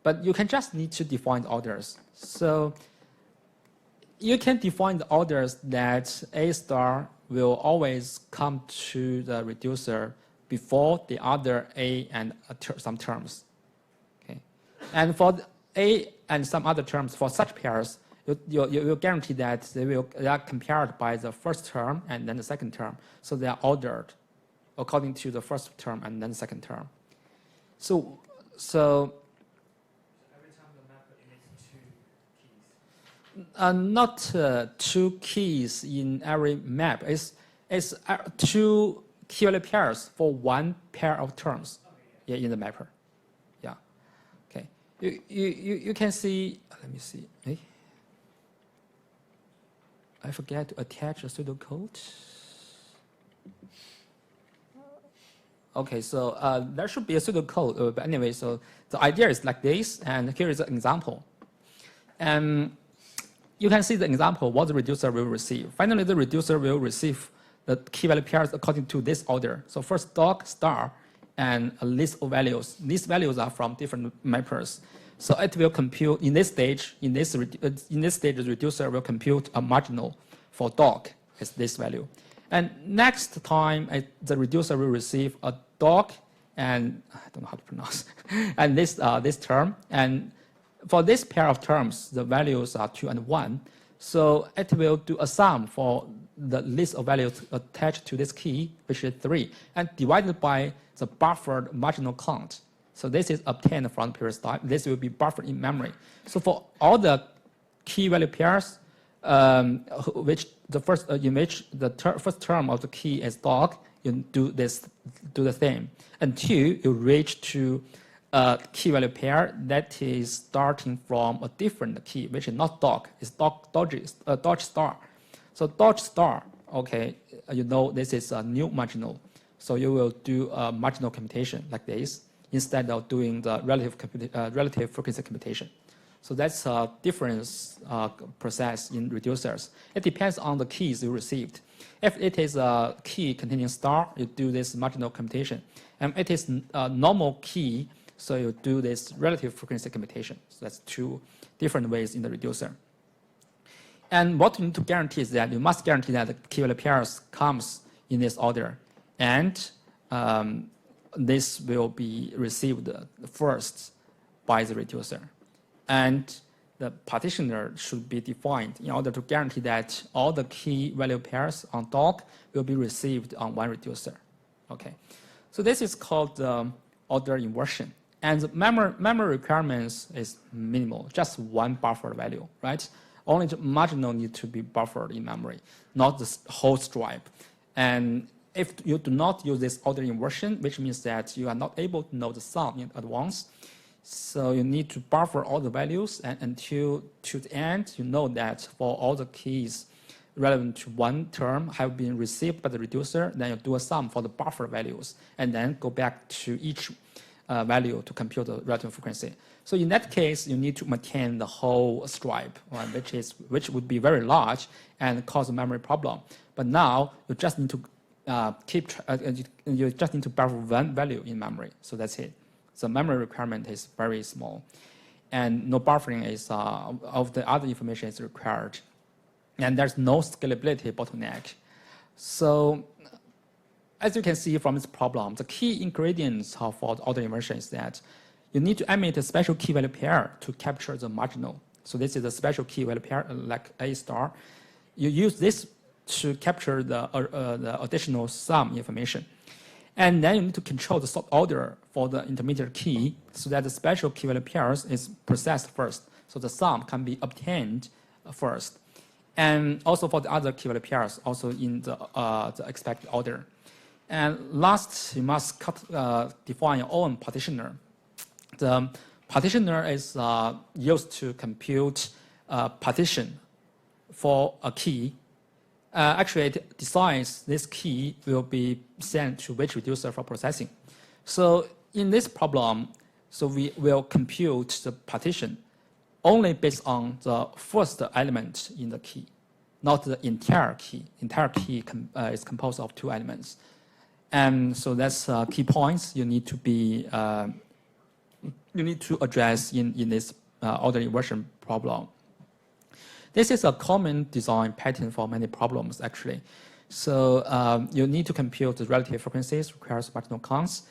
But you can just need to define the orders. So you can define the orders that A star will always come to the reducer before the other A and some terms. Okay, and for A and some other terms for such pairs, you guarantee that they are compared by the first term and then the second term. So they are ordered according to the first term and then the second term. So
every time the mapper emits 2 keys.
Not 2 keys in every map. It's 2 key value pairs for 1 pair of terms. Yeah, in the mapper. Yeah. Okay. You can see. Let me see. Hey. I forget to attach a pseudocode. Okay, so there should be a pseudocode, but anyway, so the idea is like this, and here is an example. You can see the example what the reducer will receive. Finally, the reducer will receive the key value pairs according to this order. So first dog, star, and a list of values. These values are from different mappers. So it will compute in this stage. In this stage, the reducer will compute a marginal for dog as this value. And next time, the reducer will receive a dog, and I don't know how to pronounce, and this term. And for this pair of terms, the values are 2 and 1. So it will do a sum for the list of values attached to this key, which is 3, and divided by the buffered marginal count. So this is obtained from the previous time. This will be buffered in memory. So for all the key value pairs, which the first first term of the key is dog, you do the same until you reach to a key value pair that is starting from a different key, which is not dog. It's dodge star. So dodge star. Okay, you know this is a new marginal. So you will do a marginal computation like this, instead of doing the relative frequency computation. So that's a difference process in reducers. It depends on the keys you received. If it is a key containing star, you do this marginal computation. And it is a normal key, so you do this relative frequency computation. So that's 2 different ways in the reducer. And what you need to guarantee is that you must guarantee that the key value pairs comes in this order. And this will be received first by the reducer. And the partitioner should be defined in order to guarantee that all the key value pairs on dog will be received on one reducer. Okay, so this is called order inversion. And the memory requirements is minimal, just one buffer value, right? Only the marginal need to be buffered in memory, not the whole stripe. And if you do not use this order inversion, which means that you are not able to know the sum in advance, so you need to buffer all the values, and until to the end, you know that for all the keys relevant to one term have been received by the reducer, then you do a sum for the buffer values, and then go back to each value to compute the relative frequency. So in that case, you need to maintain the whole stripe, which would be very large and cause a memory problem. But now you just need to you just need to buffer one value in memory. So that's it. The memory requirement is very small, and no buffering is of the other information is required, and there's no scalability bottleneck. So as you can see from this problem, the key ingredients for the order inversion is that you need to emit a special key value pair to capture the marginal. So this is a special key value pair like A star. You use this to capture the additional sum information. And then you need to control the sort order for the intermediate key so that the special key value pairs is processed first. So the sum can be obtained first. And also for the other key value pairs, also in the expected order. And last, you must define your own partitioner. The partitioner is used to compute partition for a key. Actually, it decides this key will be sent to which reducer for processing. So in this problem, so we will compute the partition only based on the first element in the key, not the entire key. Entire key is composed of two elements. And so that's key points you need to be you need to address in this order inversion problem. This is a common design pattern for many problems, actually. So you need to compute the relative frequencies, requires marginal counts,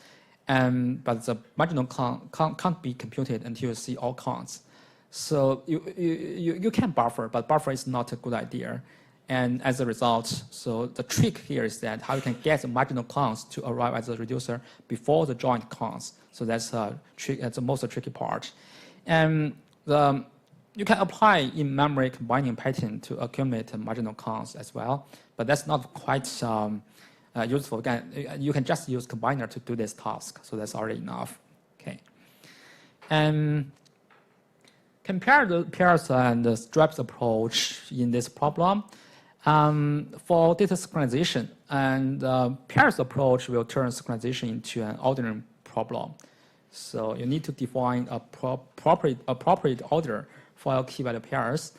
but the marginal count can't be computed until you see all counts. So you can buffer, but buffer is not a good idea. And as a result, so the trick here is that how you can get the marginal counts to arrive at the reducer before the joint counts. So that's the most tricky part. And you can apply in-memory combining pattern to accumulate marginal counts as well, but that's not quite useful. Again, you can just use combiner to do this task, so that's already enough. Okay. And compare the pairs and the stripes approach in this problem. For data synchronization, and pairs approach will turn synchronization into an ordering problem. So you need to define a appropriate order for your key value pairs,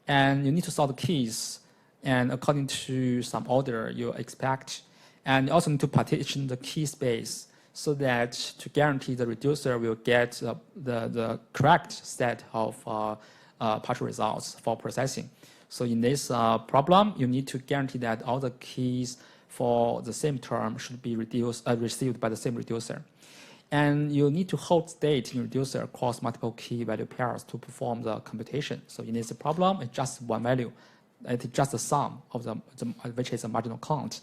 and you need to sort the keys and according to some order you expect, and you also need to partition the key space so that to guarantee the reducer will get the correct set of partial results for processing. So in this problem, you need to guarantee that all the keys for the same term should be received by the same reducer. And you need to hold state in reducer across multiple key value pairs to perform the computation. So in this problem, it's just one value. It's just the sum of which is a marginal count.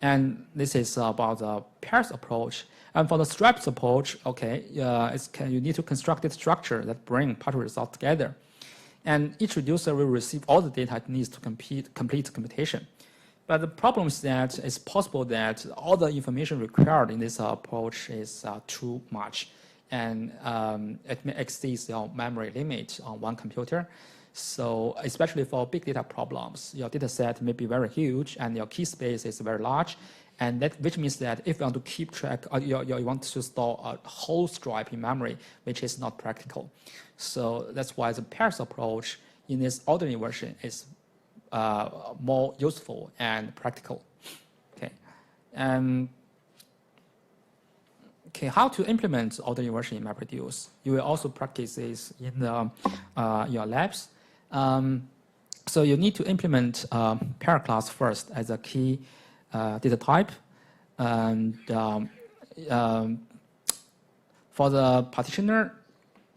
And this is about the pairs approach. And for the stripes approach, okay, you need to construct a structure that bring partial results together. And each reducer will receive all the data it needs to complete computation. But the problem is that it's possible that all the information required in this approach is too much, and it may exceed your memory limit on one computer. So especially for big data problems, your data set may be very huge and your key space is very large, and which means that if you want to keep track, you want to store a whole stripe in memory, which is not practical. So that's why the pairs approach in this order inversion is more useful and practical. Okay, okay, how to implement order inversion in MapReduce? You will also practice this in your labs. So you need to implement pair class first as a key data type, and for the partitioner,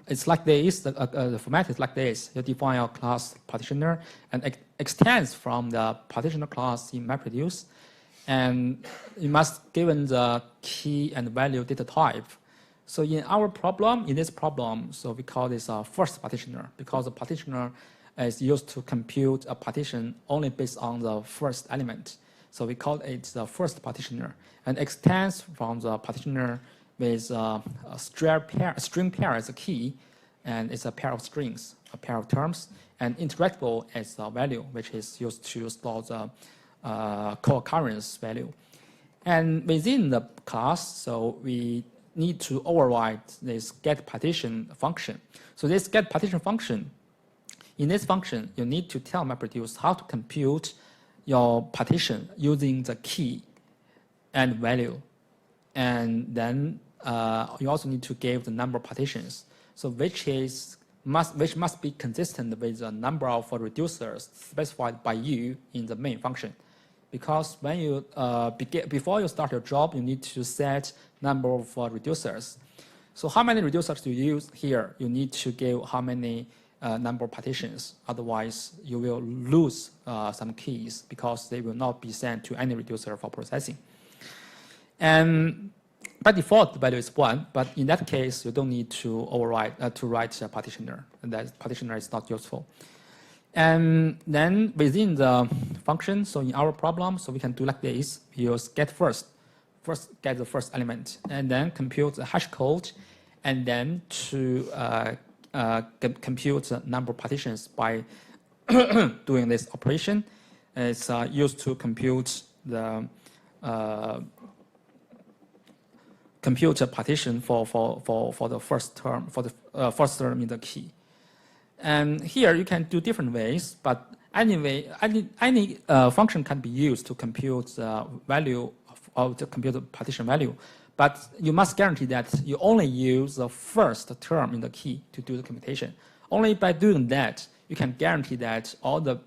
it's like this. The format is like this. You define your class partitioner and extends from the partitioner class in MapReduce, and you must given the key and value data type. So in our problem, in this problem, so we call this a first partitioner because the partitioner is used to compute a partition only based on the first element. So we call it the first partitioner and extends from the partitioner with a string pair as a key, and it's a pair of strings, a pair of terms, and interactable as a value, which is used to store the co-occurrence value. And within the class, so we need to override this getPartition function. So this getPartition function, in this function, you need to tell MapReduce how to compute your partition using the key and value. And then you also need to give the number of partitions, so which must be consistent with the number of reducers specified by you in the main function. Because when you before you start your job, you need to set number of reducers. So how many reducers do you use here? You need to give how many number of partitions. Otherwise, you will lose some keys because they will not be sent to any reducer for processing. And by default, the value is 1, but in that case, you don't need to override to write a partitioner, and that partitioner is not useful. And then within the function, so in our problem, so we can do like this. We use get first get the first element, and then compute the hash code, and then to compute the number of partitions by doing this operation. It's used to compute the compute a partition for the first term, for the first term in the key. And here you can do different ways, but anyway, any function can be used to compute the value of the computed partition value. But you must guarantee that you only use the first term in the key to do the computation. Only by doing that, you can guarantee that all the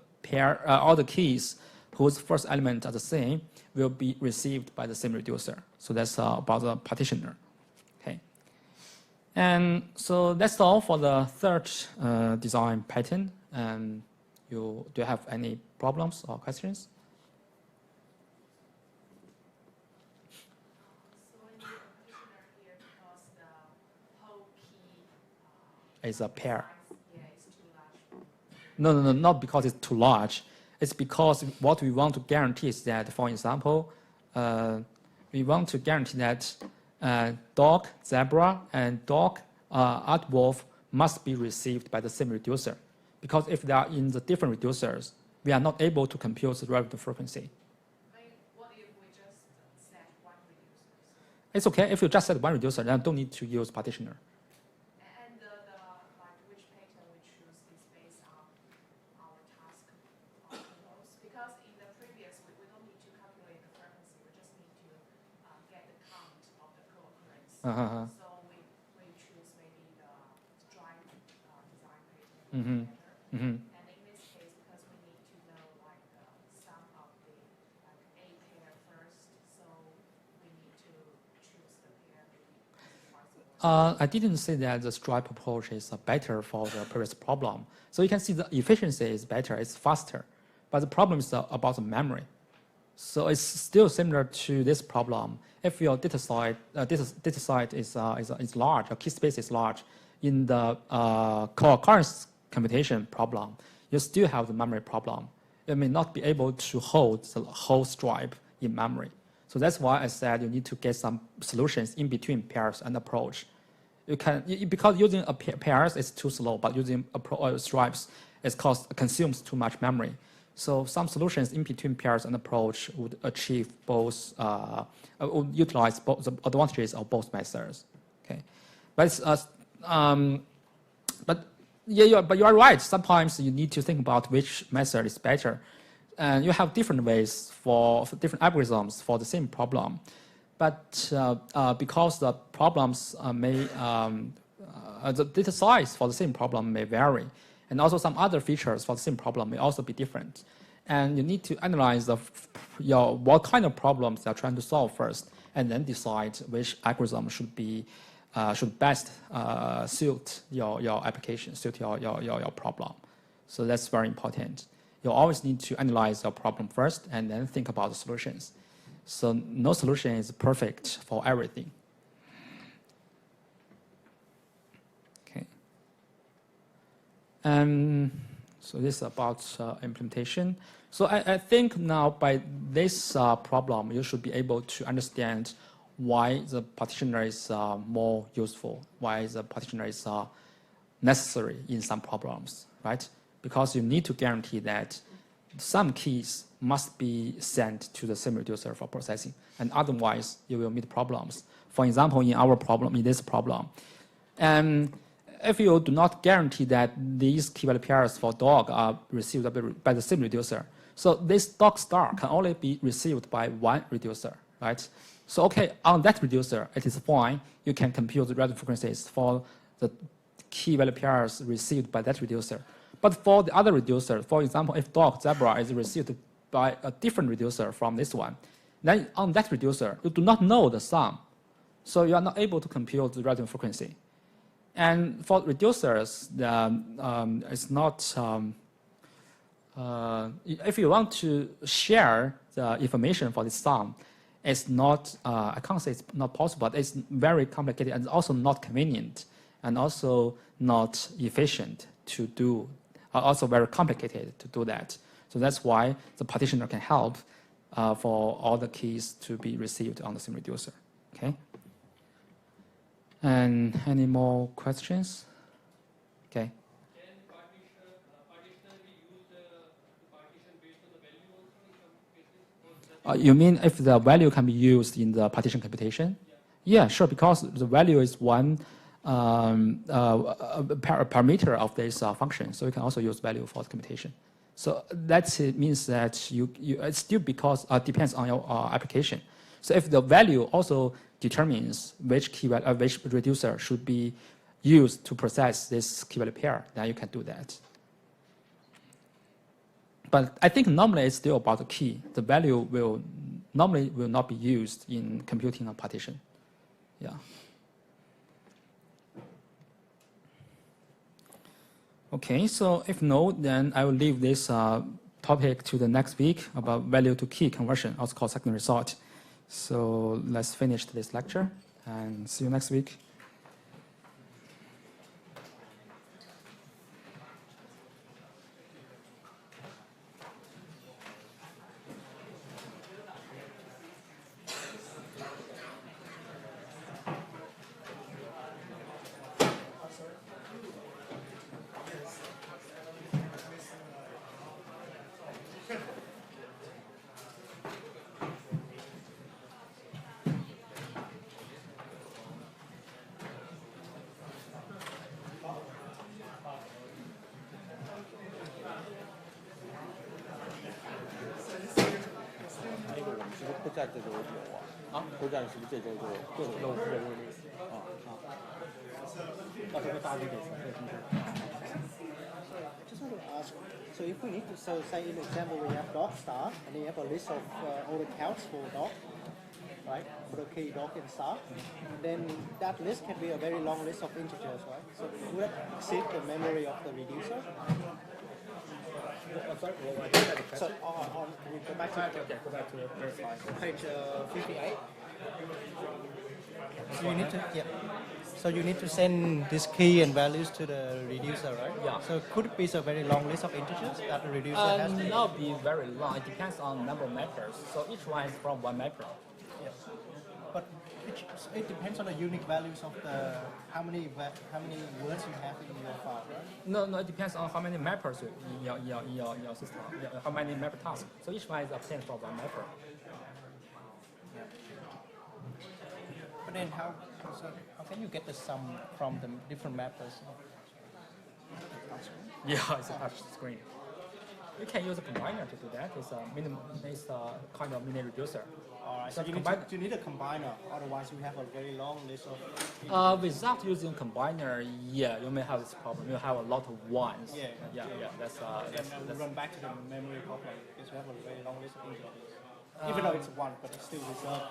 keys whose first element are the same will be received by the same reducer. So that's about the partitioner. Okay. And so that's all for the third design pattern. And do you have any problems or questions?
So in the partitioner here, because the whole key
Is a pair.
yeah, is too large.
No, not because it's too large. It's because what we want to guarantee is that, for example, we want to guarantee that dog, zebra, and dog, art wolf must be received by the same reducer. Because if they are in the different reducers, we are not able to compute the relative frequency.
What if we just set one reducer?
It's okay if you just set one reducer, then don't need to use partitioner.
And like which pattern we choose is based on our task flows. Because in the previous, we don't need to calculate the frequency. We just need to get the count of the co-occurrence. So we choose maybe the stripe design pattern. And in this case, because we need to know like some of the like A pair first, so we need to choose the pair maybe twice.
I didn't say that the stripe approach is better for the previous problem. So you can see the efficiency is better, it's faster. But the problem is about the memory. So it's still similar to this problem. If your data set is large, your key space is large, in the co-occurrence computation problem, you still have the memory problem. You may not be able to hold the whole stripe in memory. So that's why I said you need to get some solutions in between pairs and approach. You can, because using pairs is too slow, but using stripes consumes too much memory. So some solutions in between pairs and approach would achieve both, would utilize both the advantages of both methods. Okay, but but you are right. Sometimes you need to think about which method is better, and you have different ways for different algorithms for the same problem. But because the problems the data size for the same problem may vary, and also some other features for the same problem may also be different. And you need to analyze what kind of problems you're trying to solve first, and then decide which algorithm should best suit your application, suit your problem. So that's very important. You always need to analyze your problem first, and then think about the solutions. So no solution is perfect for everything. Okay. So this is about implementation. So I think now by this problem, you should be able to understand why the partitioner is more useful, why the partitioner is necessary in some problems, right? Because you need to guarantee that some keys must be sent to the same reducer for processing, and otherwise you will meet problems. For example, in this problem, if you do not guarantee that these key value pairs for dog are received by the same reducer, so this dog star can only be received by one reducer, right? So okay, on that reducer, it is fine. You can compute the random frequencies for the key value pairs received by that reducer. But for the other reducer, for example, if dog zebra is received by a different reducer from this one, then on that reducer, you do not know the sum. So you are not able to compute the random frequency. And for reducers, it's not, if you want to share the information for the sum, it's not, I can't say it's not possible, but it's very complicated and also not convenient and also not efficient to do, also very complicated to do that. So that's why the partitioner can help for all the keys to be received on the same reducer, okay? And any more questions? Okay.
Can partitioner be used to partition based on the value also in some cases?
You mean if the value can be used in the partition computation? Yeah, sure, because the value is one parameter of this function, so you can also use value for the computation. So that means that it's still because depends on your application. So if the value also determines which key value, which reducer should be used to process this key value pair, then you can do that. But I think normally it's still about the key. The value will normally not be used in computing a partition. Yeah. Okay, so if no, then I will leave this topic to the next week about value to key conversion, also called secondary sort. So let's finish this lecture and see you next week.
Just want to ask, so if we need to, so say in example we have dog star and you have a list of all the counts for dog, right? For the key dog and star, then that list can be a very long list of integers, right? So would that exceed the memory of the reducer?
I'm sorry, well, I didn't have a question.
So we go back to
the first slide.
page 58. So you need to, yeah. So you need to send this key and values to the reducer, right?
Yeah.
So could it be a very long list of integers that the reducer has to?
Not be very long. It depends on number of mappers. So each one is from one mapper.
Yeah. But it depends on the unique values of the how many words you have in your file, right?
No, it depends on how many mappers in your system, how many mapper tasks. So each one is obtained from one mapper.
But then how can you get the sum from the different mappers?
Yeah, it's a touch screen. You can use a combiner to do that. It's a kind of mini reducer.
Alright, so you need a combiner, otherwise you have a very long list of...
without using combiner, yeah, you may have this problem. You have a lot of ones.
Yeah.
That's
we run back to the memory problem, because we have a very long list of integers. Even though it's one, but it's still reserved.